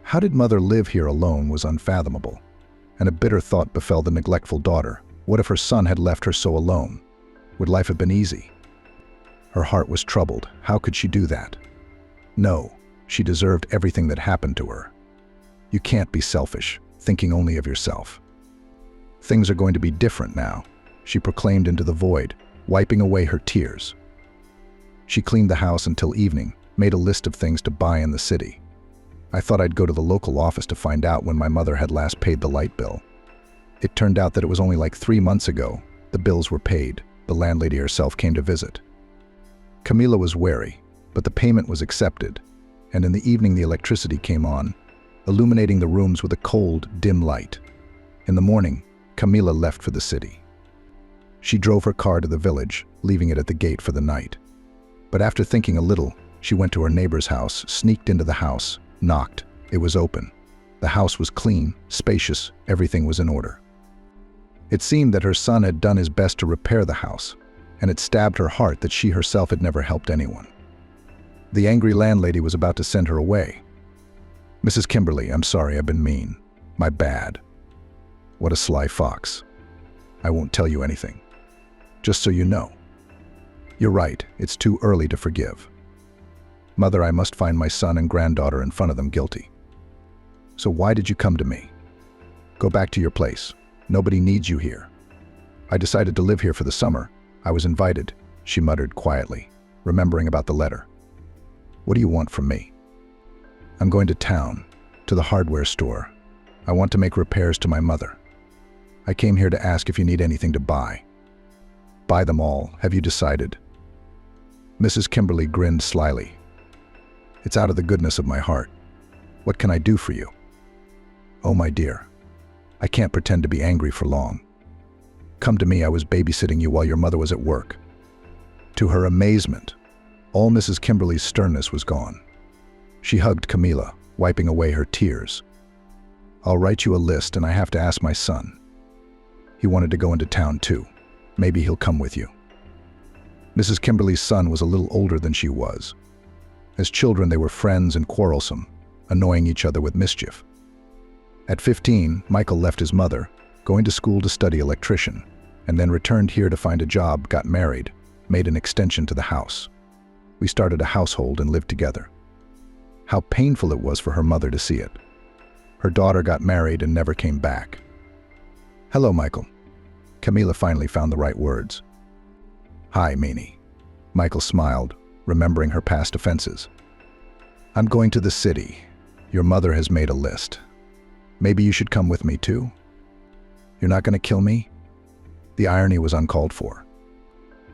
How did mother live here alone was unfathomable, and a bitter thought befell the neglectful daughter. What if her son had left her so alone? Would life have been easy? Her heart was troubled. How could she do that? No, she deserved everything that happened to her. You can't be selfish, thinking only of yourself. Things are going to be different now, she proclaimed into the void, wiping away her tears. She cleaned the house until evening, made a list of things to buy in the city. I thought I'd go to the local office to find out when my mother had last paid the light bill. It turned out that it was only like 3 months ago. The bills were paid. The landlady herself came to visit. Camila was wary, but the payment was accepted, and in the evening the electricity came on, illuminating the rooms with a cold, dim light. In the morning, Camila left for the city. She drove her car to the village, leaving it at the gate for the night. But after thinking a little, she went to her neighbor's house, sneaked into the house, knocked. It was open. The house was clean, spacious, everything was in order. It seemed that her son had done his best to repair the house, and it stabbed her heart that she herself had never helped anyone. The angry landlady was about to send her away. "Mrs. Kimberly, I'm sorry I've been mean. My bad." What a sly fox. "I won't tell you anything. Just so you know." "You're right, it's too early to forgive." "Mother, I must find my son and granddaughter in front of them guilty." "So why did you come to me?" "Go back to your place. Nobody needs you here." "I decided to live here for the summer. I was invited," she muttered quietly, remembering about the letter. "What do you want from me?" "I'm going to town, to the hardware store. I want to make repairs to my mother. I came here to ask if you need anything to buy." "Buy them all. Have you decided?" Mrs. Kimberly grinned slyly. "It's out of the goodness of my heart. What can I do for you?" "Oh, my dear, I can't pretend to be angry for long. Come to me, I was babysitting you while your mother was at work." To her amazement, all Mrs. Kimberly's sternness was gone. She hugged Camila, wiping away her tears. "I'll write you a list, and I have to ask my son. He wanted to go into town too. Maybe he'll come with you." Mrs. Kimberly's son was a little older than she was. As children, they were friends and quarrelsome, annoying each other with mischief. At 15, Michael left his mother, going to school to study electrician, and then returned here to find a job, got married, made an extension to the house. We started a household and lived together. How painful it was for her mother to see it. Her daughter got married and never came back. "Hello, Michael." Camila finally found the right words. "Hi, Meanie." Michael smiled, remembering her past offenses. "I'm going to the city. Your mother has made a list. Maybe you should come with me too? You're not going to kill me?" The irony was uncalled for.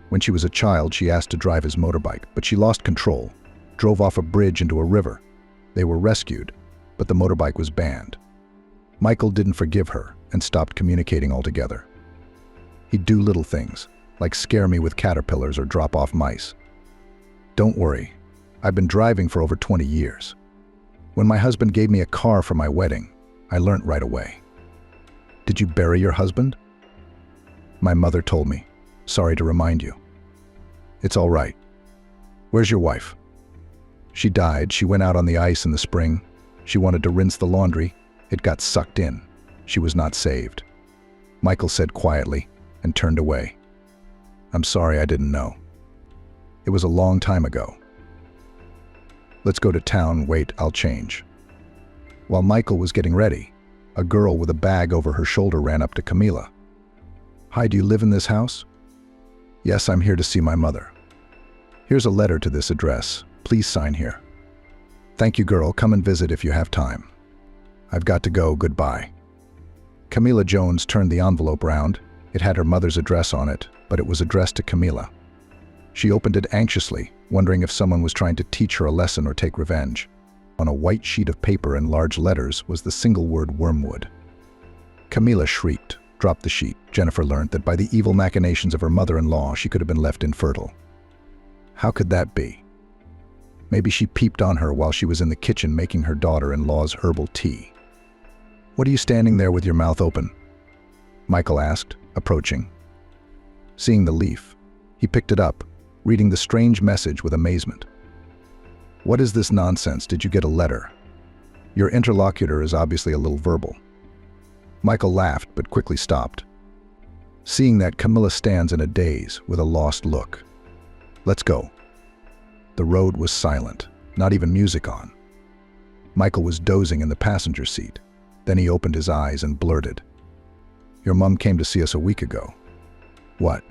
When she was a child, she asked to drive his motorbike, but she lost control, drove off a bridge into a river. They were rescued, but the motorbike was banned. Michael didn't forgive her and stopped communicating altogether. He'd do little things, like scare me with caterpillars or drop off mice. "Don't worry, I've been driving for over 20 years. When my husband gave me a car for my wedding, I learned right away." "Did you bury your husband?" "My mother told me. Sorry to remind you." "It's all right. Where's your wife?" "She died. She went out on the ice in the spring. She wanted to rinse the laundry. It got sucked in. She was not saved." Michael said quietly and turned away. "I'm sorry, I didn't know. It was a long time ago. Let's go to town. Wait, I'll change." While Michael was getting ready, a girl with a bag over her shoulder ran up to Camila. "Hi, do you live in this house?" "Yes, I'm here to see my mother. Here's a letter to this address. Please sign here." "Thank you, girl. Come and visit if you have time." "I've got to go. Goodbye." Camila Jones turned the envelope round. It had her mother's address on it, but it was addressed to Camila. She opened it anxiously, wondering if someone was trying to teach her a lesson or take revenge. On a white sheet of paper in large letters was the single word "Wormwood." Camila shrieked, dropped the sheet, Jennifer learned that by the evil machinations of her mother-in-law, she could have been left infertile. How could that be? Maybe she peeped on her while she was in the kitchen making her daughter-in-law's herbal tea. "What are you standing there with your mouth open?" Michael asked, approaching. Seeing the leaf, he picked it up, reading the strange message with amazement. "What is this nonsense? Did you get a letter?" Your interlocutor is obviously a little verbal. Michael laughed, but quickly stopped. Seeing that, Camilla stands in a daze with a lost look. "Let's go." The road was silent, not even music on. Michael was dozing in the passenger seat. Then he opened his eyes and blurted, "Your mom came to see us a week ago." "What?"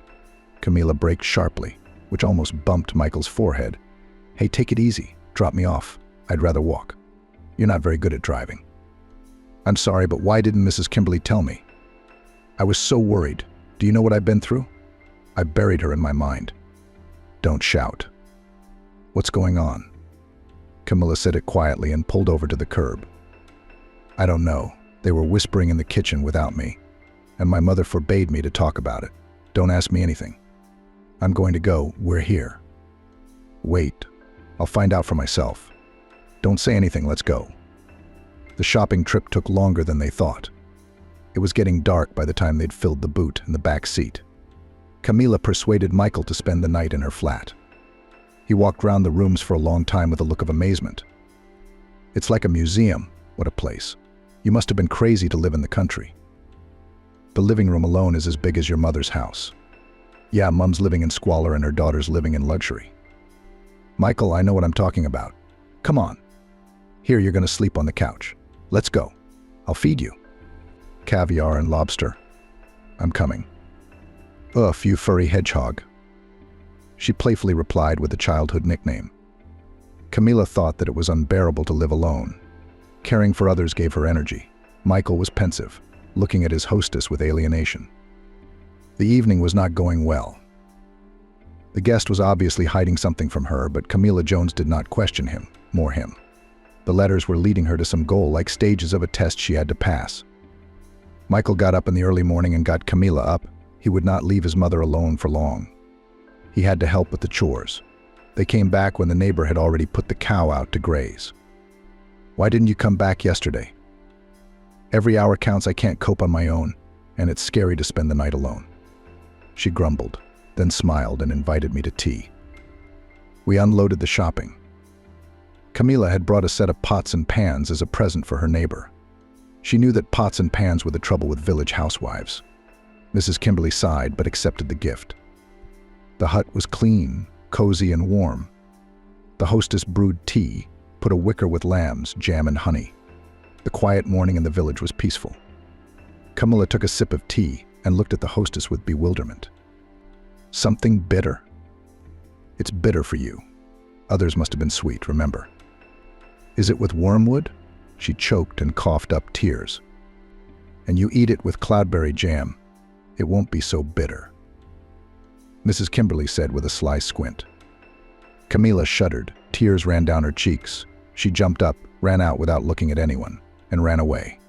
Camilla braked sharply, which almost bumped Michael's forehead. "Hey, take it easy. Drop me off. I'd rather walk. You're not very good at driving." "I'm sorry, but why didn't Mrs. Kimberly tell me? I was so worried. Do you know what I've been through? I buried her in my mind." "Don't shout." "What's going on?" Camilla said it quietly and pulled over to the curb. "I don't know. They were whispering in the kitchen without me, and my mother forbade me to talk about it. Don't ask me anything. I'm going to go. We're here." "Wait. I'll find out for myself. Don't say anything. Let's go." The shopping trip took longer than they thought. It was getting dark by the time they'd filled the boot in the back seat. Camilla persuaded Michael to spend the night in her flat. He walked round the rooms for a long time with a look of amazement. "It's like a museum. What a place. You must have been crazy to live in the country. The living room alone is as big as your mother's house. Yeah, Mom's living in squalor and her daughter's living in luxury." "Michael, I know what I'm talking about. Come on. Here, you're going to sleep on the couch. Let's go. I'll feed you. Caviar and lobster. I'm coming." "Ugh, you furry hedgehog," she playfully replied with a childhood nickname. Camilla thought that it was unbearable to live alone. Caring for others gave her energy. Michael was pensive, looking at his hostess with alienation. The evening was not going well. The guest was obviously hiding something from her, but Camilla Jones did not question him, more him. The letters were leading her to some goal, like stages of a test she had to pass. Michael got up in the early morning and got Camilla up. He would not leave his mother alone for long. He had to help with the chores. They came back when the neighbor had already put the cow out to graze. "Why didn't you come back yesterday?" "Every hour counts. I can't cope on my own, and it's scary to spend the night alone." She grumbled, then smiled and invited me to tea. We unloaded the shopping. Camilla had brought a set of pots and pans as a present for her neighbor. She knew that pots and pans were the trouble with village housewives. Mrs. Kimberly sighed but accepted the gift. The hut was clean, cozy, and warm. The hostess brewed tea, put a wicker with lambs, jam, and honey. The quiet morning in the village was peaceful. Camilla took a sip of tea and looked at the hostess with bewilderment. "Something bitter." "It's bitter for you. Others must have been sweet, remember." "Is it with wormwood?" She choked and coughed up tears. "And you eat it with cloudberry jam. It won't be so bitter," Mrs. Kimberly said with a sly squint. Camilla shuddered. Tears ran down her cheeks. She jumped up, ran out without looking at anyone, and ran away.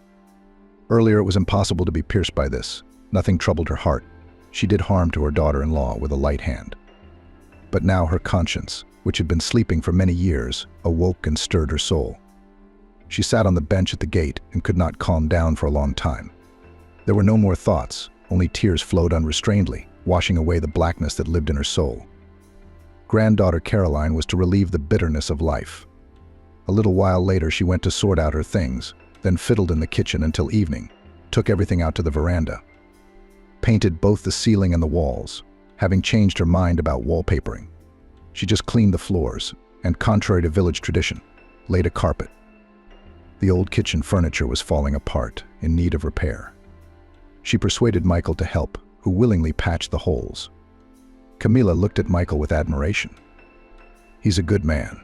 Earlier it was impossible to be pierced by this. Nothing troubled her heart. She did harm to her daughter-in-law with a light hand. But now her conscience, which had been sleeping for many years, awoke and stirred her soul. She sat on the bench at the gate and could not calm down for a long time. There were no more thoughts, only tears flowed unrestrainedly, washing away the blackness that lived in her soul. Granddaughter Caroline was to relieve the bitterness of life. A little while later she went to sort out her things, then fiddled in the kitchen until evening, took everything out to the veranda, painted both the ceiling and the walls, having changed her mind about wallpapering. She just cleaned the floors, and contrary to village tradition, laid a carpet. The old kitchen furniture was falling apart, in need of repair. She persuaded Michael to help, who willingly patched the holes. Camilla looked at Michael with admiration. He's a good man.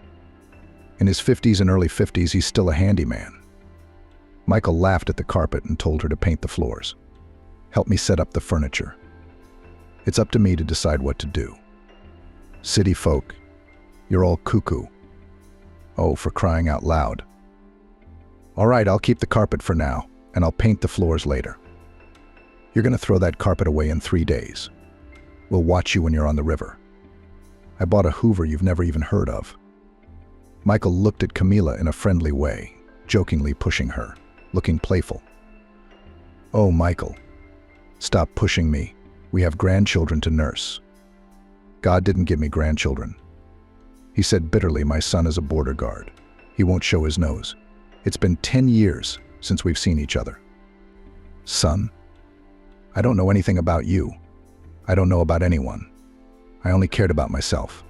In his 50s and early 50s, he's still a handyman. Michael laughed at the carpet and told her to paint the floors. "Help me set up the furniture. It's up to me to decide what to do. City folk, you're all cuckoo. Oh, for crying out loud. All right, I'll keep the carpet for now, and I'll paint the floors later. You're going to throw that carpet away in 3 days. We'll watch you when you're on the river. I bought a Hoover you've never even heard of. Michael looked at Camilla in a friendly way, jokingly pushing her, looking playful. Oh, Michael, stop pushing me. We have grandchildren to nurse. God didn't give me grandchildren. He said bitterly, my son is a border guard. He won't show his nose. It's been 10 years since we've seen each other. Son, I don't know anything about you. I don't know about anyone. I only cared about myself.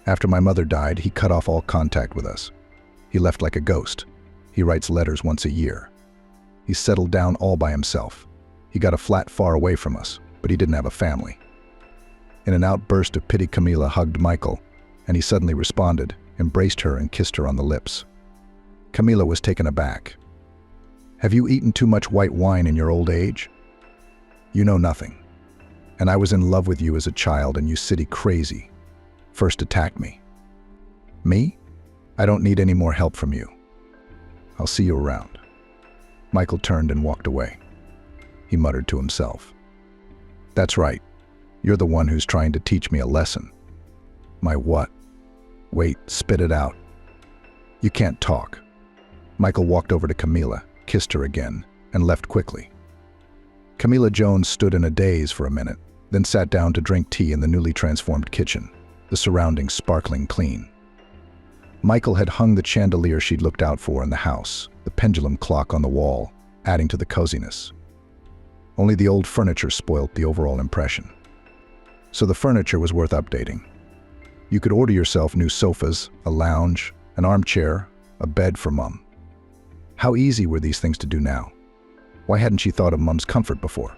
After my mother died, he cut off all contact with us. He left like a ghost. He writes letters once a year. He settled down all by himself. He got a flat far away from us, but he didn't have a family. In an outburst of pity, Camilla hugged Michael, and he suddenly responded, embraced her and kissed her on the lips. Camilla was taken aback. Have you eaten too much white wine in your old age? You know nothing. And I was in love with you as a child, and you city crazy first attacked me. Me? I don't need any more help from you. I'll see you around. Michael turned and walked away. He muttered to himself. That's right. You're the one who's trying to teach me a lesson. My what? Wait, spit it out. You can't talk. Michael walked over to Camilla, kissed her again, and left quickly. Camilla Jones stood in a daze for a minute, then sat down to drink tea in the newly transformed kitchen, the surroundings sparkling clean. Michael had hung the chandelier she'd looked out for in the house, the pendulum clock on the wall, adding to the coziness. Only the old furniture spoilt the overall impression. So the furniture was worth updating. You could order yourself new sofas, a lounge, an armchair, a bed for Mum. How easy were these things to do now? Why hadn't she thought of Mum's comfort before?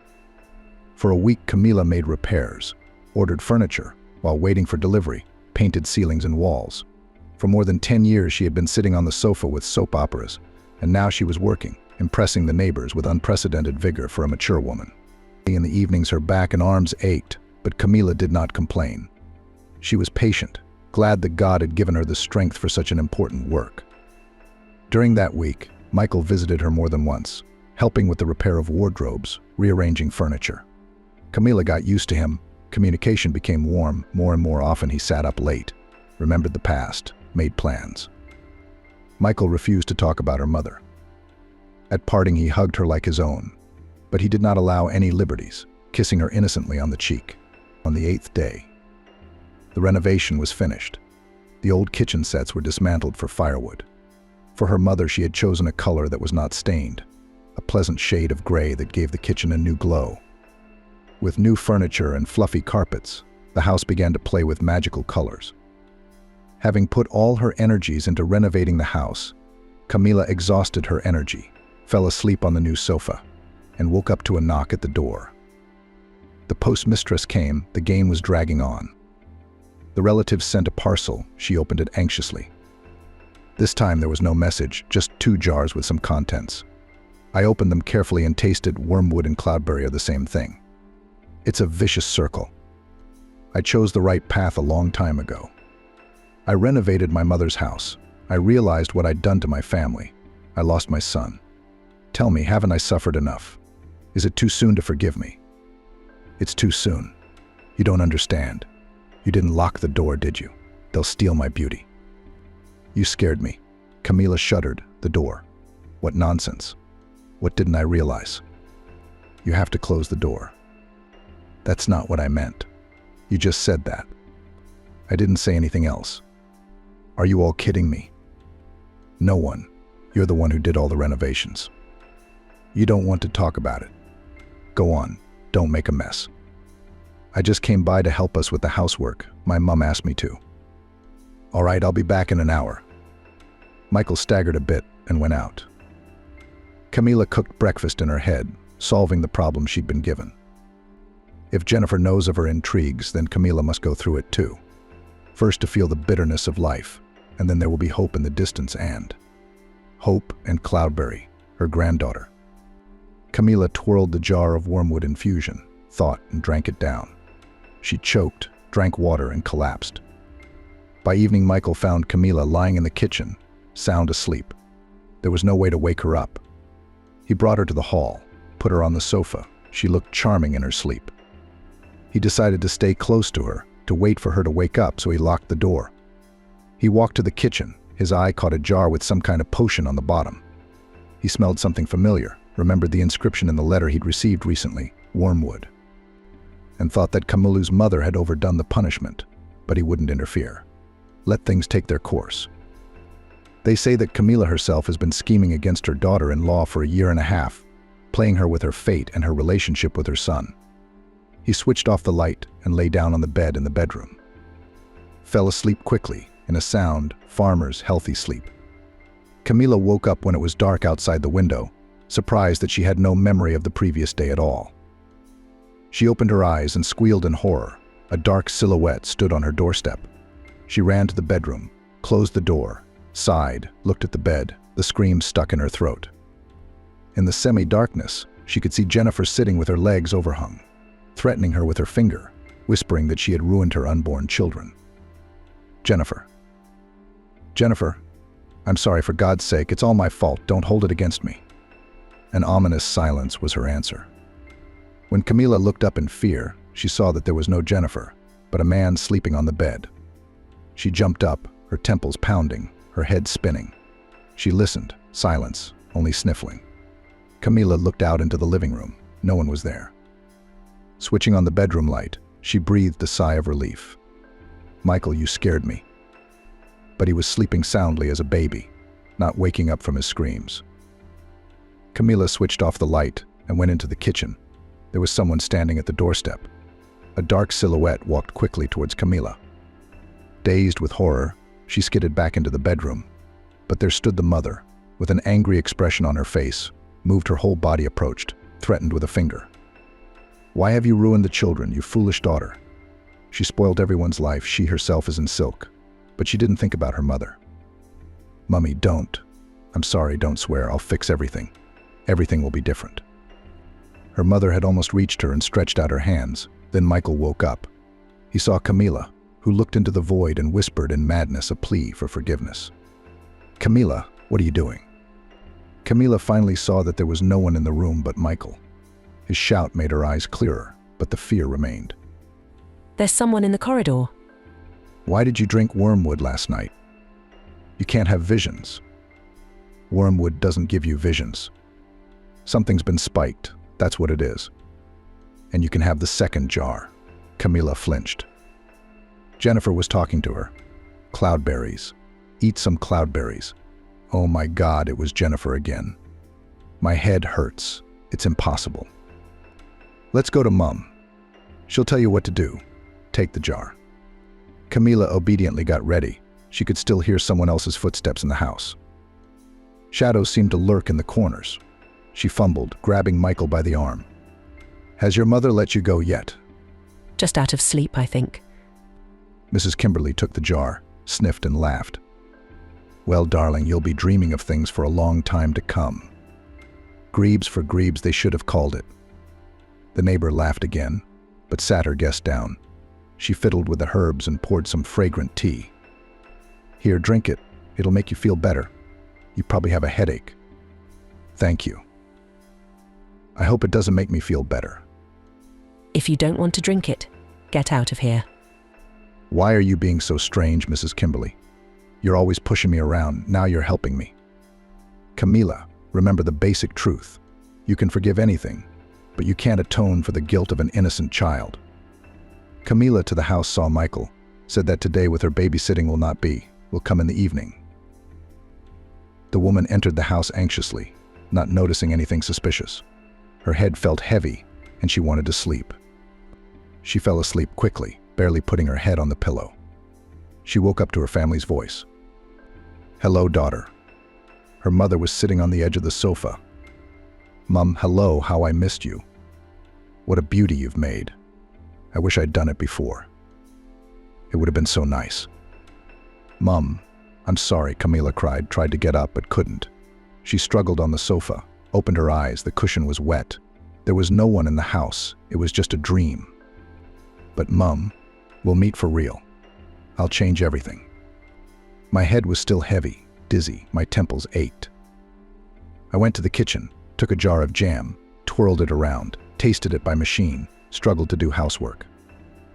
For a week, Camilla made repairs, ordered furniture, while waiting for delivery, painted ceilings and walls. For more than 10 years, she had been sitting on the sofa with soap operas, and now she was working, impressing the neighbors with unprecedented vigor for a mature woman. In the evenings, her back and arms ached, but Camilla did not complain. She was patient, glad that God had given her the strength for such an important work. During that week, Michael visited her more than once, helping with the repair of wardrobes, rearranging furniture. Camilla got used to him. Communication became warm. More and more often he sat up late, remembered the past, made plans. Michael refused to talk about her mother. At parting, he hugged her like his own, but he did not allow any liberties, kissing her innocently on the cheek. On the 8th day, the renovation was finished. The old kitchen sets were dismantled for firewood. For her mother, she had chosen a color that was not stained, a pleasant shade of gray that gave the kitchen a new glow. With new furniture and fluffy carpets, the house began to play with magical colors. Having put all her energies into renovating the house, Camilla exhausted her energy, fell asleep on the new sofa, and woke up to a knock at the door. The postmistress came. The game was dragging on. The relatives sent a parcel. She opened it anxiously. This time there was no message, just 2 jars with some contents. I opened them carefully and tasted. Wormwood and cloudberry are the same thing. It's a vicious circle. I chose the right path a long time ago. I renovated my mother's house. I realized what I'd done to my family. I lost my son. Tell me, haven't I suffered enough? Is it too soon to forgive me? It's too soon. You don't understand. You didn't lock the door, did you? They'll steal my beauty. You scared me. Camilla shuddered. The door. What nonsense. What didn't I realize? You have to close the door. That's not what I meant. You just said that. I didn't say anything else. Are you all kidding me? No one. You're the one who did all the renovations. You don't want to talk about it. Go on. Don't make a mess. I just came by to help us with the housework. My mom asked me to. All right, I'll be back in an hour. Michael staggered a bit and went out. Camilla cooked breakfast in her head, solving the problem she'd been given. If Jennifer knows of her intrigues, then Camilla must go through it too. First to feel the bitterness of life, and then there will be hope in the distance and Hope and Cloudberry, her granddaughter. Camilla twirled the jar of wormwood infusion, thought, and drank it down. She choked, drank water, and collapsed. By evening, Michael found Camilla lying in the kitchen, sound asleep. There was no way to wake her up. He brought her to the hall, put her on the sofa, She looked charming in her sleep. He decided to stay close to her, to wait for her to wake up, so he locked the door. He walked to the kitchen. His eye caught a jar with some kind of potion on the bottom. He smelled something familiar, remembered the inscription in the letter he'd received recently, wormwood, and thought that Camila's mother had overdone the punishment, but he wouldn't interfere. Let things take their course. They say that Camila herself has been scheming against her daughter-in-law for a year and a half, playing her with her fate and her relationship with her son. He switched off the light and lay down on the bed in the bedroom. Fell asleep quickly, in a sound, farmer's healthy sleep. Camila woke up when it was dark outside the window, surprised that she had no memory of the previous day at all. She opened her eyes and squealed in horror. A dark silhouette stood on her doorstep. She ran to the bedroom, closed the door, sighed, looked at the bed, the scream stuck in her throat. In the semi-darkness, she could see Jennifer sitting with her legs overhung, threatening her with her finger, whispering that she had ruined her unborn children. Jennifer. Jennifer, I'm sorry, for God's sake, it's all my fault, don't hold it against me. An ominous silence was her answer. When Camila looked up in fear, she saw that there was no Jennifer, but a man sleeping on the bed. She jumped up, her temples pounding, her head spinning. She listened, silence, only sniffling. Camila looked out into the living room. No one was there. Switching on the bedroom light, she breathed a sigh of relief. Michael, you scared me. But he was sleeping soundly as a baby, not waking up from his screams. Camila switched off the light and went into the kitchen. There was someone standing at the doorstep. A dark silhouette walked quickly towards Camila. Dazed with horror, she skidded back into the bedroom. But there stood the mother, with an angry expression on her face, moved her whole body, approached, threatened with a finger. Why have you ruined the children, you foolish daughter? She spoiled everyone's life, she herself is in silk. But she didn't think about her mother. Mummy, don't. I'm sorry, don't swear, I'll fix everything. Everything will be different. Her mother had almost reached her and stretched out her hands. Then Michael woke up. He saw Camila, who looked into the void and whispered in madness a plea for forgiveness. Camila, what are you doing? Camila finally saw that there was no one in the room but Michael. His shout made her eyes clearer, but the fear remained. There's someone in the corridor. Why did you drink wormwood last night? You can't have visions. Wormwood doesn't give you visions. Something's been spiked, that's what it is. And you can have the second jar. Camila flinched. Jennifer was talking to her. Cloudberries. Eat some cloudberries. Oh my God, it was Jennifer again. My head hurts. It's impossible. Let's go to Mum. She'll tell you what to do. Take the jar. Camila obediently got ready. She could still hear someone else's footsteps in the house. Shadows seemed to lurk in the corners. She fumbled, grabbing Michael by the arm. Has your mother let you go yet? Just out of sleep, I think. Mrs. Kimberly took the jar, sniffed and laughed. Well, darling, you'll be dreaming of things for a long time to come. Grebes for grebes, they should have called it. The neighbor laughed again, but sat her guest down. She fiddled with the herbs and poured some fragrant tea. Here, drink it. It'll make you feel better. You probably have a headache. Thank you. I hope it doesn't make me feel better. If you don't want to drink it, get out of here. Why are you being so strange, Mrs. Kimberly? You're always pushing me around, now you're helping me. Camila, remember the basic truth. You can forgive anything, but you can't atone for the guilt of an innocent child. Camila to the house saw Michael, said that today with her babysitting will come in the evening. The woman entered the house anxiously, not noticing anything suspicious. Her head felt heavy, and she wanted to sleep. She fell asleep quickly, barely putting her head on the pillow. She woke up to her family's voice. Hello, daughter. Her mother was sitting on the edge of the sofa. Mum, hello, how I missed you. What a beauty you've made. I wish I'd done it before. It would have been so nice. Mum, I'm sorry, Camila cried, tried to get up but couldn't. She struggled on the sofa, opened her eyes, the cushion was wet. There was no one in the house, it was just a dream. But Mum, we'll meet for real. I'll change everything. My head was still heavy, dizzy, my temples ached. I went to the kitchen, took a jar of jam, twirled it around, tasted it by machine, struggled to do housework.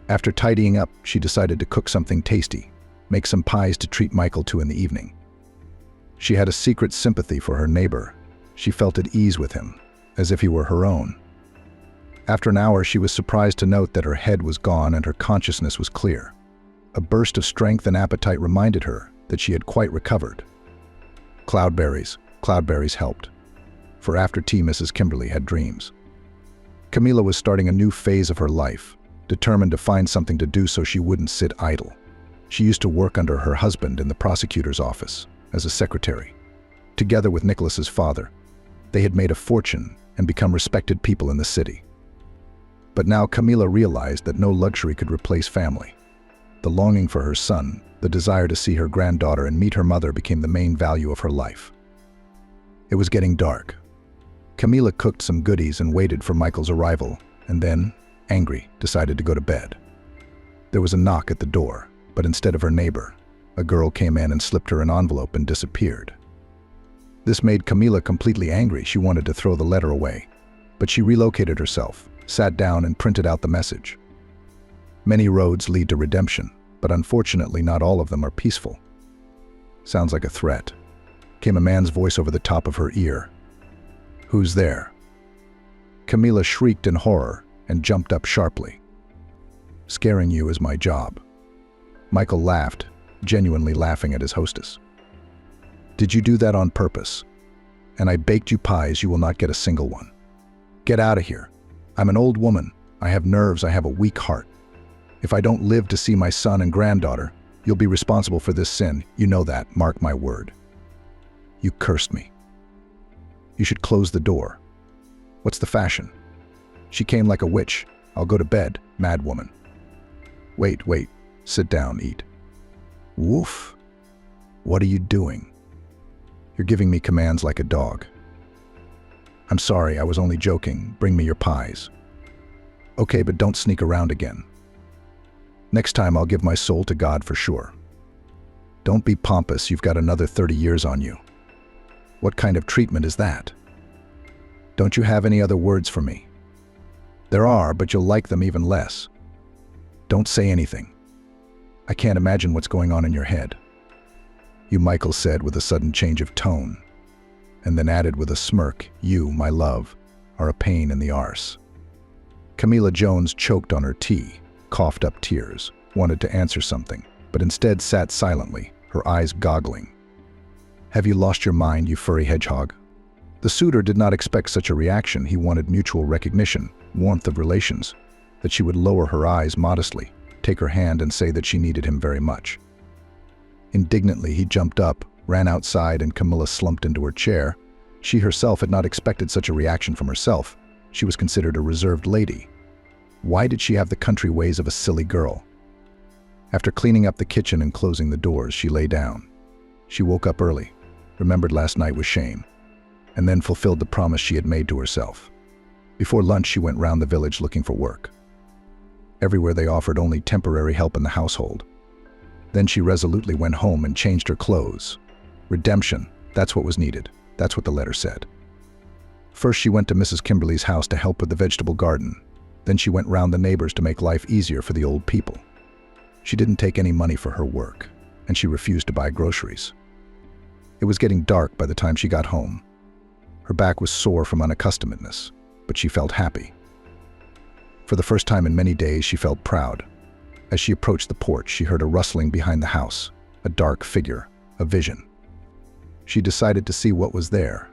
After tidying up, she decided to cook something tasty, make some pies to treat Michael to in the evening. She had a secret sympathy for her neighbor. She felt at ease with him, as if he were her own. After an hour, she was surprised to note that her head was gone and her consciousness was clear. A burst of strength and appetite reminded her that she had quite recovered. Cloudberries helped. For after tea, Mrs. Kimberly had dreams. Camila was starting a new phase of her life, determined to find something to do so she wouldn't sit idle. She used to work under her husband in the prosecutor's office as a secretary. Together with Nicholas's father, they had made a fortune and become respected people in the city. But now Camila realized that no luxury could replace family. The longing for her son, the desire to see her granddaughter and meet her mother became the main value of her life. It was getting dark. Camila cooked some goodies and waited for Michael's arrival, and then, angry, decided to go to bed. There was a knock at the door, but instead of her neighbor, a girl came in and slipped her an envelope and disappeared. This made Camila completely angry. She wanted to throw the letter away, but she relocated herself, sat down and printed out the message. Many roads lead to redemption, but unfortunately not all of them are peaceful. Sounds like a threat. Came a man's voice over the top of her ear. Who's there? Camila shrieked in horror and jumped up sharply. Scaring you is my job. Michael laughed, genuinely laughing at his hostess. Did you do that on purpose? And I baked you pies, you will not get a single one. Get out of here. I'm an old woman. I have nerves, I have a weak heart. If I don't live to see my son and granddaughter, you'll be responsible for this sin. You know that, mark my word. You cursed me. You should close the door. What's the fashion? She came like a witch. I'll go to bed, mad woman. Wait, sit down, eat. Woof. What are you doing? You're giving me commands like a dog. I'm sorry, I was only joking. Bring me your pies. Okay, but don't sneak around again. Next time I'll give my soul to God for sure. Don't be pompous, you've got another 30 years on you. What kind of treatment is that? Don't you have any other words for me? There are, but you'll like them even less. Don't say anything. I can't imagine what's going on in your head. You, Michael said with a sudden change of tone, and then added with a smirk, you, my love, are a pain in the arse. Camila Jones choked on her tea, coughed up tears, wanted to answer something, but instead sat silently, her eyes goggling. Have you lost your mind, you furry hedgehog? The suitor did not expect such a reaction. He wanted mutual recognition, warmth of relations, that she would lower her eyes modestly, take her hand and say that she needed him very much. Indignantly, he jumped up, ran outside, and Camila slumped into her chair. She herself had not expected such a reaction from herself. She was considered a reserved lady. Why did she have the country ways of a silly girl? After cleaning up the kitchen and closing the doors, she lay down. She woke up early, remembered last night with shame, and then fulfilled the promise she had made to herself. Before lunch, she went round the village looking for work. Everywhere they offered only temporary help in the household. Then she resolutely went home and changed her clothes. Redemption, that's what was needed. That's what the letter said. First, she went to Mrs. Kimberly's house to help with the vegetable garden. Then she went round the neighbors to make life easier for the old people. She didn't take any money for her work, and she refused to buy groceries. It was getting dark by the time she got home. Her back was sore from unaccustomedness, but she felt happy. For the first time in many days, she felt proud. As she approached the porch, she heard a rustling behind the house, a dark figure, a vision. She decided to see what was there,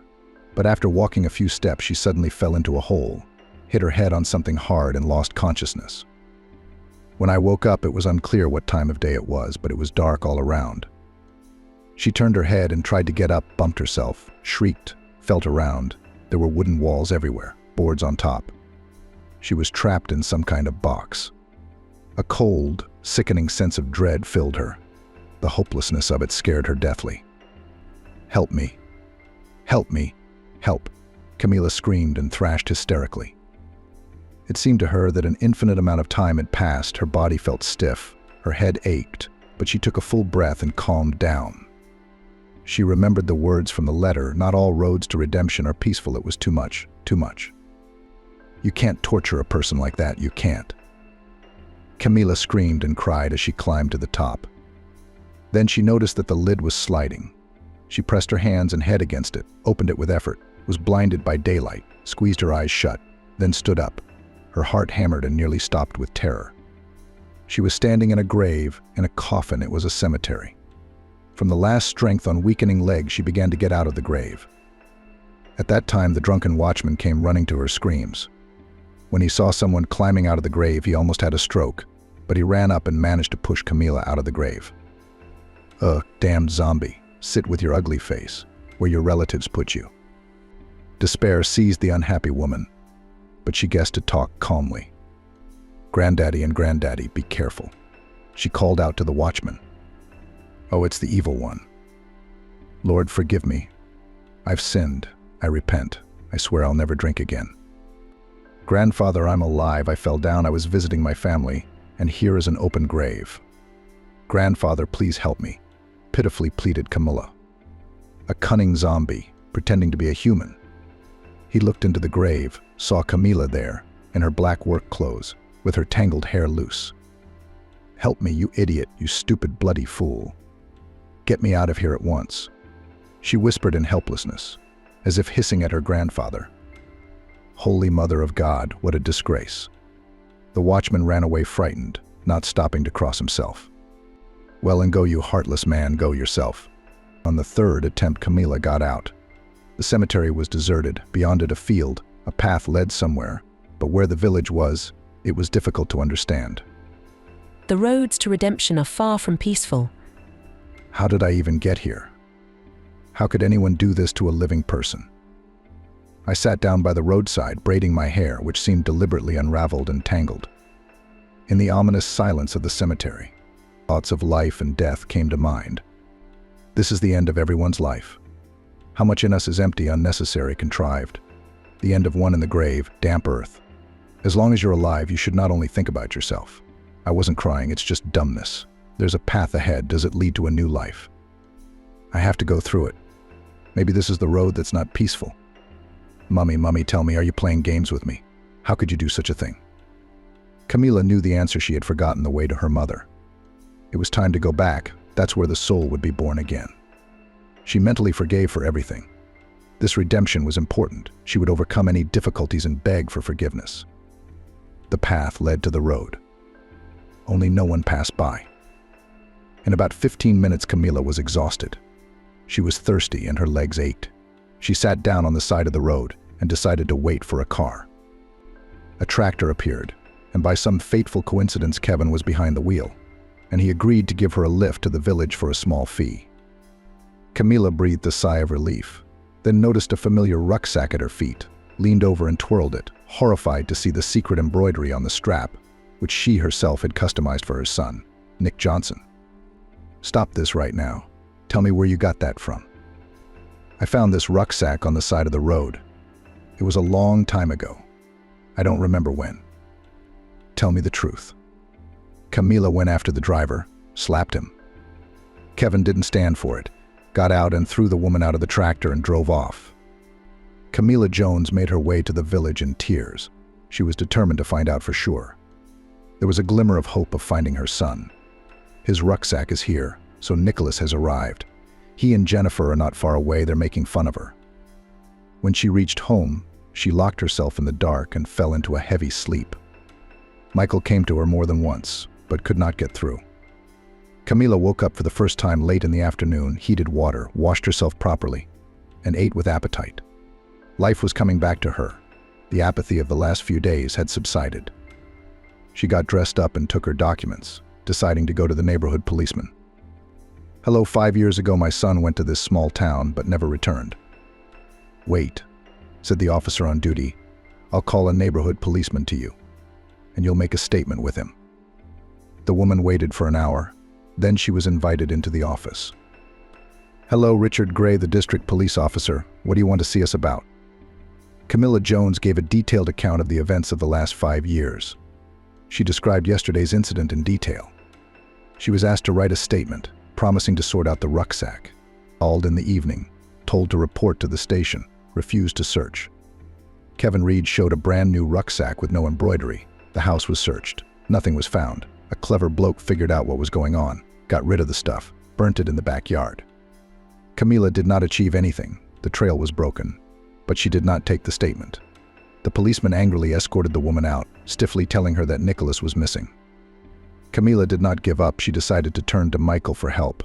but after walking a few steps, she suddenly fell into a hole, hit her head on something hard, and lost consciousness. When I woke up, it was unclear what time of day it was, but it was dark all around. She turned her head and tried to get up, bumped herself, shrieked, felt around. There were wooden walls everywhere, boards on top. She was trapped in some kind of box. A cold, sickening sense of dread filled her. The hopelessness of it scared her deathly. Help me. Help me. Help. Camila screamed and thrashed hysterically. It seemed to her that an infinite amount of time had passed. Her body felt stiff, her head ached, but she took a full breath and calmed down. She remembered the words from the letter, not all roads to redemption are peaceful. It was too much, too much. You can't torture a person like that, you can't. Camila screamed and cried as she climbed to the top. Then she noticed that the lid was sliding. She pressed her hands and head against it, opened it with effort, was blinded by daylight, squeezed her eyes shut, then stood up. Her heart hammered and nearly stopped with terror. She was standing in a grave, in a coffin. It was a cemetery. From the last strength on weakening legs, she began to get out of the grave. At that time, the drunken watchman came running to her screams. When he saw someone climbing out of the grave, he almost had a stroke, but he ran up and managed to push Camila out of the grave. Ugh, damned zombie, sit with your ugly face, where your relatives put you. Despair seized the unhappy woman, but she guessed to talk calmly. Granddaddy and Granddaddy, be careful. She called out to the watchman. Oh, it's the evil one. Lord, forgive me. I've sinned. I repent. I swear I'll never drink again. Grandfather, I'm alive. I fell down. I was visiting my family, and here is an open grave. Grandfather, please help me, pitifully pleaded Camila. A cunning zombie, pretending to be a human. He looked into the grave, saw Camila there, in her black work clothes, with her tangled hair loose. Help me, you idiot, you stupid bloody fool. Get me out of here at once. She whispered in helplessness, as if hissing at her grandfather. Holy Mother of God, what a disgrace. The watchman ran away frightened, not stopping to cross himself. Well, and go, you heartless man, go yourself. On the third attempt, Camila got out. The cemetery was deserted. Beyond it, a field, a path led somewhere, but where the village was, it was difficult to understand. The roads to redemption are far from peaceful. How did I even get here? How could anyone do this to a living person? I sat down by the roadside, braiding my hair, which seemed deliberately unraveled and tangled. In the ominous silence of the cemetery, thoughts of life and death came to mind. This is the end of everyone's life. How much in us is empty, unnecessary, contrived? The end of one in the grave, damp earth. As long as you're alive, you should not only think about yourself. I wasn't crying, it's just dumbness. There's a path ahead. Does it lead to a new life? I have to go through it. Maybe this is the road that's not peaceful. Mummy, tell me, are you playing games with me? How could you do such a thing? Camila knew the answer. She had forgotten the way to her mother. It was time to go back. That's where the soul would be born again. She mentally forgave for everything. This redemption was important. She would overcome any difficulties and beg for forgiveness. The path led to the road. Only no one passed by. In about 15 minutes, Camila was exhausted. She was thirsty and her legs ached. She sat down on the side of the road and decided to wait for a car. A tractor appeared, and by some fateful coincidence, Kevin was behind the wheel, and he agreed to give her a lift to the village for a small fee. Camila breathed a sigh of relief, then noticed a familiar rucksack at her feet, leaned over and twirled it, horrified to see the secret embroidery on the strap, which she herself had customized for her son, Nick Johnson. Stop this right now. Tell me where you got that from. I found this rucksack on the side of the road. It was a long time ago. I don't remember when. Tell me the truth. Camila went after the driver, slapped him. Kevin didn't stand for it, got out and threw the woman out of the tractor and drove off. Camila Jones made her way to the village in tears. She was determined to find out for sure. There was a glimmer of hope of finding her son. His rucksack is here, so Nicholas has arrived. He and Jennifer are not far away. They're making fun of her. When she reached home, she locked herself in the dark and fell into a heavy sleep. Michael came to her more than once, but could not get through. Camila woke up for the first time late in the afternoon, heated water, washed herself properly, and ate with appetite. Life was coming back to her. The apathy of the last few days had subsided. She got dressed up and took her documents, deciding to go to the neighborhood policeman. Hello, 5 years ago my son went to this small town but never returned. Wait, said the officer on duty. I'll call a neighborhood policeman to you, and you'll make a statement with him. The woman waited for an hour. Then she was invited into the office. Hello, Richard Gray, the district police officer. What do you want to see us about? Camila Jones gave a detailed account of the events of the last 5 years. She described yesterday's incident in detail. She was asked to write a statement, promising to sort out the rucksack. Called in the evening, told to report to the station, refused to search. Kevin Reed showed a brand new rucksack with no embroidery. The house was searched. Nothing was found. A clever bloke figured out what was going on, got rid of the stuff, burnt it in the backyard. Camila did not achieve anything. The trail was broken, but she did not take the statement. The policeman angrily escorted the woman out, stiffly telling her that Nicholas was missing. Camila did not give up. She decided to turn to Michael for help.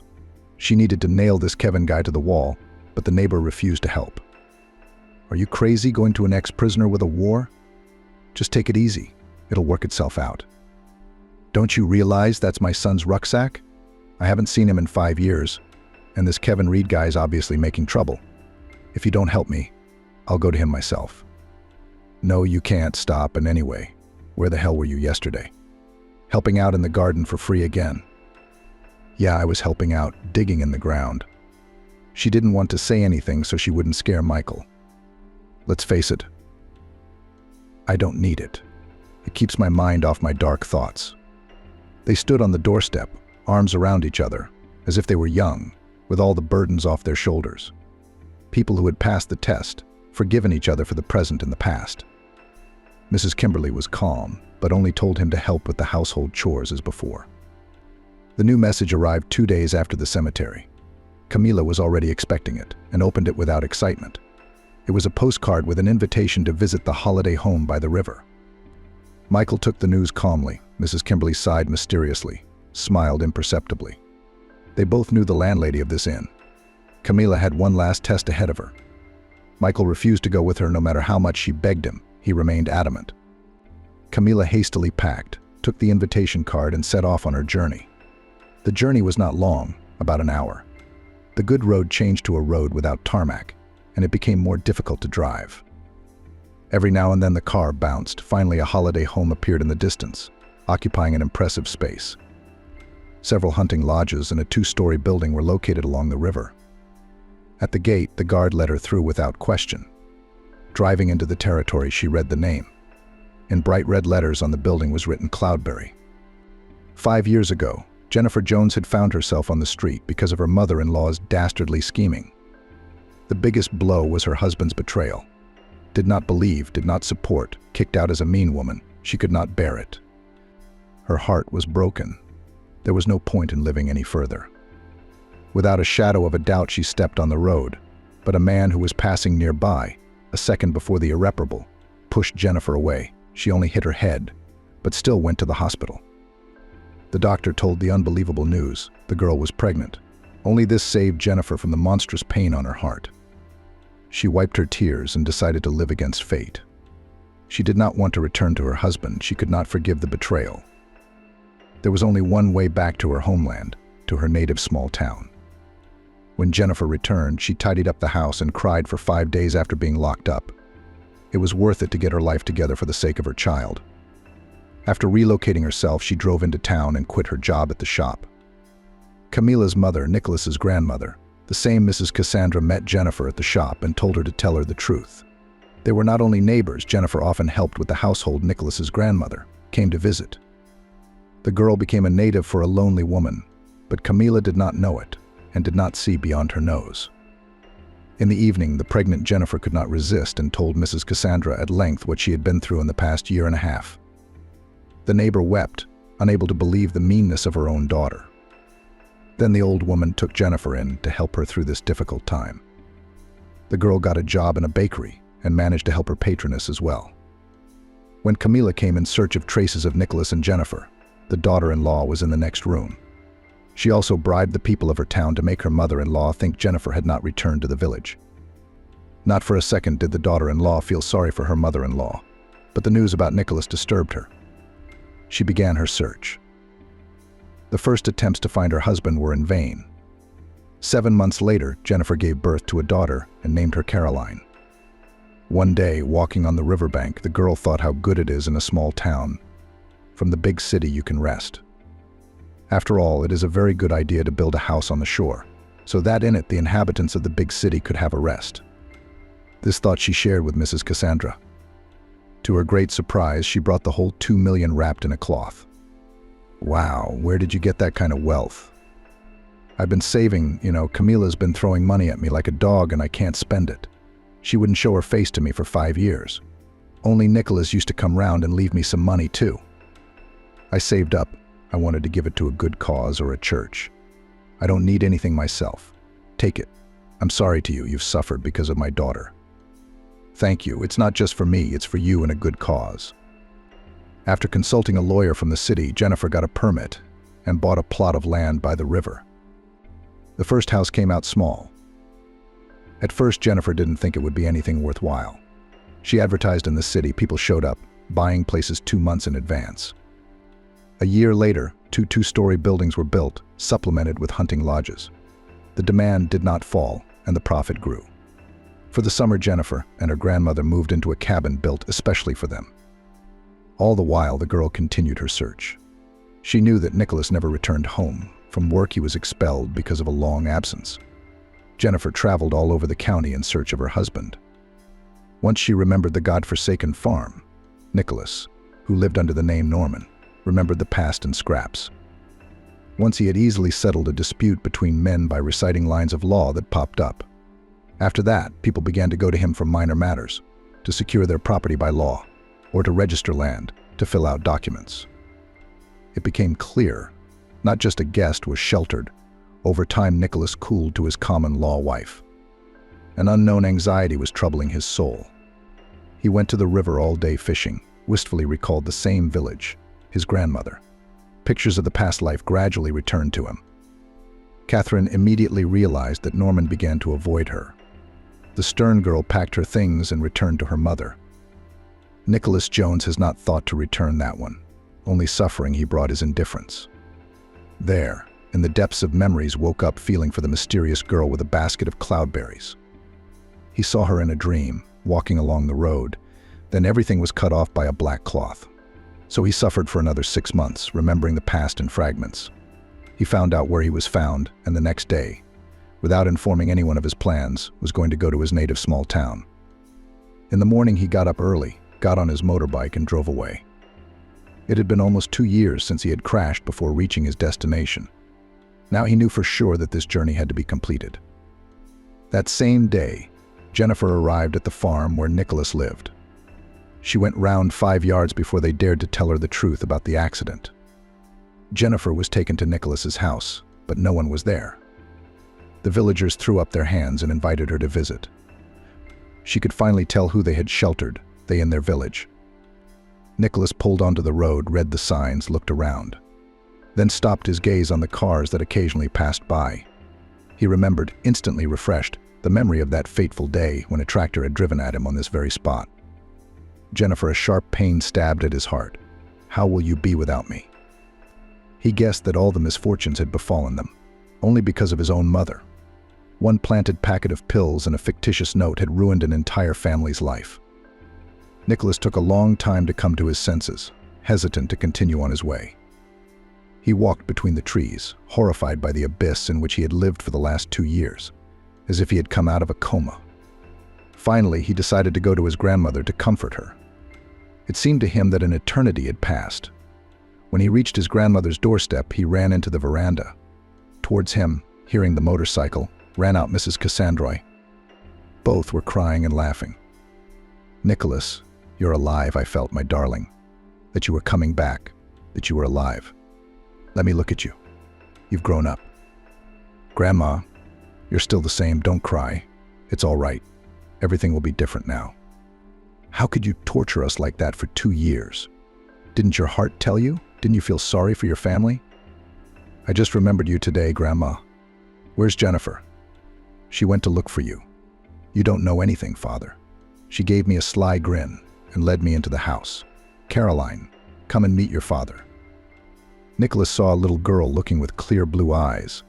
She needed to nail this Kevin guy to the wall, but the neighbor refused to help. "Are you crazy going to an ex-prisoner with a war? Just take it easy. It'll work itself out. Don't you realize that's my son's rucksack? I haven't seen him in 5 years, and this Kevin Reed guy is obviously making trouble. If you don't help me, I'll go to him myself." "No, you can't stop, and anyway, where the hell were you yesterday? Helping out in the garden for free again?" "Yeah, I was helping out, digging in the ground." She didn't want to say anything so she wouldn't scare Michael. "Let's face it, I don't need it. It keeps my mind off my dark thoughts." They stood on the doorstep, arms around each other, as if they were young, with all the burdens off their shoulders. People who had passed the test, forgiven each other for the present and the past. Mrs. Kimberly was calm, but only told him to help with the household chores as before. The new message arrived 2 days after the cemetery. Camila was already expecting it and opened it without excitement. It was a postcard with an invitation to visit the holiday home by the river. Michael took the news calmly. Mrs. Kimberly sighed mysteriously, smiled imperceptibly. They both knew the landlady of this inn. Camila had one last test ahead of her. Michael refused to go with her no matter how much she begged him. He remained adamant. Camila hastily packed, took the invitation card and set off on her journey. The journey was not long, about an hour. The good road changed to a road without tarmac, and it became more difficult to drive. Every now and then the car bounced. Finally, a holiday home appeared in the distance, occupying an impressive space. Several hunting lodges and a 2-story building were located along the river. At the gate, the guard let her through without question. Driving into the territory, she read the name. In bright red letters on the building was written Cloudberry. 5 years ago, Jennifer Jones had found herself on the street because of her mother-in-law's dastardly scheming. The biggest blow was her husband's betrayal. Did not believe, did not support, kicked out as a mean woman. She could not bear it. Her heart was broken. There was no point in living any further. Without a shadow of a doubt, she stepped on the road, but a man who was passing nearby, a second before the irreparable, pushed Jennifer away. She only hit her head, but still went to the hospital. The doctor told the unbelievable news. The girl was pregnant. Only this saved Jennifer from the monstrous pain on her heart. She wiped her tears and decided to live against fate. She did not want to return to her husband. She could not forgive the betrayal. There was only one way back to her homeland, to her native small town. When Jennifer returned, she tidied up the house and cried for 5 days after being locked up. It was worth it to get her life together for the sake of her child. After relocating herself, she drove into town and quit her job at the shop. Camila's mother, Nicholas's grandmother, the same Mrs. Cassandra, met Jennifer at the shop and told her to tell her the truth. They were not only neighbors. Jennifer often helped with the household. Nicholas's grandmother came to visit. The girl became a native for a lonely woman, but Camila did not know it and did not see beyond her nose. In the evening, the pregnant Jennifer could not resist and told Mrs. Cassandra at length what she had been through in the past year and a half. The neighbor wept, unable to believe the meanness of her own daughter. Then the old woman took Jennifer in to help her through this difficult time. The girl got a job in a bakery and managed to help her patroness as well. When Camila came in search of traces of Nicholas and Jennifer, the daughter-in-law was in the next room. She also bribed the people of her town to make her mother-in-law think Jennifer had not returned to the village. Not for a second did the daughter-in-law feel sorry for her mother-in-law, but the news about Nicholas disturbed her. She began her search. The first attempts to find her husband were in vain. 7 months later, Jennifer gave birth to a daughter and named her Caroline. One day, walking on the riverbank, the girl thought how good it is in a small town. From the big city you can rest. After all, it is a very good idea to build a house on the shore, so that in it the inhabitants of the big city could have a rest. This thought she shared with Mrs. Cassandra. To her great surprise, she brought the whole 2 million wrapped in a cloth. "Wow, where did you get that kind of wealth? I've been saving, Camila's been throwing money at me like a dog and I can't spend it. She wouldn't show her face to me for 5 years. Only Nicholas used to come round and leave me some money too. I saved up. I wanted to give it to a good cause or a church. I don't need anything myself. Take it. I'm sorry to you. You've suffered because of my daughter. Thank you. It's not just for me. It's for you and a good cause. After consulting a lawyer from the city, Jennifer got a permit and bought a plot of land by the river. The first house came out small. At first, Jennifer didn't think it would be anything worthwhile. She advertised in the city. People showed up, buying places 2 months in advance. A year later, 2 two-story buildings were built, supplemented with hunting lodges. The demand did not fall, and the profit grew. For the summer, Jennifer and her grandmother moved into a cabin built especially for them. All the while, the girl continued her search. She knew that Nicholas never returned home. From work, he was expelled because of a long absence. Jennifer traveled all over the county in search of her husband. Once she remembered the godforsaken farm, Nicholas, who lived under the name Norman, remembered the past in scraps. Once he had easily settled a dispute between men by reciting lines of law that popped up. After that, people began to go to him for minor matters, to secure their property by law, or to register land, to fill out documents. It became clear, not just a guest was sheltered. Over time, Nicholas cooled to his common law wife. An unknown anxiety was troubling his soul. He went to the river all day fishing, wistfully recalled the same village, his grandmother. Pictures of the past life gradually returned to him. Catherine immediately realized that Norman began to avoid her. The stern girl packed her things and returned to her mother. Nicholas Jones has not thought to return that one. Only suffering he brought is indifference. There, in the depths of memories, woke up feeling for the mysterious girl with a basket of cloudberries. He saw her in a dream, walking along the road. Then everything was cut off by a black cloth. So he suffered for another 6 months, remembering the past in fragments. He found out where he was found, and the next day, without informing anyone of his plans, was going to go to his native small town. In the morning, he got up early, got on his motorbike, and drove away. It had been almost 2 years since he had crashed before reaching his destination. Now he knew for sure that this journey had to be completed. That same day, Jennifer arrived at the farm where Nicholas lived. She went round 5 yards before they dared to tell her the truth about the accident. Jennifer was taken to Nicholas's house, but no one was there. The villagers threw up their hands and invited her to visit. She could finally tell who they had sheltered, they in their village. Nicholas pulled onto the road, read the signs, looked around, then stopped his gaze on the cars that occasionally passed by. He remembered, instantly refreshed, the memory of that fateful day when a tractor had driven at him on this very spot. Jennifer, a sharp pain stabbed at his heart. How will you be without me? He guessed that all the misfortunes had befallen them, only because of his own mother. One planted packet of pills and a fictitious note had ruined an entire family's life. Nicholas took a long time to come to his senses, hesitant to continue on his way. He walked between the trees, horrified by the abyss in which he had lived for the last 2 years, as if he had come out of a coma. Finally, he decided to go to his grandmother to comfort her. It seemed to him that an eternity had passed. When he reached his grandmother's doorstep, he ran into the veranda. Towards him, hearing the motorcycle, ran out Mrs. Cassandroy. Both were crying and laughing. "Nicholas, you're alive," I felt, "my darling. That you were coming back, that you were alive. Let me look at you. You've grown up. Grandma, you're still the same. Don't cry. It's all right. Everything will be different now. How could you torture us like that for 2 years? Didn't your heart tell you? Didn't you feel sorry for your family? I just remembered you today, Grandma. Where's Jennifer? She went to look for you. You don't know anything, Father." She gave me a sly grin and led me into the house. "Caroline, come and meet your father." Nicholas saw a little girl looking with clear blue eyes.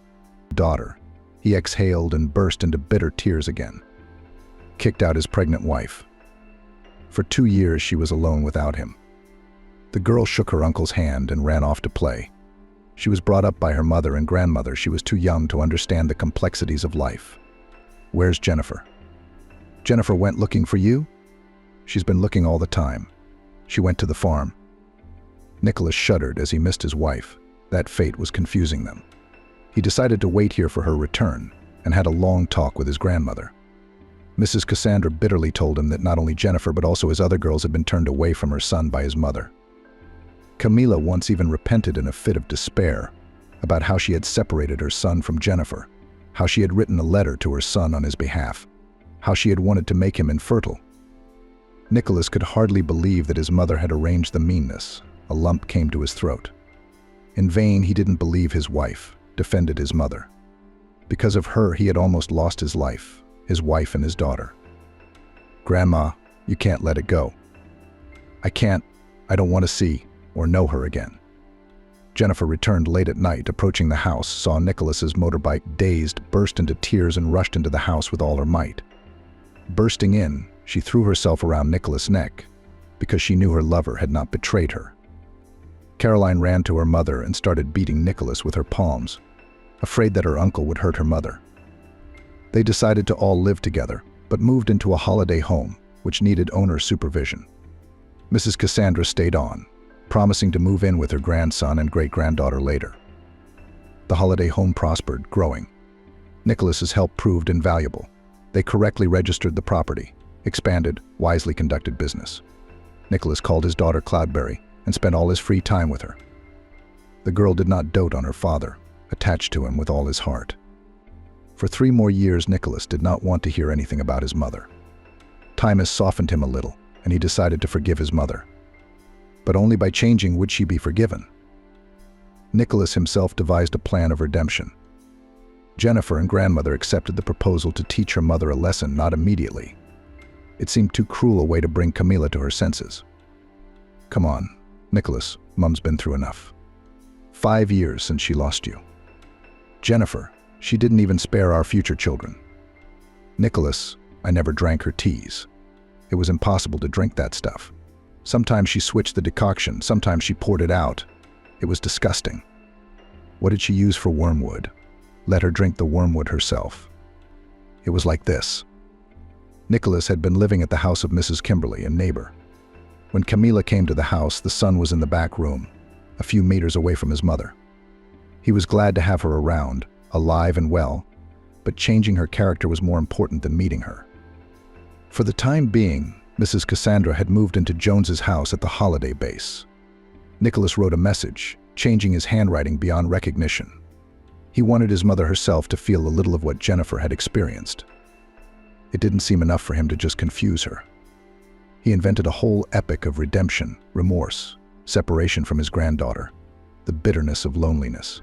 "Daughter." He exhaled and burst into bitter tears again. Kicked out his pregnant wife. For 2 years she was alone without him. The girl shook her uncle's hand and ran off to play. She was brought up by her mother and grandmother. She was too young to understand the complexities of life. "Where's Jennifer?" "Jennifer went looking for you?" "She's been looking all the time. She went to the farm." Nicholas shuddered as he missed his wife. That fate was confusing them. He decided to wait here for her return and had a long talk with his grandmother. Mrs. Cassandra bitterly told him that not only Jennifer but also his other girls had been turned away from her son by his mother. Camila once even repented in a fit of despair about how she had separated her son from Jennifer, how she had written a letter to her son on his behalf, how she had wanted to make him infertile. Nicholas could hardly believe that his mother had arranged the meanness. A lump came to his throat. In vain, he didn't believe his wife, defended his mother. Because of her, he had almost lost his life, his wife and his daughter. "Grandma, you can't let it go." I don't want to see or know her again." Jennifer returned late at night, approaching the house, saw Nicholas's motorbike, dazed, burst into tears and rushed into the house with all her might. Bursting in, she threw herself around Nicholas' neck because she knew her lover had not betrayed her. Caroline ran to her mother and started beating Nicholas with her palms, afraid that her uncle would hurt her mother. They decided to all live together, but moved into a holiday home, which needed owner supervision. Mrs. Cassandra stayed on, promising to move in with her grandson and great-granddaughter later. The holiday home prospered, growing. Nicholas's help proved invaluable. They correctly registered the property, expanded, wisely conducted business. Nicholas called his daughter Cloudberry and spent all his free time with her. The girl did not dote on her father, attached to him with all his heart. For 3 more years, Nicholas did not want to hear anything about his mother. Time has softened him a little, and he decided to forgive his mother. But only by changing would she be forgiven. Nicholas himself devised a plan of redemption. Jennifer and grandmother accepted the proposal to teach her mother a lesson, not immediately. It seemed too cruel a way to bring Camila to her senses. "Come on, Nicholas, Mom's been through enough. 5 years since she lost you. Jennifer, she didn't even spare our future children. Nicholas, I never drank her teas. It was impossible to drink that stuff. Sometimes she switched the decoction, sometimes she poured it out. It was disgusting. What did she use for wormwood? Let her drink the wormwood herself. It was like this." Nicholas had been living at the house of Mrs. Kimberly, a neighbor. When Camila came to the house, the son was in the back room, a few meters away from his mother. He was glad to have her around, alive and well, but changing her character was more important than meeting her. For the time being, Mrs. Cassandra had moved into Jones's house at the holiday base. Nicholas wrote a message, changing his handwriting beyond recognition. He wanted his mother herself to feel a little of what Jennifer had experienced. It didn't seem enough for him to just confuse her. He invented a whole epic of redemption, remorse, separation from his granddaughter, the bitterness of loneliness.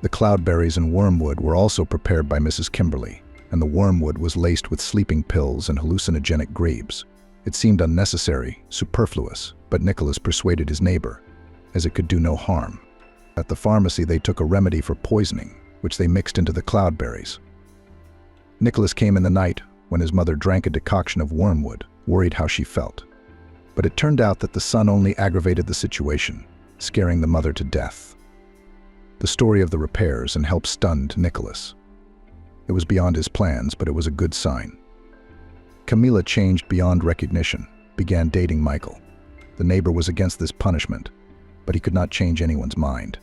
The cloudberries and wormwood were also prepared by Mrs. Kimberly, and the wormwood was laced with sleeping pills and hallucinogenic grapes. It seemed unnecessary, superfluous, but Nicholas persuaded his neighbor, as it could do no harm. At the pharmacy, they took a remedy for poisoning, which they mixed into the cloudberries. Nicholas came in the night when his mother drank a decoction of wormwood, worried how she felt. But it turned out that the son only aggravated the situation, scaring the mother to death. The story of the repairs and help stunned Nicholas. It was beyond his plans, but it was a good sign. Camila changed beyond recognition, began dating Michael. The neighbor was against this punishment, but he could not change anyone's mind.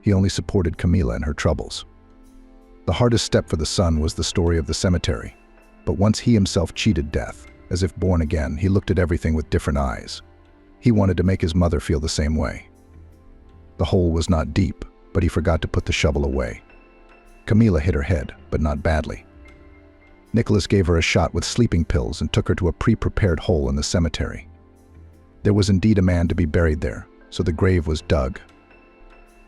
He only supported Camila in her troubles. The hardest step for the son was the story of the cemetery, but once he himself cheated death, as if born again, he looked at everything with different eyes. He wanted to make his mother feel the same way. The hole was not deep, but he forgot to put the shovel away. Camila hit her head, but not badly. Nicholas gave her a shot with sleeping pills and took her to a pre-prepared hole in the cemetery. There was indeed a man to be buried there, so the grave was dug.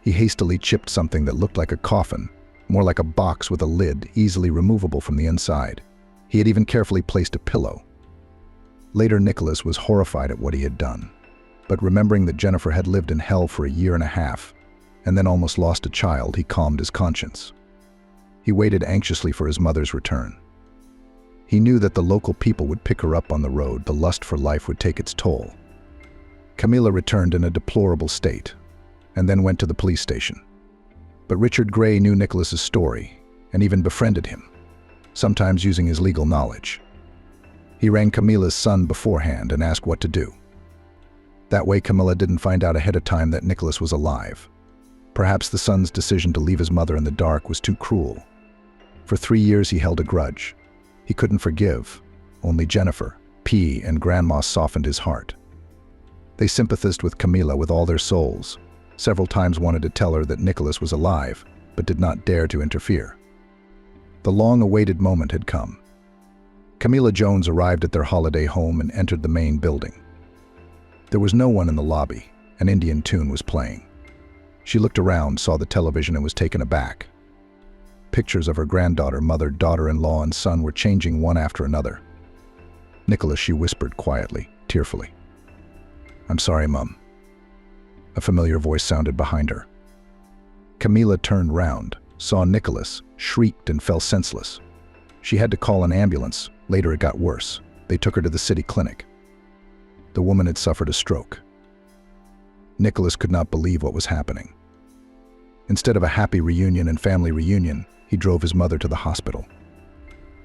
He hastily chipped something that looked like a coffin, more like a box with a lid easily removable from the inside. He had even carefully placed a pillow. Later, Nicholas was horrified at what he had done, but remembering that Jennifer had lived in hell for a year and a half, and then almost lost a child, he calmed his conscience. He waited anxiously for his mother's return. He knew that the local people would pick her up on the road, the lust for life would take its toll. Camila returned in a deplorable state, and then went to the police station. But Richard Gray knew Nicholas's story, and even befriended him, sometimes using his legal knowledge. He rang Camila's son beforehand and asked what to do. That way Camila didn't find out ahead of time that Nicholas was alive. Perhaps the son's decision to leave his mother in the dark was too cruel. For 3 years he held a grudge. He couldn't forgive. Only Jennifer, P, and Grandma softened his heart. They sympathized with Camila with all their souls. Several times wanted to tell her that Nicholas was alive, but did not dare to interfere. The long-awaited moment had come. Camila Jones arrived at their holiday home and entered the main building. There was no one in the lobby. An Indian tune was playing. She looked around, saw the television, and was taken aback. Pictures of her granddaughter, mother, daughter-in-law, and son were changing one after another. "Nicholas," she whispered quietly, tearfully. "I'm sorry, Mum." A familiar voice sounded behind her. Camila turned round, saw Nicholas, shrieked, and fell senseless. She had to call an ambulance. Later it got worse. They took her to the city clinic. The woman had suffered a stroke. Nicholas could not believe what was happening. Instead of a happy reunion and family reunion, he drove his mother to the hospital.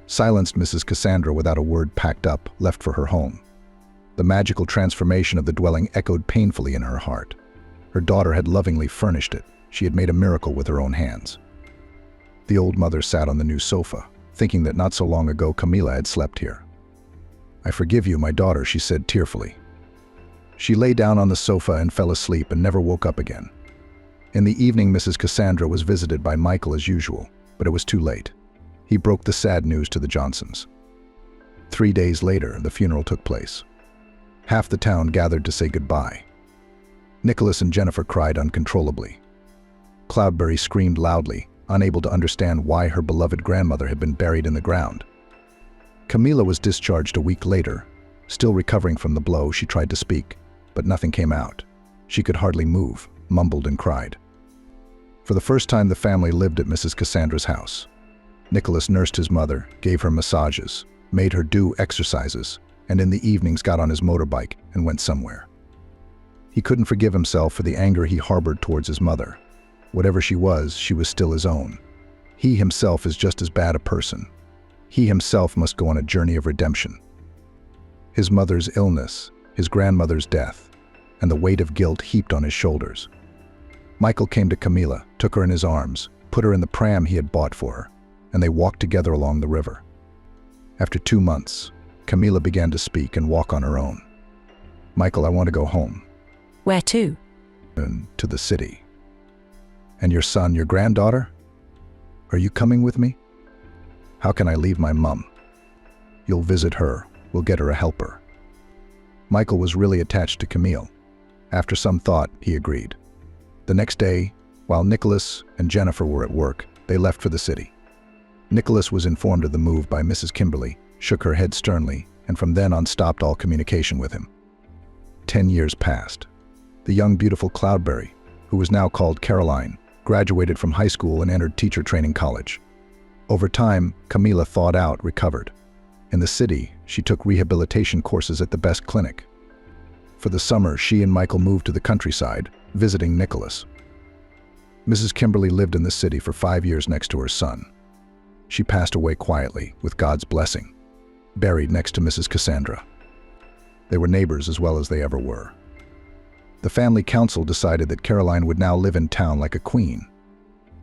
Silenced, Mrs. Cassandra, without a word, packed up, left for her home. The magical transformation of the dwelling echoed painfully in her heart. Her daughter had lovingly furnished it. She had made a miracle with her own hands. The old mother sat on the new sofa, thinking that not so long ago Camila had slept here. "I forgive you, my daughter," she said tearfully. She lay down on the sofa and fell asleep and never woke up again. In the evening, Mrs. Cassandra was visited by Michael as usual, but it was too late. He broke the sad news to the Johnsons. 3 days later, the funeral took place. Half the town gathered to say goodbye. Nicholas and Jennifer cried uncontrollably. Cloudberry screamed loudly, unable to understand why her beloved grandmother had been buried in the ground. Camila was discharged a week later. Still recovering from the blow, she tried to speak, but nothing came out. She could hardly move, mumbled and cried. For the first time, the family lived at Mrs. Cassandra's house. Nicholas nursed his mother, gave her massages, made her do exercises, and in the evenings got on his motorbike and went somewhere. He couldn't forgive himself for the anger he harbored towards his mother. Whatever she was still his own. He himself is just as bad a person. He himself must go on a journey of redemption. His mother's illness, his grandmother's death, and the weight of guilt heaped on his shoulders. Michael came to Camila, took her in his arms, put her in the pram he had bought for her, and they walked together along the river. After 2 months, Camila began to speak and walk on her own. "Michael, I want to go home." Where to? "And to the city." "And your son, your granddaughter? Are you coming with me?" "How can I leave my mum?" "You'll visit her. We'll get her a helper." Michael was really attached to Camille. After some thought, he agreed. The next day, while Nicholas and Jennifer were at work, they left for the city. Nicholas was informed of the move by Mrs. Kimberly, shook her head sternly, and from then on stopped all communication with him. 10 years passed. The young, beautiful Cloudberry, who was now called Caroline, graduated from high school and entered teacher training college. Over time, Camila thawed out, recovered. In the city, she took rehabilitation courses at the best clinic. For the summer, she and Michael moved to the countryside, visiting Nicholas. Mrs. Kimberly lived in the city for 5 years next to her son. She passed away quietly, with God's blessing, buried next to Mrs. Cassandra. They were neighbors as well as they ever were. The family council decided that Caroline would now live in town like a queen.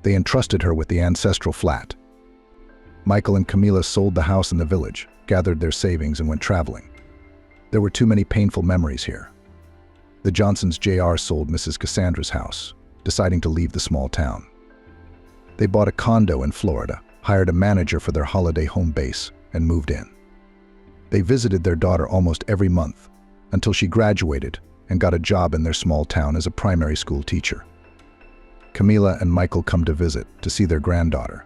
They entrusted her with the ancestral flat. Michael and Camila sold the house in the village, gathered their savings, and went traveling. There were too many painful memories here. The Johnsons Jr. sold Mrs. Cassandra's house, deciding to leave the small town. They bought a condo in Florida, hired a manager for their holiday home base, and moved in. They visited their daughter almost every month, until she graduated and got a job in their small town as a primary school teacher. Camila and Michael come to visit to see their granddaughter.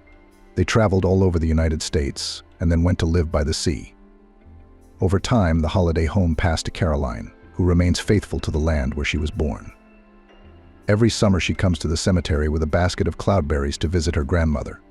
They traveled all over the United States and then went to live by the sea. Over time, the holiday home passed to Caroline, who remains faithful to the land where she was born. Every summer she comes to the cemetery with a basket of cloudberries to visit her grandmother.